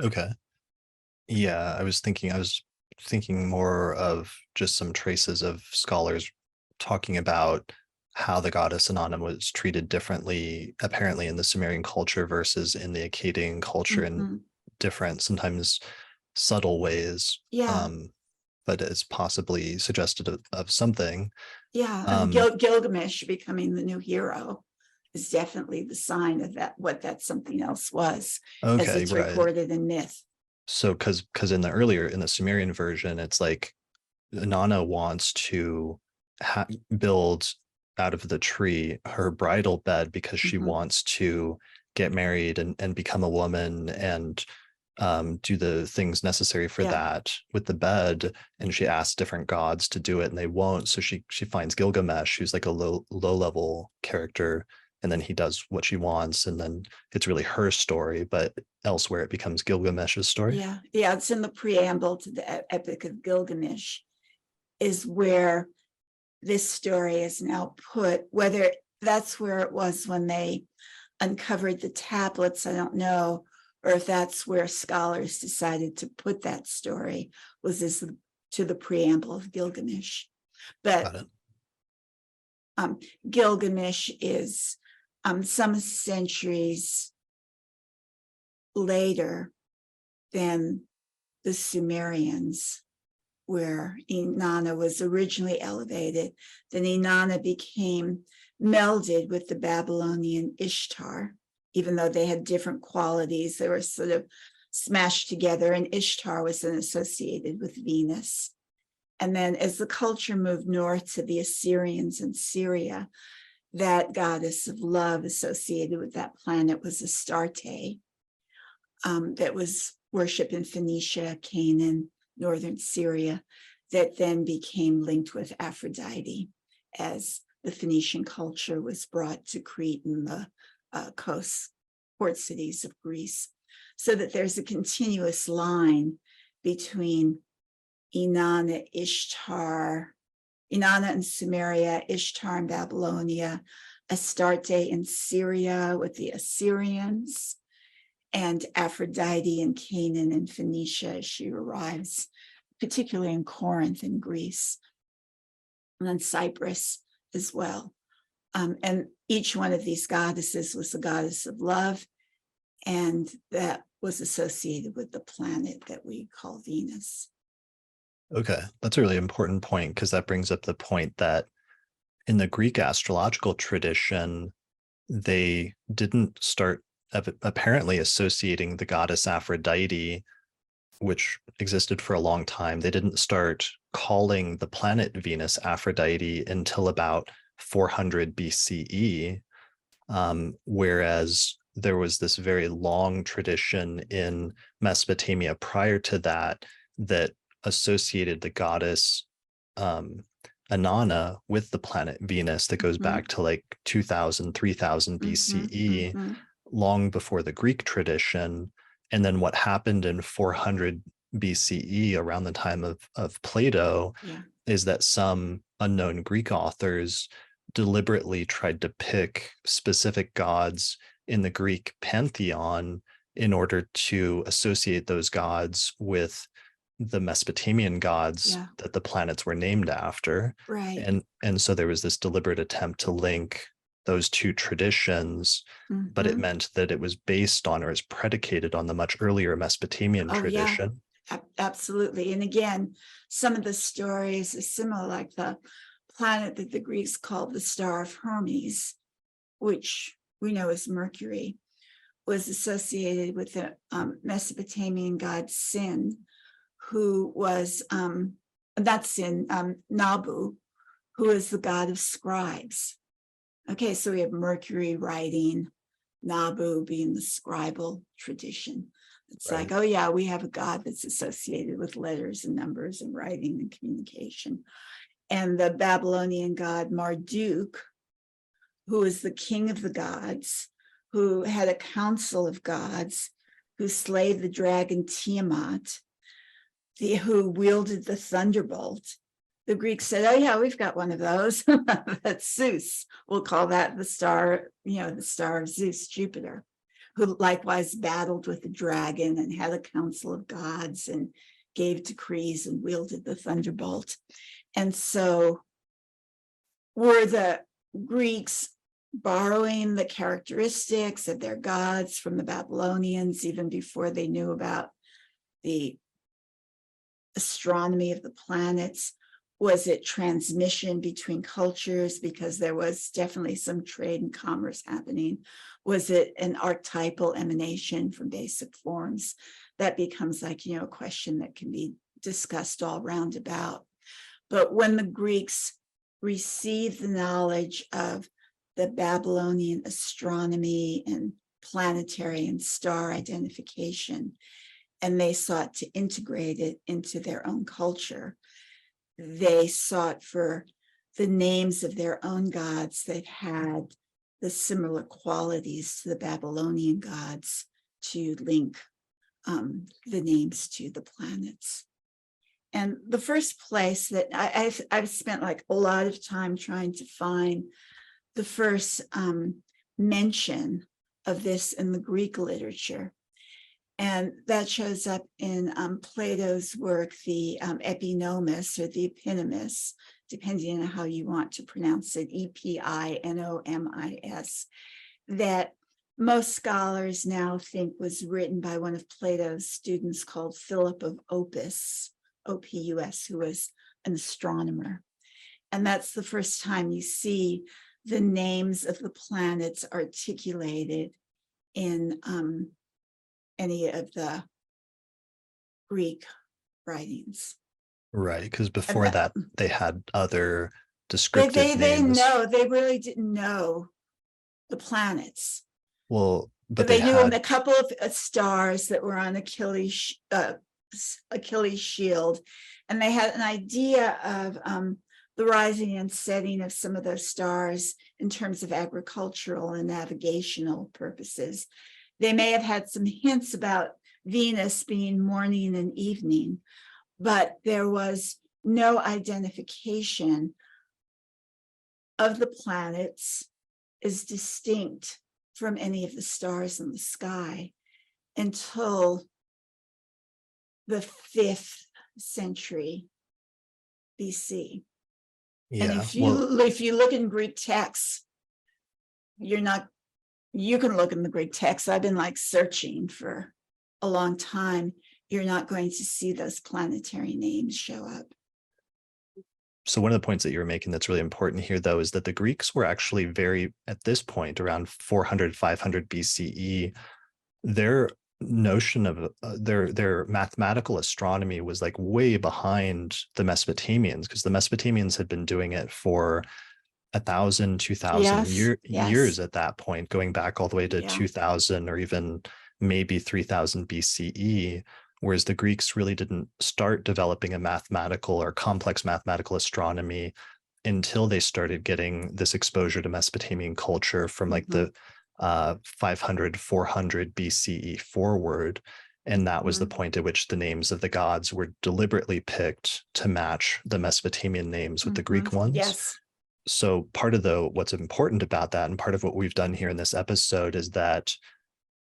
Okay. Yeah, I was thinking more of just some traces of scholars talking about how the goddess Inanna was treated differently, apparently in the Sumerian culture versus in the Akkadian culture in different, sometimes subtle ways. Yeah. But it's possibly suggested of something. Yeah, Gilgamesh becoming the new hero is definitely the sign of that, what that something else was, as it's recorded in myth. So because in the Sumerian version, it's like Inanna wants to build out of the tree her bridal bed because she wants to get married and become a woman and do the things necessary for that with the bed. And she asks different gods to do it and they won't. So she finds Gilgamesh, who's like a low level character, and then he does what she wants, and then it's really her story, but elsewhere it becomes Gilgamesh's story. Yeah, it's in the preamble to the Epic of Gilgamesh is where this story is now put. Whether that's where it was when they uncovered the tablets, I don't know, or if that's where scholars decided to put that story, was to the preamble of Gilgamesh. But Gilgamesh is some centuries later than the Sumerians, where Inanna was originally elevated. Then Inanna became melded with the Babylonian Ishtar, even though they had different qualities. They were sort of smashed together, and Ishtar was then associated with Venus. And then as the culture moved north to the Assyrians and Syria, that goddess of love associated with that planet was Astarte, that was worshipped in Phoenicia, Canaan, northern Syria, that then became linked with Aphrodite as the Phoenician culture was brought to Crete and the port cities of Greece. So that there's a continuous line between Inanna, Ishtar, Inanna in Sumeria, Ishtar in Babylonia, Astarte in Syria with the Assyrians, and Aphrodite in Canaan and Phoenicia as she arrives, particularly in Corinth in Greece, and then Cyprus as well. And each one of these goddesses was a goddess of love, and that was associated with the planet that we call Venus. Okay, that's a really important point, because that brings up the point that in the Greek astrological tradition, they didn't start apparently associating the goddess Aphrodite, which existed for a long time. They didn't start calling the planet Venus Aphrodite until about 400 BCE, whereas there was this very long tradition in Mesopotamia prior to that that associated the goddess Inanna with the planet Venus that goes back to like 2000, 3000 BCE, long before the Greek tradition. And then what happened in 400 BCE, around the time of Plato, is that some unknown Greek authors deliberately tried to pick specific gods in the Greek pantheon in order to associate those gods with the Mesopotamian gods that the planets were named after. Right. And so there was this deliberate attempt to link those two traditions, but it meant that it was based on or is predicated on the much earlier Mesopotamian tradition. Absolutely. And again, some of the stories are similar, like the planet that the Greeks called the Star of Hermes, which we know as Mercury, was associated with the Mesopotamian god Sin, who was, not Sin, Nabu, who is the god of scribes. Okay, so we have Mercury writing, Nabu being the scribal tradition. It's like, oh yeah, we have a god that's associated with letters and numbers and writing and communication. And the Babylonian god Marduk, who is the king of the gods, who had a council of gods, who slayed the dragon Tiamat, who wielded the thunderbolt. The Greeks said, oh yeah, we've got one of those. That's Zeus. We'll call that the star, the star of Zeus, Jupiter, who likewise battled with the dragon and had a council of gods and gave decrees and wielded the thunderbolt. And so were the Greeks borrowing the characteristics of their gods from the Babylonians even before they knew about the astronomy of the planets? Was it transmission between cultures because there was definitely some trade and commerce happening? Was it an archetypal emanation from basic forms? That becomes like, a question that can be discussed all round about. But when the Greeks received the knowledge of the Babylonian astronomy and planetary and star identification, and they sought to integrate it into their own culture, they sought for the names of their own gods that had the similar qualities to the Babylonian gods to link the names to the planets. And the first place that I've spent like a lot of time trying to find the first mention of this in the Greek literature. And that shows up in Plato's work, the Epinomis or the Epinomis, depending on how you want to pronounce it, Epinomis, that most scholars now think was written by one of Plato's students called Philip of Opus, O-P-U-S, who was an astronomer. And that's the first time you see the names of the planets articulated in any of the Greek writings. Right, because before that they had other descriptive names. They really didn't know the planets. Well, but they knew a couple of stars that were on Achilles' shield, and they had an idea of the rising and setting of some of those stars in terms of agricultural and navigational purposes. They may have had some hints about Venus being morning and evening, but there was no identification of the planets as distinct from any of the stars in the sky until the 5th century BC. Yeah, and if you look in Greek texts, you can look in the Greek text. I've been like searching for a long time. You're not going to see those planetary names show up. So one of the points that you're making that's really important here, though, is that the Greeks were actually at this point, around 400, 500 BCE, their notion of their mathematical astronomy was like way behind the Mesopotamians, because the Mesopotamians had been doing it for 1,000, 2,000 Yes, years yes, at that point, going back all the way to yeah. 2000 or even maybe 3000 BCE, whereas the Greeks really didn't start developing a mathematical or complex mathematical astronomy until they started getting this exposure to Mesopotamian culture from like Mhm. the 500, 400 BCE forward. And that was the Mhm. point at which the names of the gods were deliberately picked to match the Mesopotamian names with the Greek Mhm. ones. Yes. So part of what's important about that, and part of what we've done here in this episode, is that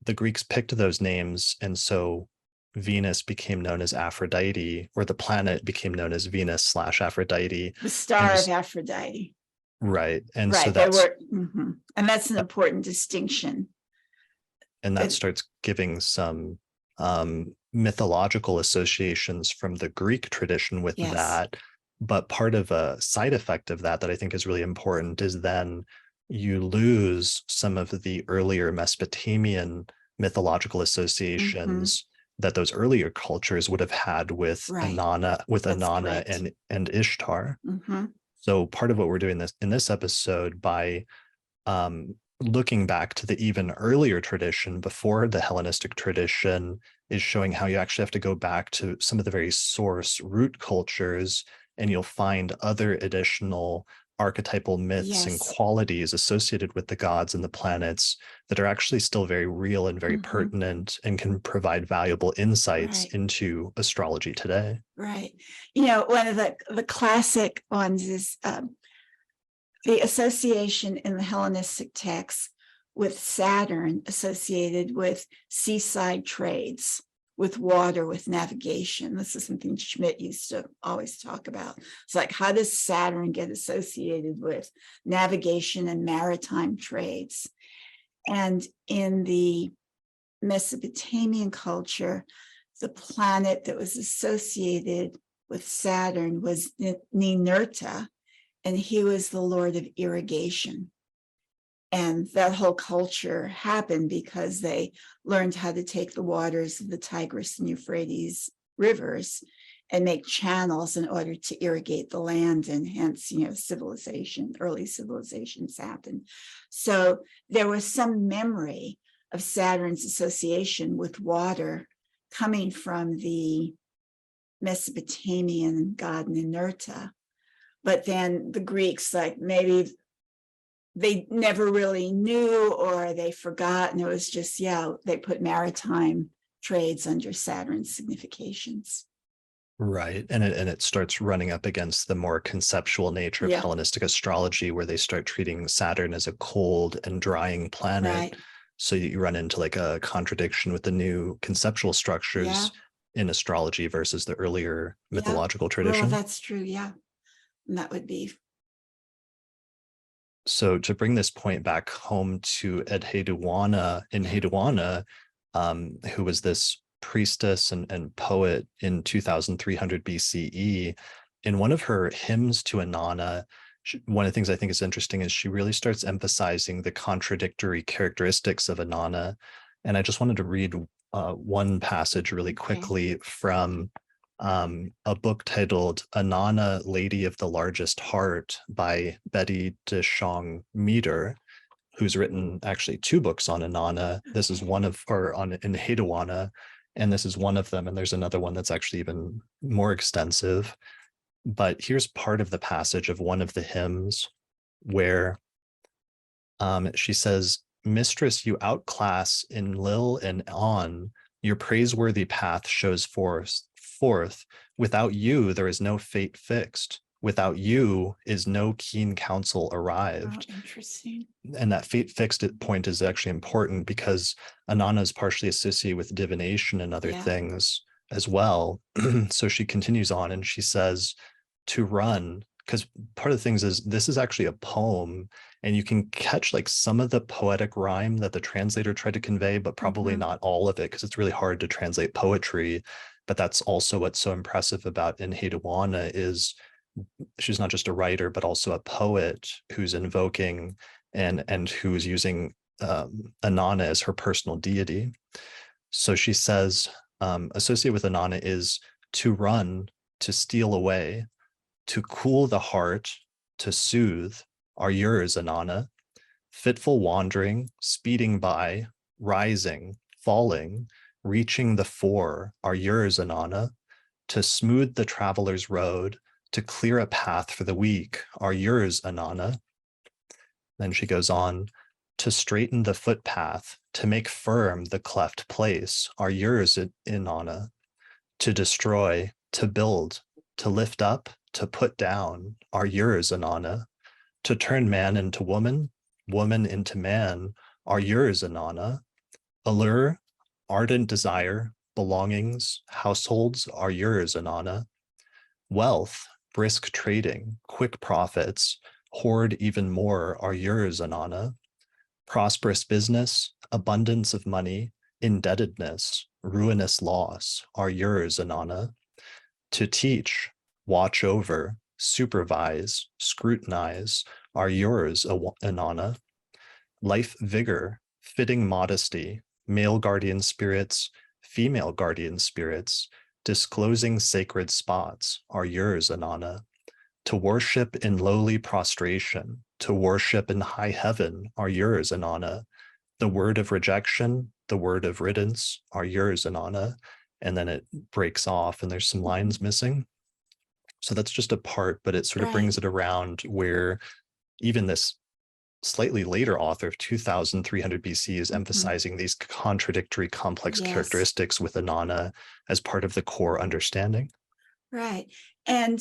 the Greeks picked those names, and so Venus became known as Aphrodite, or the planet became known as Venus/Aphrodite. The star of Aphrodite. Right. And so Right. They were, and that's an important distinction. that starts giving some mythological associations from the Greek tradition with Yes. that. But part of a side effect of that I think is really important is then you lose some of the earlier Mesopotamian mythological associations that those earlier cultures would have had with Inanna, and Ishtar. So part of what we're doing in this episode by looking back to the even earlier tradition before the Hellenistic tradition is showing how you actually have to go back to some of the very source root cultures, and you'll find other additional archetypal myths and qualities associated with the gods and the planets that are actually still very real and very pertinent and can provide valuable insights into astrology today. Right. You know, one of the classic ones is the association in the Hellenistic texts with Saturn associated with seaside trades, with water, with navigation. This is something Schmidt used to always talk about. It's like, how does Saturn get associated with navigation and maritime trades? And in the Mesopotamian culture, the planet that was associated with Saturn was Ninurta, and he was the lord of irrigation. And that whole culture happened because they learned how to take the waters of the Tigris and Euphrates rivers and make channels in order to irrigate the land, and hence, early civilizations happened. So there was some memory of Saturn's association with water coming from the Mesopotamian god Ninurta. But then the Greeks, like, maybe they never really knew, or they forgot, and it was just, they put maritime trades under Saturn's significations. Right. And it starts running up against the more conceptual nature of Hellenistic astrology, where they start treating Saturn as a cold and drying planet. Right. So you run into like a contradiction with the new conceptual structures in astrology versus the earlier mythological tradition. Well, that's true. Yeah. And that would be. So to bring this point back home to Enheduanna, who was this priestess and poet in 2300 BCE, in one of her hymns to Inanna, one of the things I think is interesting is she really starts emphasizing the contradictory characteristics of Inanna. And I just wanted to read one passage really quickly from a book titled Inanna, Lady of the Largest Heart by Betty de Chong Meter, who's written actually 2 books on Inanna. This is one of, or on Enheduanna, and this is one of them. And there's another one that's actually even more extensive. But here's part of the passage of one of the hymns where she says, "Mistress, you outclass in Lil and On, your praiseworthy path shows forth. Without you, there is no fate fixed. Without you is no keen counsel arrived." Oh, interesting. And that fate fixed point is actually important because Inanna is partially associated with divination and other things as well. So she continues on and she says to run, because part of the things is this is actually a poem, and you can catch like some of the poetic rhyme that the translator tried to convey, but probably not all of it, because it's really hard to translate poetry. But that's also what's so impressive about Enheduanna is she's not just a writer, but also a poet who's invoking and who's using Inanna as her personal deity. So she says, associated with Inanna is to run, to steal away, to cool the heart, to soothe, are yours, Inanna. Fitful wandering, speeding by, rising, falling, reaching the fore are yours, Inanna. To smooth the traveler's road, to clear a path for the weak are yours, Inanna. Then she goes on, to straighten the footpath, to make firm the cleft place are yours, Inanna. To destroy, to build, to lift up, to put down are yours, Inanna. To turn man into woman, woman into man are yours, Inanna. Allure, ardent desire, belongings, households are yours, Inanna. Wealth, brisk trading, quick profits, hoard even more are yours, Inanna. Prosperous business, abundance of money, indebtedness, ruinous loss are yours, Inanna. To teach, watch over, supervise, scrutinize are yours, Inanna. Life vigor, fitting modesty, male guardian spirits, female guardian spirits, disclosing sacred spots are yours, Inanna. To worship in lowly prostration, to worship in high heaven are yours, Inanna. The word of rejection, the word of riddance are yours, Inanna. And then it breaks off and there's some lines missing. So that's just a part, but it sort of brings it around where even this slightly later author of 2300 BC is emphasizing these contradictory, complex characteristics with Inanna as part of the core understanding. Right. And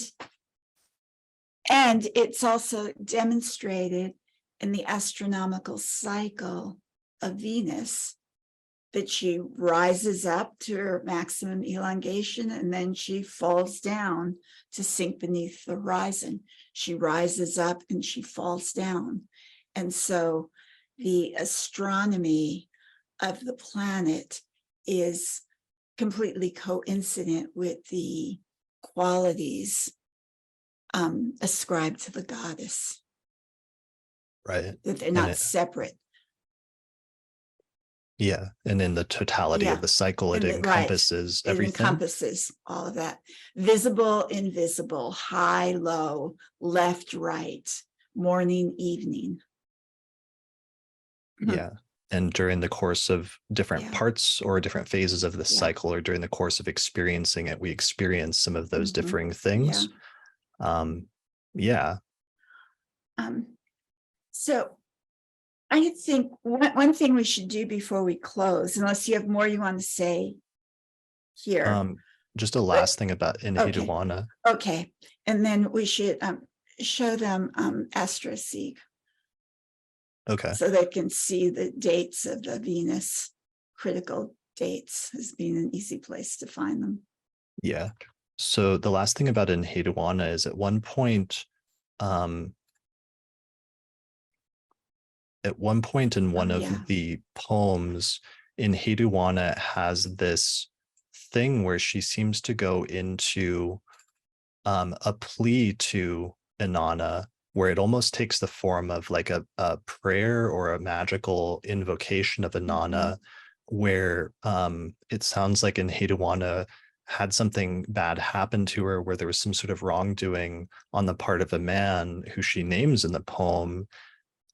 it's also demonstrated in the astronomical cycle of Venus that she rises up to her maximum elongation and then she falls down to sink beneath the horizon. She rises up and she falls down. And so the astronomy of the planet is completely coincident with the qualities ascribed to the goddess. Right. That they're not separate. Yeah. And in the totality of the cycle, it encompasses everything. It encompasses all of that. Visible, invisible, high, low, left, right, morning, evening. Yeah. And during the course of different parts or different phases of the cycle, or during the course of experiencing it, we experience some of those differing things. So I think one thing we should do before we close, unless you have more you want to say here. Just a last thing about Enheduanna. Okay. And then we should show them AstroSeek. Okay. So they can see the dates of the Venus critical dates as being an easy place to find them. Yeah. So the last thing about Enheduanna is at one point in one of the poems, Enheduanna has this thing where she seems to go into a plea to Inanna, where it almost takes the form of like a prayer or a magical invocation of Inanna, where it sounds like Enheduanna had something bad happen to her, where there was some sort of wrongdoing on the part of a man who she names in the poem,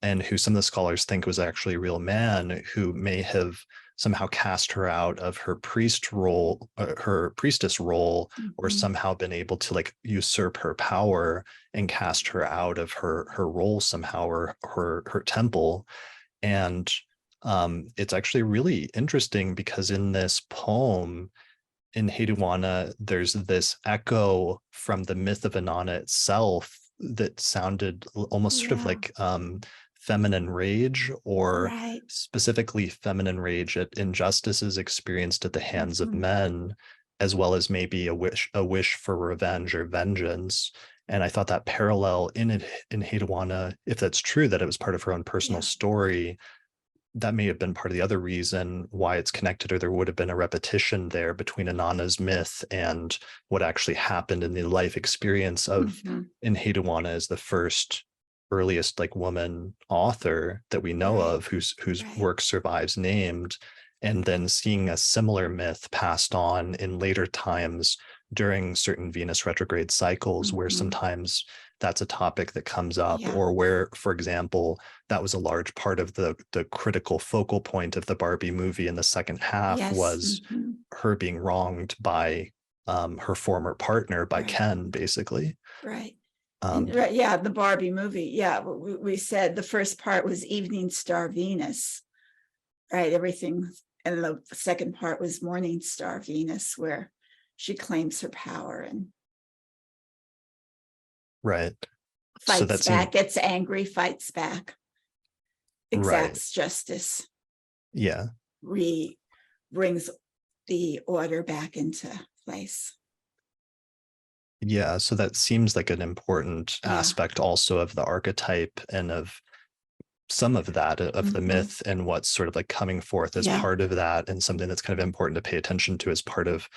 and who some of the scholars think was actually a real man who may have somehow cast her out of her priestess role, or somehow been able to like usurp her power and cast her out of her role somehow, or her temple. And it's actually really interesting because in this poem, in Enheduanna, there's this echo from the myth of Inanna itself that sounded almost sort of like feminine rage, or specifically feminine rage at injustices experienced at the hands of men, as well as maybe a wish for revenge or vengeance. And I thought that parallel in Enheduanna, if that's true, that it was part of her own personal story, that may have been part of the other reason why it's connected, or there would have been a repetition there between Inanna's myth and what actually happened in the life experience of Enheduanna as the first earliest like woman author that we know of whose work survives named, and then seeing a similar myth passed on in later times during certain Venus retrograde cycles, where sometimes that's a topic that comes up, Yeah. or where, for example, that was a large part of the critical focal point of the Barbie movie in the second half Yes. was Mhm. her being wronged by her former partner, by Right. Ken, basically. Right. Um, And, right, yeah, the Barbie movie. Yeah, we said the first part was Evening Star Venus, right? Everything, and the second part was Morning Star Venus, where she claims her power and right. So fights that seems back, gets angry, fights back, right. exacts justice, Yeah. brings the order back into place. Yeah. So that seems like an important Yeah. aspect also of the archetype and of some of that of the Mhm. myth, and what's sort of like coming forth as Yeah. part of that, and something that's kind of important to pay attention to as part of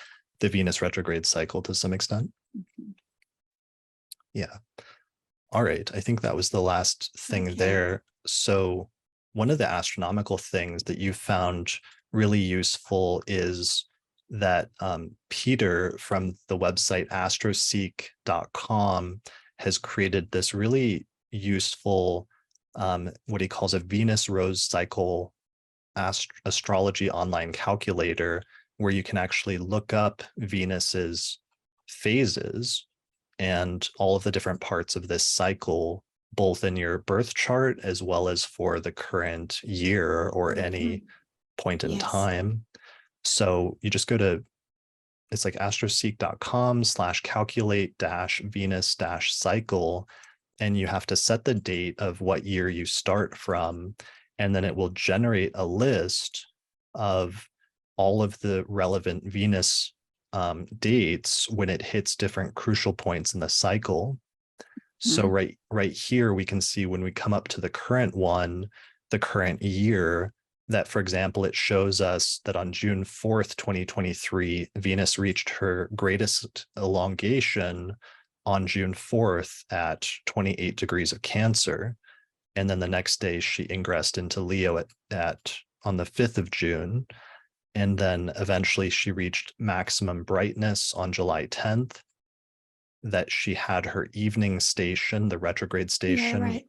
the Venus retrograde cycle to some extent. Mhm. Yeah. All right. I think that was the last thing Okay. there. So one of the astronomical things that you found really useful is that Peter from the website astroseek.com has created this really useful, what he calls a Venus rose cycle astrology online calculator, where you can actually look up Venus's phases and all of the different parts of this cycle, both in your birth chart as well as for the current year or any Mhm. point in Yes. time. So you just go to, it's like astroseek.com/calculate-venus-cycle, and you have to set the date of what year you start from, and then it will generate a list of all of the relevant Venus dates when it hits different crucial points in the cycle. So right here, we can see when we come up to the current one, the current year, that, for example, it shows us that on June 4th, 2023, Venus reached her greatest elongation on June 4th at 28 degrees of Cancer. And then the next day she ingressed into Leo at on the 5th of June. And then eventually she reached maximum brightness on July 10th, that she had her evening station, the retrograde Yeah, station, right.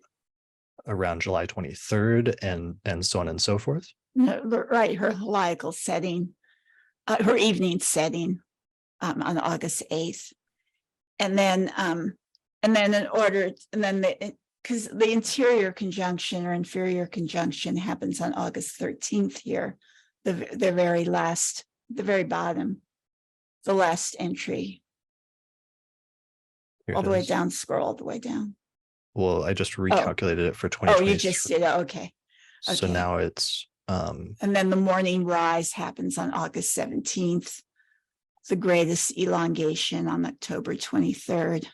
around July 23rd, and so on and so forth. No, right, her heliacal setting, her evening setting on August 8th. And then in order, and then because the interior conjunction or inferior conjunction happens on August 13th here, the very last, the very bottom, the last entry, Here all it the way is. down, scroll all the way down. Well, I just recalculated it for Oh, 2023. you just did it. Okay. So Okay. now it's And then the morning rise happens on August 17th, the greatest elongation on October 23rd.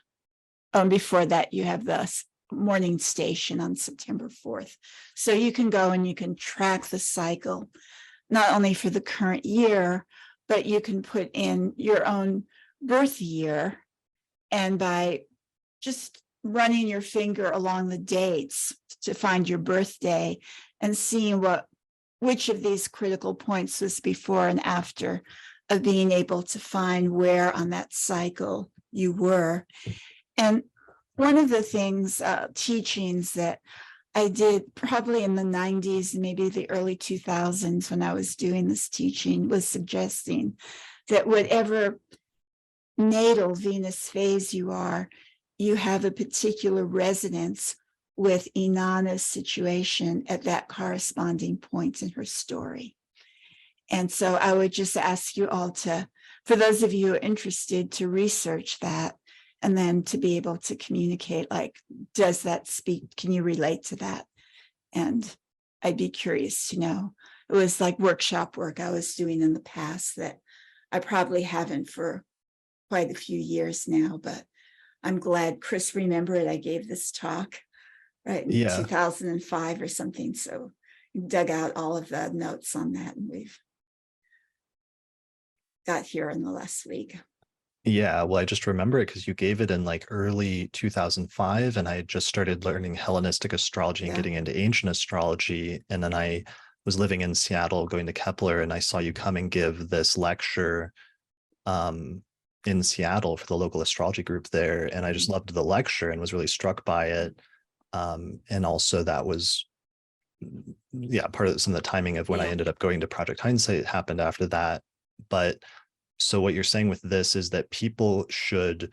Before that, you have the morning station on September 4th. So you can go and you can track the cycle, not only for the current year, but you can put in your own birth year. And by just running your finger along the dates to find your birthday and seeing which of these critical points was before and after, of being able to find where on that cycle you were. And one of the things, teachings that I did probably in the 90s, maybe the early 2000s, when I was doing this teaching, was suggesting that whatever natal Venus phase you are, you have a particular resonance with Inanna's situation at that corresponding point in her story. And so I would just ask you all to, for those of you who are interested, to research that, and then to be able to communicate, like, does that speak, can you relate to that? And I'd be curious to know. It was like workshop work I was doing in the past that I probably haven't for quite a few years now, but I'm glad Chris remembered I gave this talk right in 2005 or something. So we dug out all of the notes on that, and we've got here in the last week. Yeah, well, I just remember it because you gave it in like early 2005, and I had just started learning Hellenistic astrology and getting into ancient astrology. And then I was living in Seattle, going to Kepler, and I saw you come and give this lecture in Seattle for the local astrology group there, and I just loved the lecture and was really struck by it. And also that was, yeah, part of some of the timing of when I ended up going to Project Hindsight happened after that. But so what you're saying with this is that people should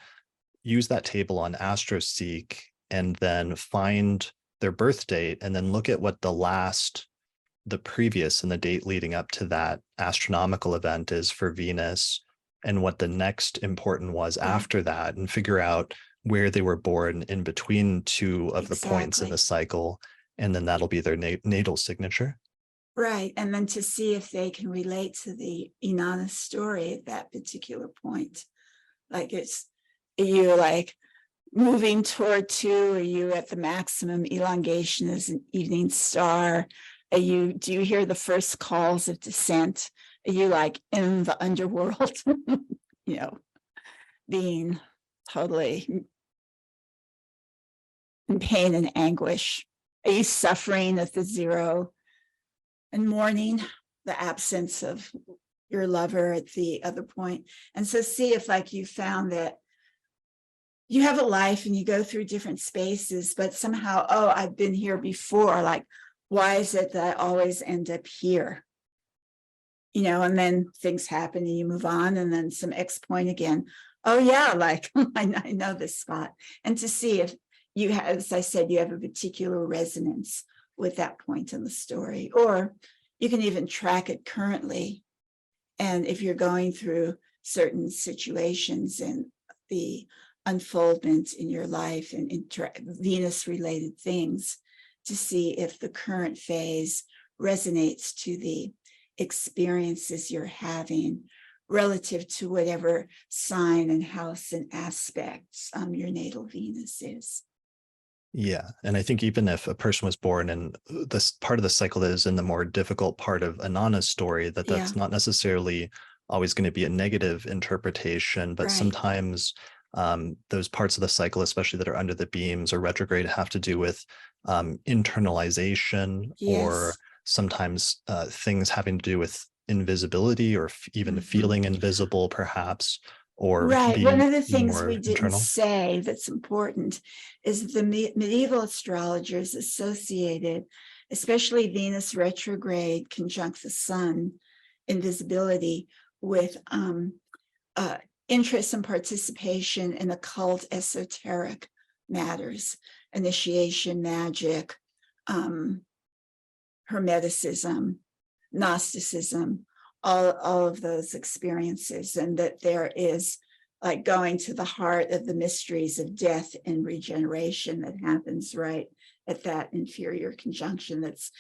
use that table on AstroSeek and then find their birth date and then look at what the previous and the date leading up to that astronomical event is for Venus, and what the next important was after that, and figure out where they were born in between two of the points in the cycle. And then that'll be their natal signature. Right. And then to see if they can relate to the Inanna story at that particular point. Like are you like moving toward 2? Are you at the maximum elongation as an evening star? Do you hear the first calls of descent? Are you like in the underworld, being totally in pain and anguish? Are you suffering at the 0 and mourning the absence of your lover at the other point? And so see if like you found that you have a life and you go through different spaces, but somehow, oh, I've been here before. Like, why is it that I always end up here? And then things happen and you move on, and then some X point again. Oh yeah, like I know this spot. And to see if you have, as I said, you have a particular resonance with that point in the story, or you can even track it currently. And if you're going through certain situations and the unfoldment in your life and Venus related things, to see if the current phase resonates to the experiences you're having relative to whatever sign and house and aspects your natal Venus is. Yeah. And I think even if a person was born in this part of the cycle that is in the more difficult part of Inanna's story, that's not necessarily always going to be a negative interpretation, but sometimes those parts of the cycle, especially that are under the beams or retrograde, have to do with internalization, or sometimes things having to do with invisibility, or even feeling invisible, perhaps. Or one of the things we didn't internal. say that's important is the medieval astrologers associated, especially Venus retrograde conjunct the sun, invisibility, with interest and participation in occult esoteric matters, initiation magic, hermeticism, Gnosticism, all of those experiences, and that there is like going to the heart of the mysteries of death and regeneration that happens right at that inferior conjunction. That's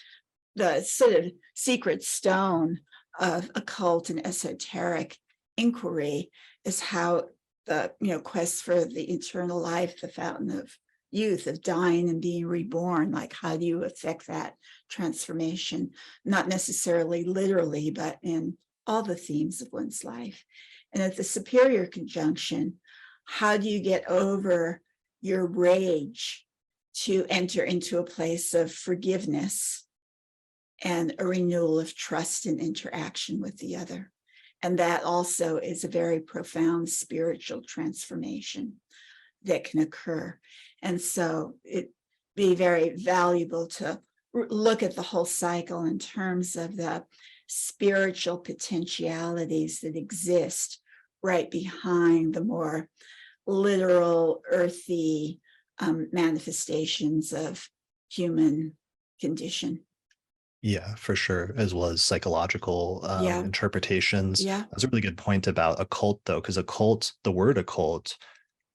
the sort of secret stone of occult and esoteric inquiry, is how the quest for the eternal life, the fountain of youth, of dying and being reborn, like how do you affect that transformation, not necessarily literally, but in all the themes of one's life. And at the superior conjunction, how do you get over your rage to enter into a place of forgiveness and a renewal of trust and interaction with the other? And that also is a very profound spiritual transformation that can occur. And so it'd be very valuable to look at the whole cycle in terms of the spiritual potentialities that exist right behind the more literal, earthy manifestations of human condition. Yeah, for sure, as well as psychological interpretations. That's a really good point about occult, though, because occult, the word occult,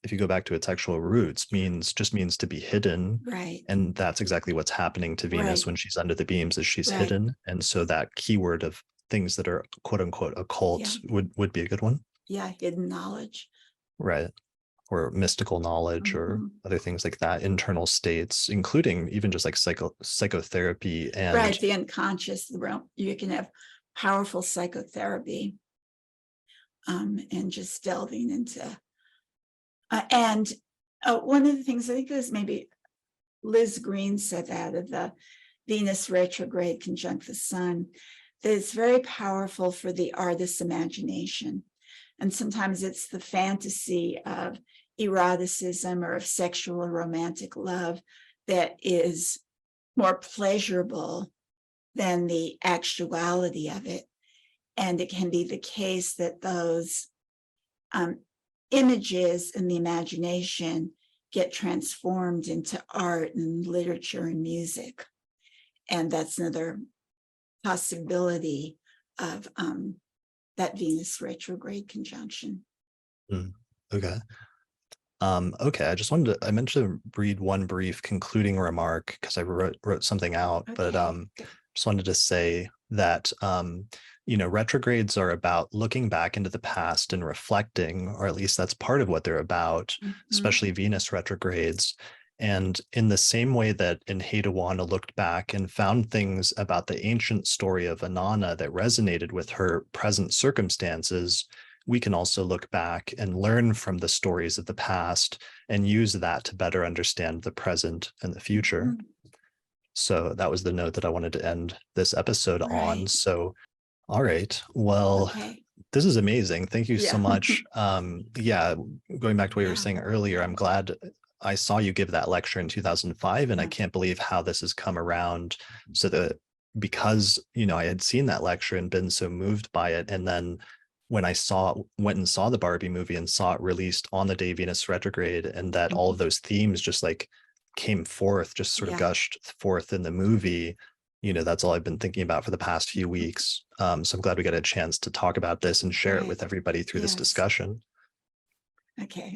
if you go back to its actual roots, just means to be hidden. Right. And that's exactly what's happening to Venus when she's under the beams, is she's hidden. And so that keyword of things that are quote unquote occult would be a good one. Yeah, hidden knowledge. Right. Or mystical knowledge, or other things like that, internal states, including even just like psychotherapy and the unconscious realm. You can have powerful psychotherapy and just delving into one of the things, I think it was maybe Liz Green said that, of the Venus retrograde conjunct the sun, that it's very powerful for the artist's imagination. And sometimes it's the fantasy of eroticism or of sexual or romantic love that is more pleasurable than the actuality of it. And it can be the case that those images in the imagination get transformed into art and literature and music. And that's another possibility of that Venus retrograde conjunction. Okay. Okay, I meant to read one brief concluding remark because I wrote something out, but just wanted to say that retrogrades are about looking back into the past and reflecting, or at least that's part of what they're about, especially Venus retrogrades. And in the same way that Enheduanna looked back and found things about the ancient story of Inanna that resonated with her present circumstances, we can also look back and learn from the stories of the past and use that to better understand the present and the future. So that was the note that I wanted to end this episode on. So, all right. Well, this is amazing. Thank you so much. Going back to what you were saying earlier, I'm glad I saw you give that lecture in 2005, and I can't believe how this has come around. So that because, I had seen that lecture and been so moved by it. And then when I went and saw the Barbie movie and saw it released on the day Venus retrograde, and that all of those themes just like came forth, just sort of gushed forth in the movie, that's all I've been thinking about for the past few weeks. So I'm glad we got a chance to talk about this and share it with everybody through this discussion. Okay.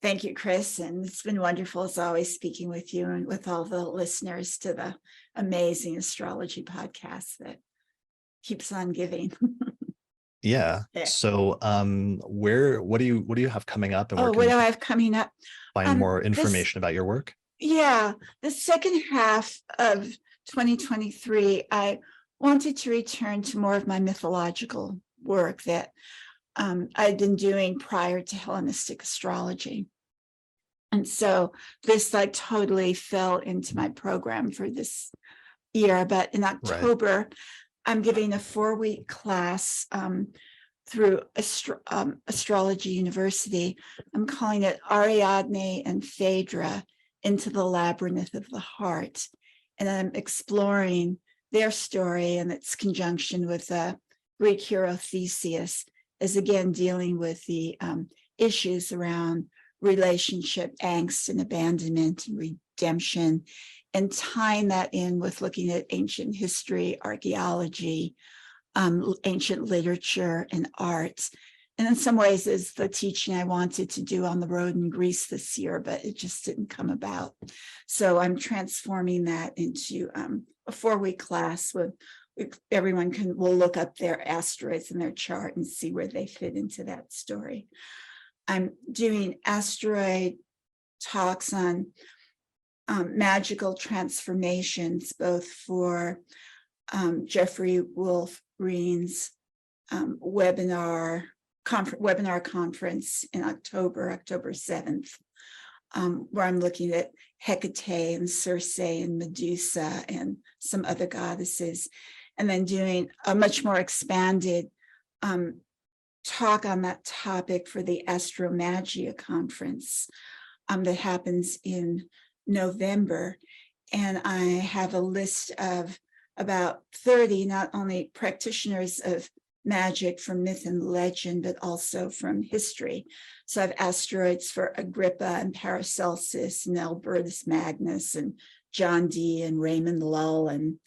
Thank you, Chris. And it's been wonderful as always speaking with you and with all the listeners to the amazing astrology podcast that keeps on giving. So what do you have coming up, and what do I have coming up? Find more information about your work? The second half of 2023, I wanted to return to more of my mythological work that I'd been doing prior to Hellenistic astrology. And so this totally fell into my program for this year. But in October, I'm giving a 4-week class through Astrology University. I'm calling it Ariadne and Phaedra into the Labyrinth of the Heart. And I'm exploring their story and its conjunction with the Greek hero Theseus, as again dealing with the issues around relationship angst and abandonment and redemption, and tying that in with looking at ancient history, archaeology, ancient literature and art. And in some ways is the teaching I wanted to do on the road in Greece this year, but it just didn't come about. So I'm transforming that into a 4-week class with everyone will look up their asteroids in their chart and see where they fit into that story. I'm doing asteroid talks on magical transformations, both for Jeffrey Wolf Green's webinar conference in October 7th, where I'm looking at Hecate and Circe and Medusa and some other goddesses, and then doing a much more expanded talk on that topic for the Astromagia conference that happens in November. And I have a list of about 30, not only practitioners of magic from myth and legend, but also from history. So I have asteroids for Agrippa and Paracelsus and Albertus Magnus and John Dee and Raymond Lull, and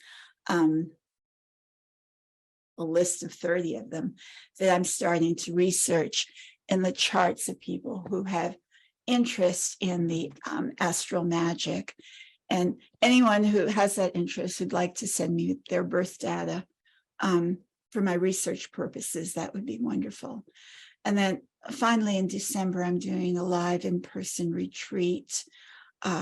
a list of 30 of them that I'm starting to research in the charts of people who have interest in the astral magic. And anyone who has that interest who'd like to send me their birth data for my research purposes, that would be wonderful. And then finally in December, I'm doing a live in-person retreat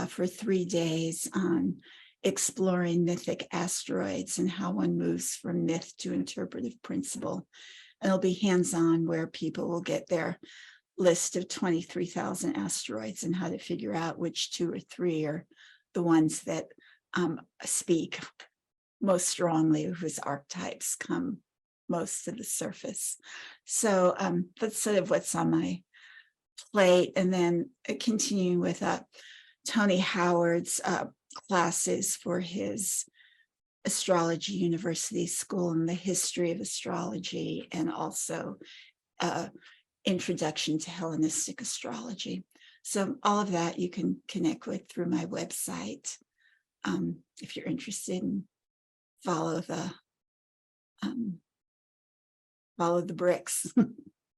for 3 days on exploring mythic asteroids and how one moves from myth to interpretive principle. And it'll be hands-on, where people will get their list of 23,000 asteroids and how to figure out which 2 or 3 are the ones that speak most strongly, whose archetypes come most of the surface. So that's sort of what's on my plate. And then continuing with Tony Howard's classes for his astrology university school and the history of astrology, and also introduction to Hellenistic astrology. So all of that you can connect with through my website if you're interested, and follow the bricks.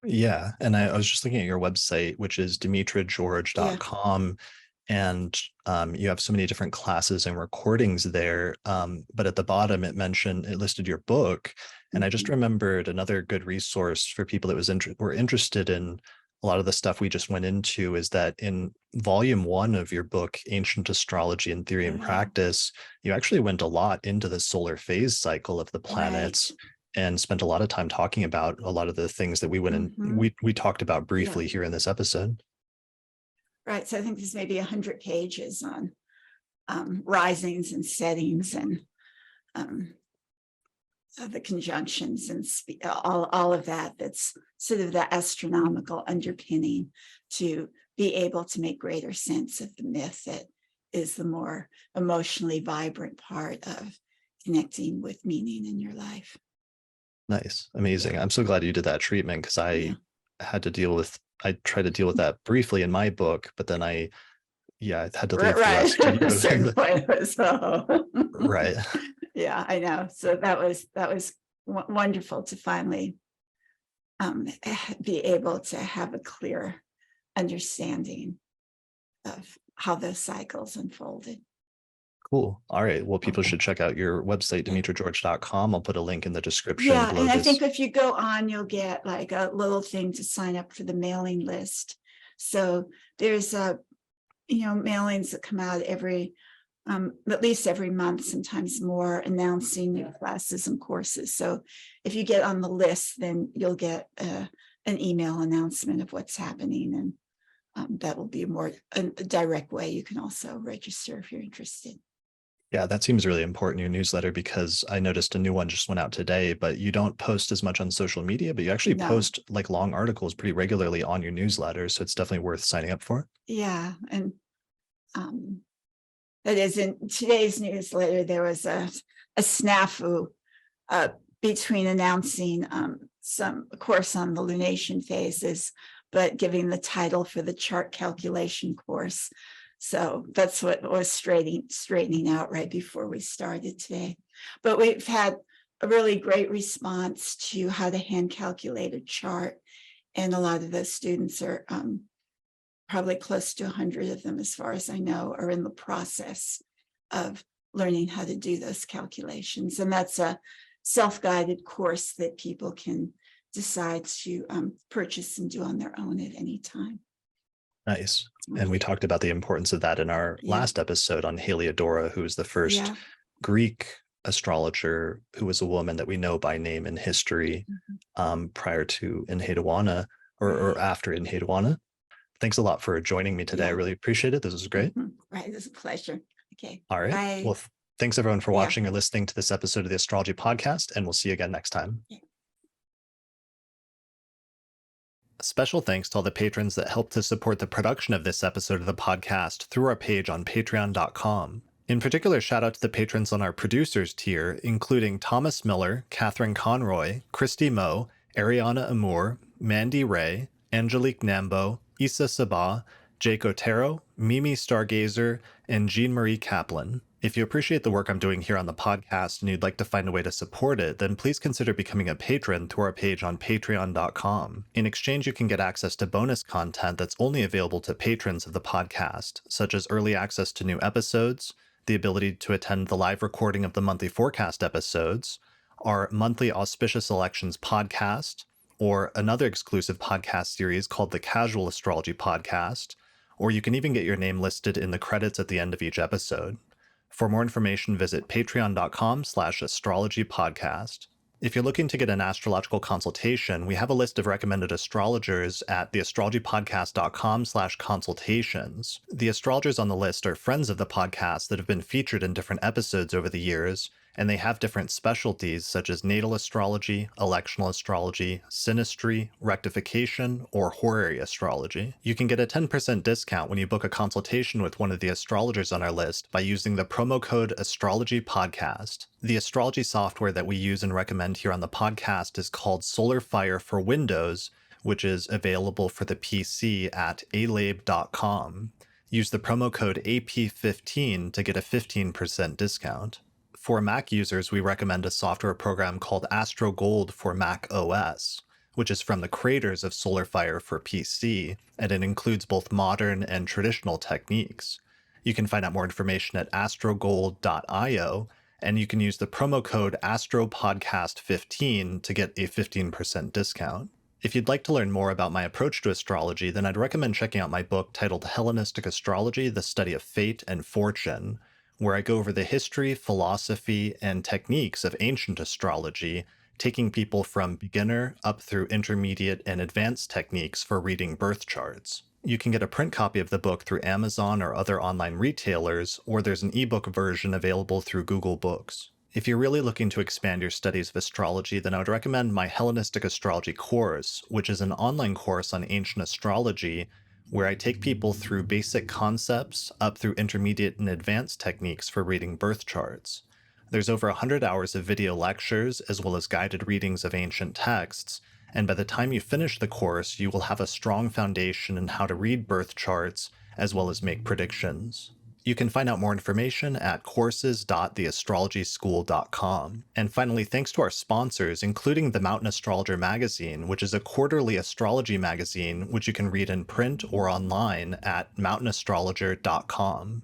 Yeah. And I was just looking at your website, which is demetrageorge.com. And you have so many different classes and recordings there. But at the bottom, it listed your book. And I just remembered another good resource for people that were interested in a lot of the stuff we just went into, is that in volume 1 of your book, Ancient Astrology in Theory and Practice, you actually went a lot into the solar phase cycle of the planets. Right. And spent a lot of time talking about a lot of the things that we went in, we talked about briefly here in this episode. Right. So I think there's maybe 100 pages on risings and settings, and the conjunctions and all of that. That's sort of the astronomical underpinning to be able to make greater sense of the myth that is the more emotionally vibrant part of connecting with meaning in your life. Nice. Amazing. I'm so glad you did that treatment, because I tried to deal with that briefly in my book, but then I had to leave the rest. Right. Yeah, I know. So that was wonderful to finally be able to have a clear understanding of how those cycles unfolded. Cool. All right. Well, people should check out your website, demetrageorge.com. I'll put a link in the description. Yeah, and I think if you go on, you'll get like a little thing to sign up for the mailing list. So there's mailings that come out at least every month, sometimes more, announcing new classes and courses. So if you get on the list, then you'll get an email announcement of what's happening, and that will be a direct way you can also register if you're interested. Yeah, that seems really important, your newsletter, because I noticed a new one just went out today, but you don't post as much on social media, but you actually post like long articles pretty regularly on your newsletter. So it's definitely worth signing up for. Yeah. And that is, in today's newsletter, there was a snafu between announcing some course on the lunation phases, but giving the title for the chart calculation course. So that's what was straightening out right before we started today. But we've had a really great response to how to hand calculate a chart. And a lot of those students are probably close to 100 of them, as far as I know, are in the process of learning how to do those calculations. And that's a self-guided course that people can decide to purchase and do on their own at any time. Nice. And we talked about the importance of that in our last episode on Heliacal, who was the first Greek astrologer who was a woman that we know by name in history prior to Enheduanna or after Enheduanna. Thanks a lot for joining me today. I really appreciate it. This was great. Right. It was a pleasure. Okay. All right. Bye. Well, thanks everyone for watching or listening to this episode of the Astrology Podcast, and we'll see you again next time. Special thanks to all the patrons that helped to support the production of this episode of the podcast through our page on patreon.com. In particular, shout out to the patrons on our producers tier, including Thomas Miller, Catherine Conroy, Christy Moe, Ariana Amour, Mandy Ray, Angelique Nambo, Issa Sabah, Jake Otero, Mimi Stargazer, and Jean-Marie Kaplan. If you appreciate the work I'm doing here on the podcast and you'd like to find a way to support it, then please consider becoming a patron through our page on patreon.com. In exchange, you can get access to bonus content that's only available to patrons of the podcast, such as early access to new episodes, the ability to attend the live recording of the monthly forecast episodes, our monthly auspicious elections podcast, or another exclusive podcast series called the Casual Astrology Podcast, or you can even get your name listed in the credits at the end of each episode. For more information, visit patreon.com/astrologypodcast. If you're looking to get an astrological consultation, we have a list of recommended astrologers at theastrologypodcast.com/consultations. The astrologers on the list are friends of the podcast that have been featured in different episodes over the years, and they have different specialties such as natal astrology, electional astrology, synastry, rectification, or horary astrology. You can get a 10% discount when you book a consultation with one of the astrologers on our list by using the promo code Astrology Podcast. The astrology software that we use and recommend here on the podcast is called Solar Fire for Windows, which is available for the PC at alabe.com. Use the promo code AP15 to get a 15% discount. For Mac users, we recommend a software program called AstroGold for Mac OS, which is from the creators of SolarFire for PC, and it includes both modern and traditional techniques. You can find out more information at astrogold.io, and you can use the promo code AstroPodcast15 to get a 15% discount. If you'd like to learn more about my approach to astrology, then I'd recommend checking out my book titled Hellenistic Astrology, The Study of Fate and Fortune, where I go over the history, philosophy, and techniques of ancient astrology, taking people from beginner up through intermediate and advanced techniques for reading birth charts. You can get a print copy of the book through Amazon or other online retailers, or there's an ebook version available through Google Books. If you're really looking to expand your studies of astrology, then I would recommend my Hellenistic Astrology course, which is an online course on ancient astrology, where I take people through basic concepts up through intermediate and advanced techniques for reading birth charts. There's over 100 hours of video lectures, as well as guided readings of ancient texts, and by the time you finish the course, you will have a strong foundation in how to read birth charts, as well as make predictions. You can find out more information at courses.theastrologyschool.com. And finally, thanks to our sponsors, including the Mountain Astrologer magazine, which is a quarterly astrology magazine, which you can read in print or online at mountainastrologer.com.